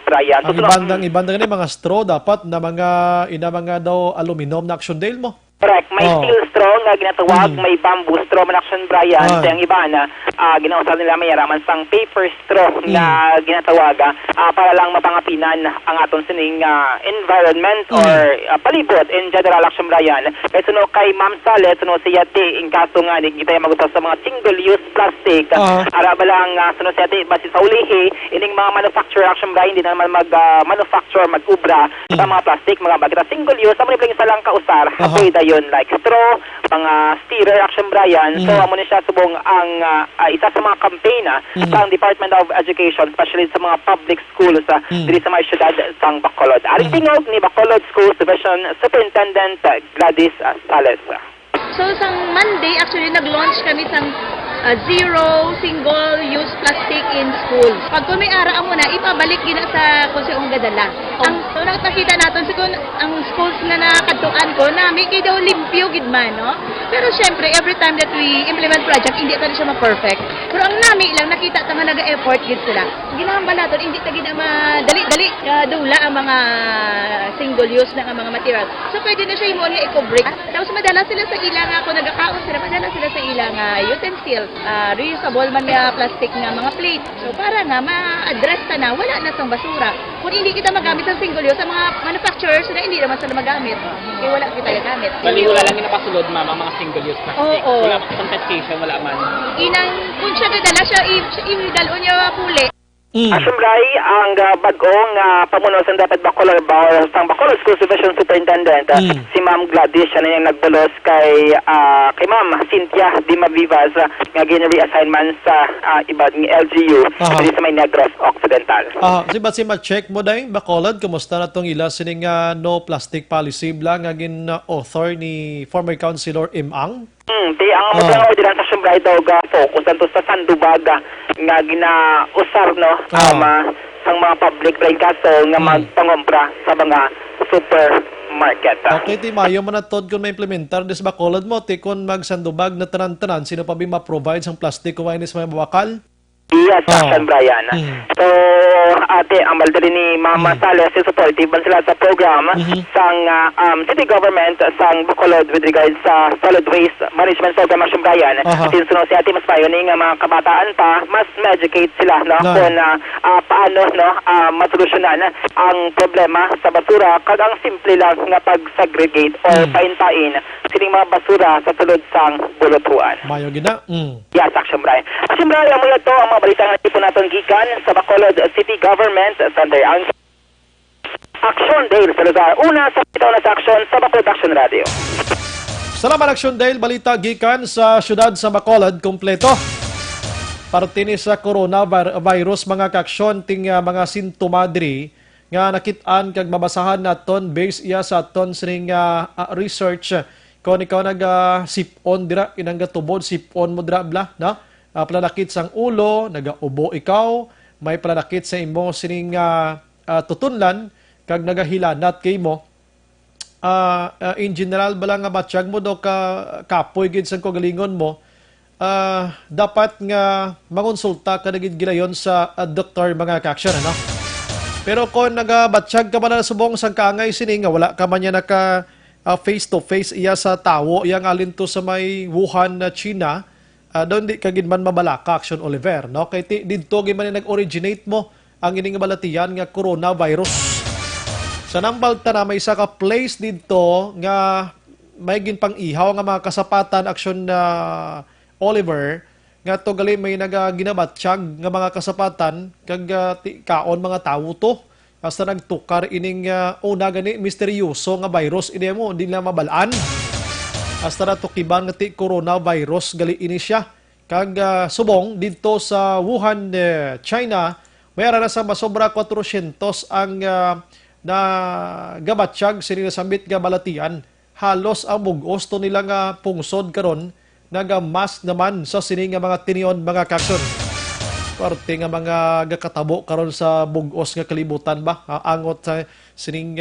Brian. Ang ibandang ni mga straw dapat na mga daw aluminum na action dale mo. Correct. May steel straw nga ginatawag, may bamboo straw man action Brian, sa ang iba na ginausap nila may raman sang paper straw nga ginatawag para lang mapangapinan ang aton sining environment or palibot in general action Brian. Kaya suno kay Ma'am Sale, suno siya ti in kaso nga ni kita magutas sa mga single-use plastic. Ara ba lang suno siya ti basi sa ulihi ining mga manufacturer action Brian hindi naman mag-manufacture, mag-ubra sa mga plastic, mga bagita single-use. Amo ni isa lang kausar. Pwede yun like straw, mga steerer action Brian. So amo ni siya subong ang isa sa mga campaign sa Department of Education, especially sa mga public schools diri sa mga syudad sang Bacolod. Aring tingog ni Bacolod Schools Division Superintendent Gladys Sales. So, sang Monday, actually, nag-launch kami sang zero single-use plastic in schools. Pag kung may ara mo na, ipabalik gina sa kung saan gadala. Ang so, nakita natin, siguro, ang schools na nakatuan ko, na may kayo daw limpyo gidman, no? Pero syempre, every time that we implement project, hindi ito siya ma-perfect. Pero ang nami lang, nakita ta nga nag-effort gid sila. Ginahamba natin, hindi ta gina madali-dali dula ang mga single-use na mga material. So, pwede na siya yung mga eco-break. Tapos, madala sila sa ilang ako nagakaon sila, madala sila sa ilang utensil. Reusable man nga plastic nga mga plate. So para nga ma-address ta na wala na tong basura. Kung hindi kita magamit ang single use sa mga manufacturers na hindi naman sila magamit. Kaya wala kita gagamit. Bali wala lang ginapasulod mama mga single use plastic. Wala man confiscation, wala man. Inang kung siya nadala siya i-dalon niya puli. Asumray ang bagong pamuno sa dapat Bacolod sang Bacolod School Division Superintendent si Ma'am Gladys siya na yung nagbulos kay Ma'am Cynthia Dimavivas nga gina-reassignment sa ibang LGU sa may Negros Occidental. Si ma-check mo dahil Bacolod, kumusta na itong ila sining no plastic policy blang nga gin-author ni former Councilor Imang? Di ang mga ordinance sa Sumray daw focus anto sa Sandubag nga ginausar no sang mga public brain kaso nga magpangompra sa mga supermarket. Okay, ti mayo man natod kung ma-implementar des Bacolod mo, ti kung magsandubag na tanan-tanan, sino pa bi ma-provide sang plastic kung may mga mabakal? Yes, Action Brian. So, ate, ang baldari ni Mama Sales, supportive man sila sa program sang city government sang Bacolod with regards sa solid waste management program, Action Brian. Sinsunod si ate mas payo ni nga mga kabataan pa, mas ma-educate sila no, kung paano no, masolusyonan ang problema sa basura kag ang simple lang nga pag-segregate or paintain sining mga basura sa tulod sang bulutuan. Mayo gina. Yes, Action Brian. Action Brian, mula to ang mga balita nga tipo natin gikan sa Bacolod City Government Center. Ang Action Dale sa lugar. Una sa bitaw na sa aksyon sa Bacolod Action Radio. Salamat Action Dale. Balita gikan sa syudad sa Bacolod kompleto. Parte ni sa coronavirus mga kaksyon ting mga sintomadri nga nakitaan kag mabasahan naton based iya sa aton sining research kung ikaw sipon dira inang tubod sipon mo dira bla na planakit sang ulo, nagaubo ikaw, may planakit sa imo sining tutunlan, kag nagahilanat kay mo. In general, balang nga matsyag mo do kapoy gid sa kagalingon mo, dapat nga mangonsulta ka na gid gilayon sa doktor mga ka-action, ano? Pero kung nagabatsyag ka man na subong sang kaangay sining, wala ka man niya naka face-to-face iya sa tawo, iyang alin to sa may Wuhan, China, doon di kagid man mabalaka Action Oliver, no? Kay didto gid man nag-originate mo ang ining balatian nga coronavirus. Sa nambalta na may isa ka place didto nga may ginpang ihaw nga mga kasapatan Action Oliver nga to gali may nagaginabatsyag nga mga kasapatan kag kaon mga tawo to hasta nagtukar ining una gani misteryoso nga virus ini mo di na mabalaan. Hasta na tukiban nga ti coronavirus gali ini siya. Kag subong dito sa Wuhan, China, mayroon na sa masobra 400 ang gabatsyag sininasambit nga balatian. Halos ang bugos to nila nga pungsod karon nagamas naman sa sining nga mga tinion mga kakson. Parte nga mga gakatabo karon sa bugos nga kalibutan ba? Angot sa sining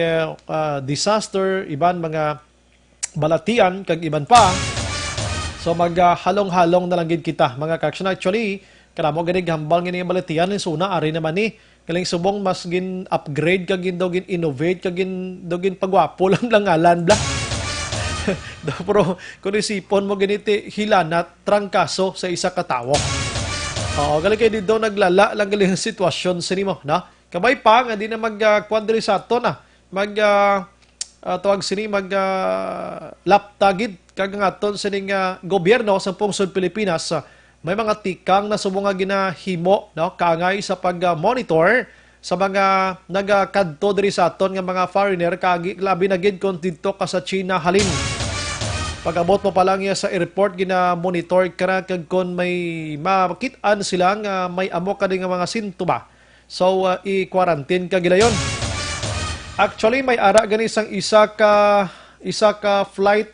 disaster, iban mga balatian kag iban pa. So maghalong-halong na lang gid kita mga kaksyon. Actually, kanamo gani gambal ngini balatian ni suna ari naman ni kaling subong mas gin upgrade kag gin dogin innovate kag gin dogin pagwapo lang ngalan bla. Pero kung isipon mo ganiti hilanat trangkaso sa isa ka tawo. Galing kayo dito naglala lang galing sitwasyon sinimo, na? Kabay pa nga di na magkwadri sa ato na. Tawag sini laptagid kag ngaton sining gobyerno sa pungsod Pilipinas. May mga tikang na sumo nga ginahimo, no, kaangay sa pag-monitor sa mga nagakadto diri sa aton nga mga foreigner kag labi na gid kon didto ka sa China halin. Pag-abot mo pa lang sa airport, gina-monitor ka na kag kon may makit-an sila nga may amo ka nga mga sintoma. So, i-quarantine ka gilayon. Actually, may ara gani sang isa ka flight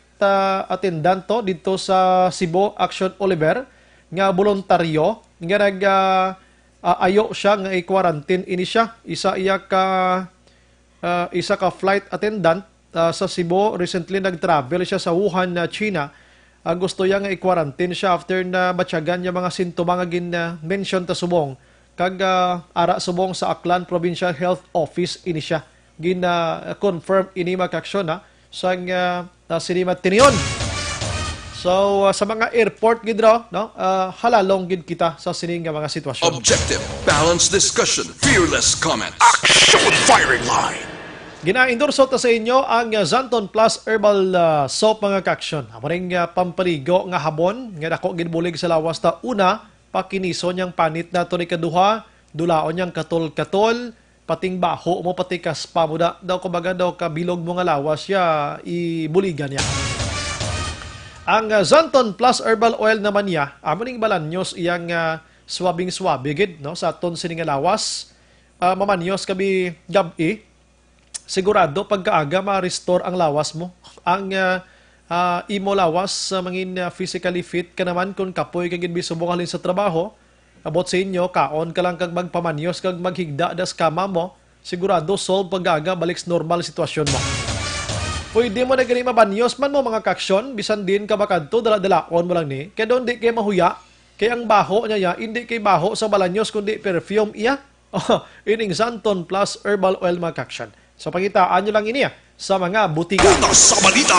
attendant dito sa Cebu, Action Oliver, nga voluntaryo, nga ayo siya nga i-quarantine ini siya. Isa ka flight attendant sa Cebu, recently nag-travel siya sa Wuhan, China. Gusto niya nga i-quarantine siya after na matyagan niya mga sintoma nga gin-mention ta subong. Kag ara subong sa Aklan Provincial Health Office ini siya. Gina-confirm ini makaksyon sang sinima tiniyon. So sa mga airport gid raw, no? Halalong gid kita sa sining nga mga sitwasyon. Objective, balanced discussion, fearless comment. Action firing line. Gina-endorso ta sa inyo ang Zanton Plus Herbal Soap mga kaksyon. Amaring pampaligo nga habon, nga dako ginbulig sa lawas ta una, pakiniso niyang panit na to ni kaduha, dulaon niyang katol-katol, pating baho mo pati kaspa mo daw kumbaga daw kabilog mo nga lawas ya ibuligan niya. Ang Zanton Plus Herbal Oil naman niya, amaring balanyos iyang swabing-swabe gid, no, sa aton sining lawas. Mamanyos kabi gabi, sigurado pagkaaga ma-restore ang lawas mo. Ang imo lawas mangin physically fit ka naman kung kapoy kag bisubong halin sa trabaho. Abot sa inyo, kaon ka lang kag magpamanyos kag maghigda das kama mo. Sigurado solve pagkaaga balik sa normal sitwasyon mo. Pwede mo na gani mabanyos man mo mga kaksyon, bisan din ka makadto dala-dalaon mo lang ni. Kaya doon di kay mahuya, kay ang baho niya hindi kay baho sa balanyos kundi perfume iya. Ining Zanton Plus Herbal Oil mga kaksyon. So pangitaan nyo lang ini sa mga butika. Una sa balita,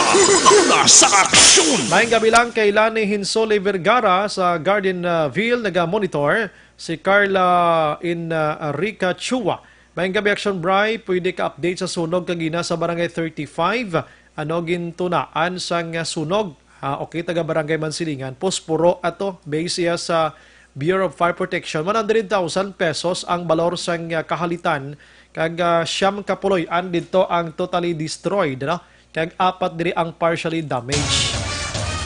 una sa aksyon. Maayong gabi lang kay Lani Hinsole Vergara sa Gardenville, naga-monitor. Si Carla in Rica Chua. Maayong gabi Action Bri, pwede ka update sa sunog kagina sa Barangay 35. Ano gintunaan sang sunog? Okay, taga Barangay Mansilingan. Posporo ato, base siya sa Bureau of Fire Protection. 100,000 pesos ang balor sang kahalitan. Kag siyam kapuloy-an dito ang totally destroyed, no? Kag apat diri ang partially damaged.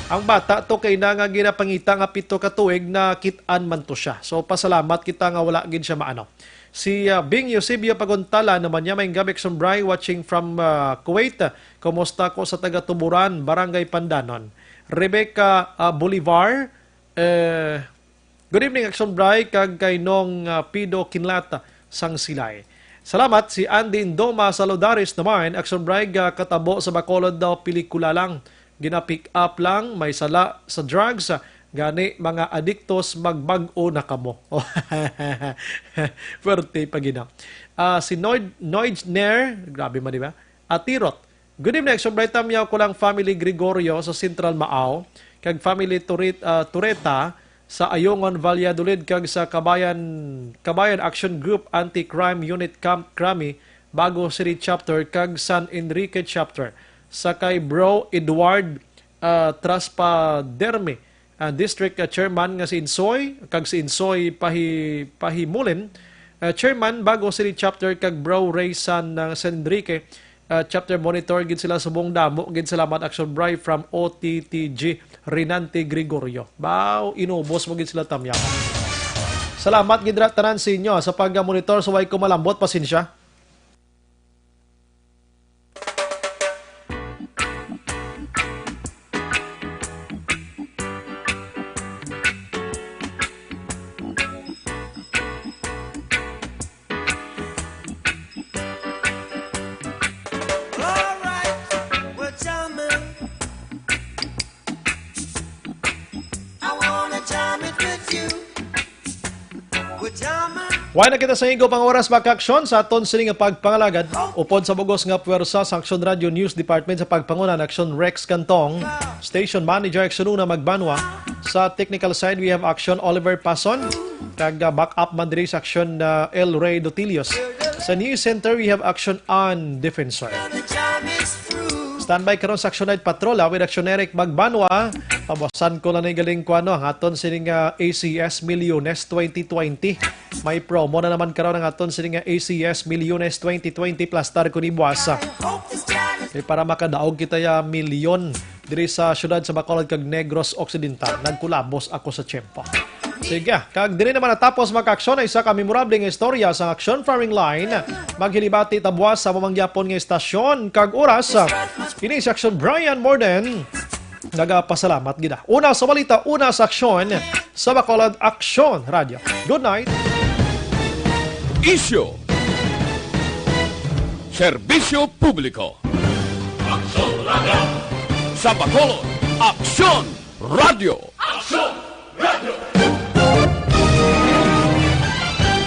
Ang bata to kay na nga ginapangita nga 7 ka tuig na kit-an man to siya. So pasalamat kita nga wala gid siya maano. Si Bing Eusebio Paguntala naman niya may Gabek Sombray watching from Kuwait. Kumusta ko sa taga Tuburan, Barangay Pandanon. Rebecca Bolivar, good evening Action Bray kag kay Nong Pido Kinlata sang Silay. Salamat si Andy Indoma Saludaris naman, Action Bray katabo sa Bacolod daw pelikula lang. Gina-pick up lang, may sala sa drugs. Gani mga adiktos magbag-o na kamo. Fuerte pa gina. Si Noidner, grabe man diba? Atirot. Good evening, Action Bray tamyaw ko lang family Gregorio sa Central Maaw. Kag family Tureta sa Ayongon, Valladolid, kag sa Kabayan Action Group Anti-Crime Unit Camp Crami, Bago City Chapter, kag San Enrique Chapter. Sa kay Bro Edward Traspaderme, District Chairman nga si Insoy, kag si Insoy Pahimulin, Chairman Bago City Chapter, kag Bro Ray San Enrique, Chapter Monitor, gid sila subong damo, gid salamat Action Bray from OTTG Rinante Gregorio. Bao, inubos mo gid sila tamyak. Salamat gid ra tanan sa inyo sa pag-monitor sa way ko malambot, pasensya. Jam it with you. We're jamming. Why na kita sa ingo pang oras magka-aksyon sa aton sining nga pagpangalagad upod sa bugos nga puwersa sa Aksyon Radio News Department sa pagpanguna ng Aksyon Rex Cantong, Station Manager Aksyon Una Magbanwa. Sa technical side, we have Aksyon Oliver Pason, kag backup man diri sa Aksyon El Rey Dotilios. Sa News Center, we have Aksyon Ann Defensor. Standby karon sa Action Night Patrol with Action Eric Magbanwa. Pabasan ko lang na galing ko ang aton sining ACS Millones 2020. May promo na naman karon ang aton sining ACS Millones 2020 plus tar ko ni buwasa. Para makadaog kita ya milyon diri sa syudad sa Bacolod kag Negros Occidental. Nagkulabos ako sa tiyempo. Sige, kag diri naman natapos maka-aksyon ay isa ka memorable nga istorya sa Action Firing Line. Maghilibati tabwas sa mamangyapon nga estasyon kag oras. Ini sa Action Brian Morden. Nagapasalamat gida. Una sa balita, una sa aksyon sa Bacolod Action Radio. Good night. Issue. Serbisyo publiko. Aksyon Radio. Sa Bacolod, Aksyon Radio. Aksyon Radio.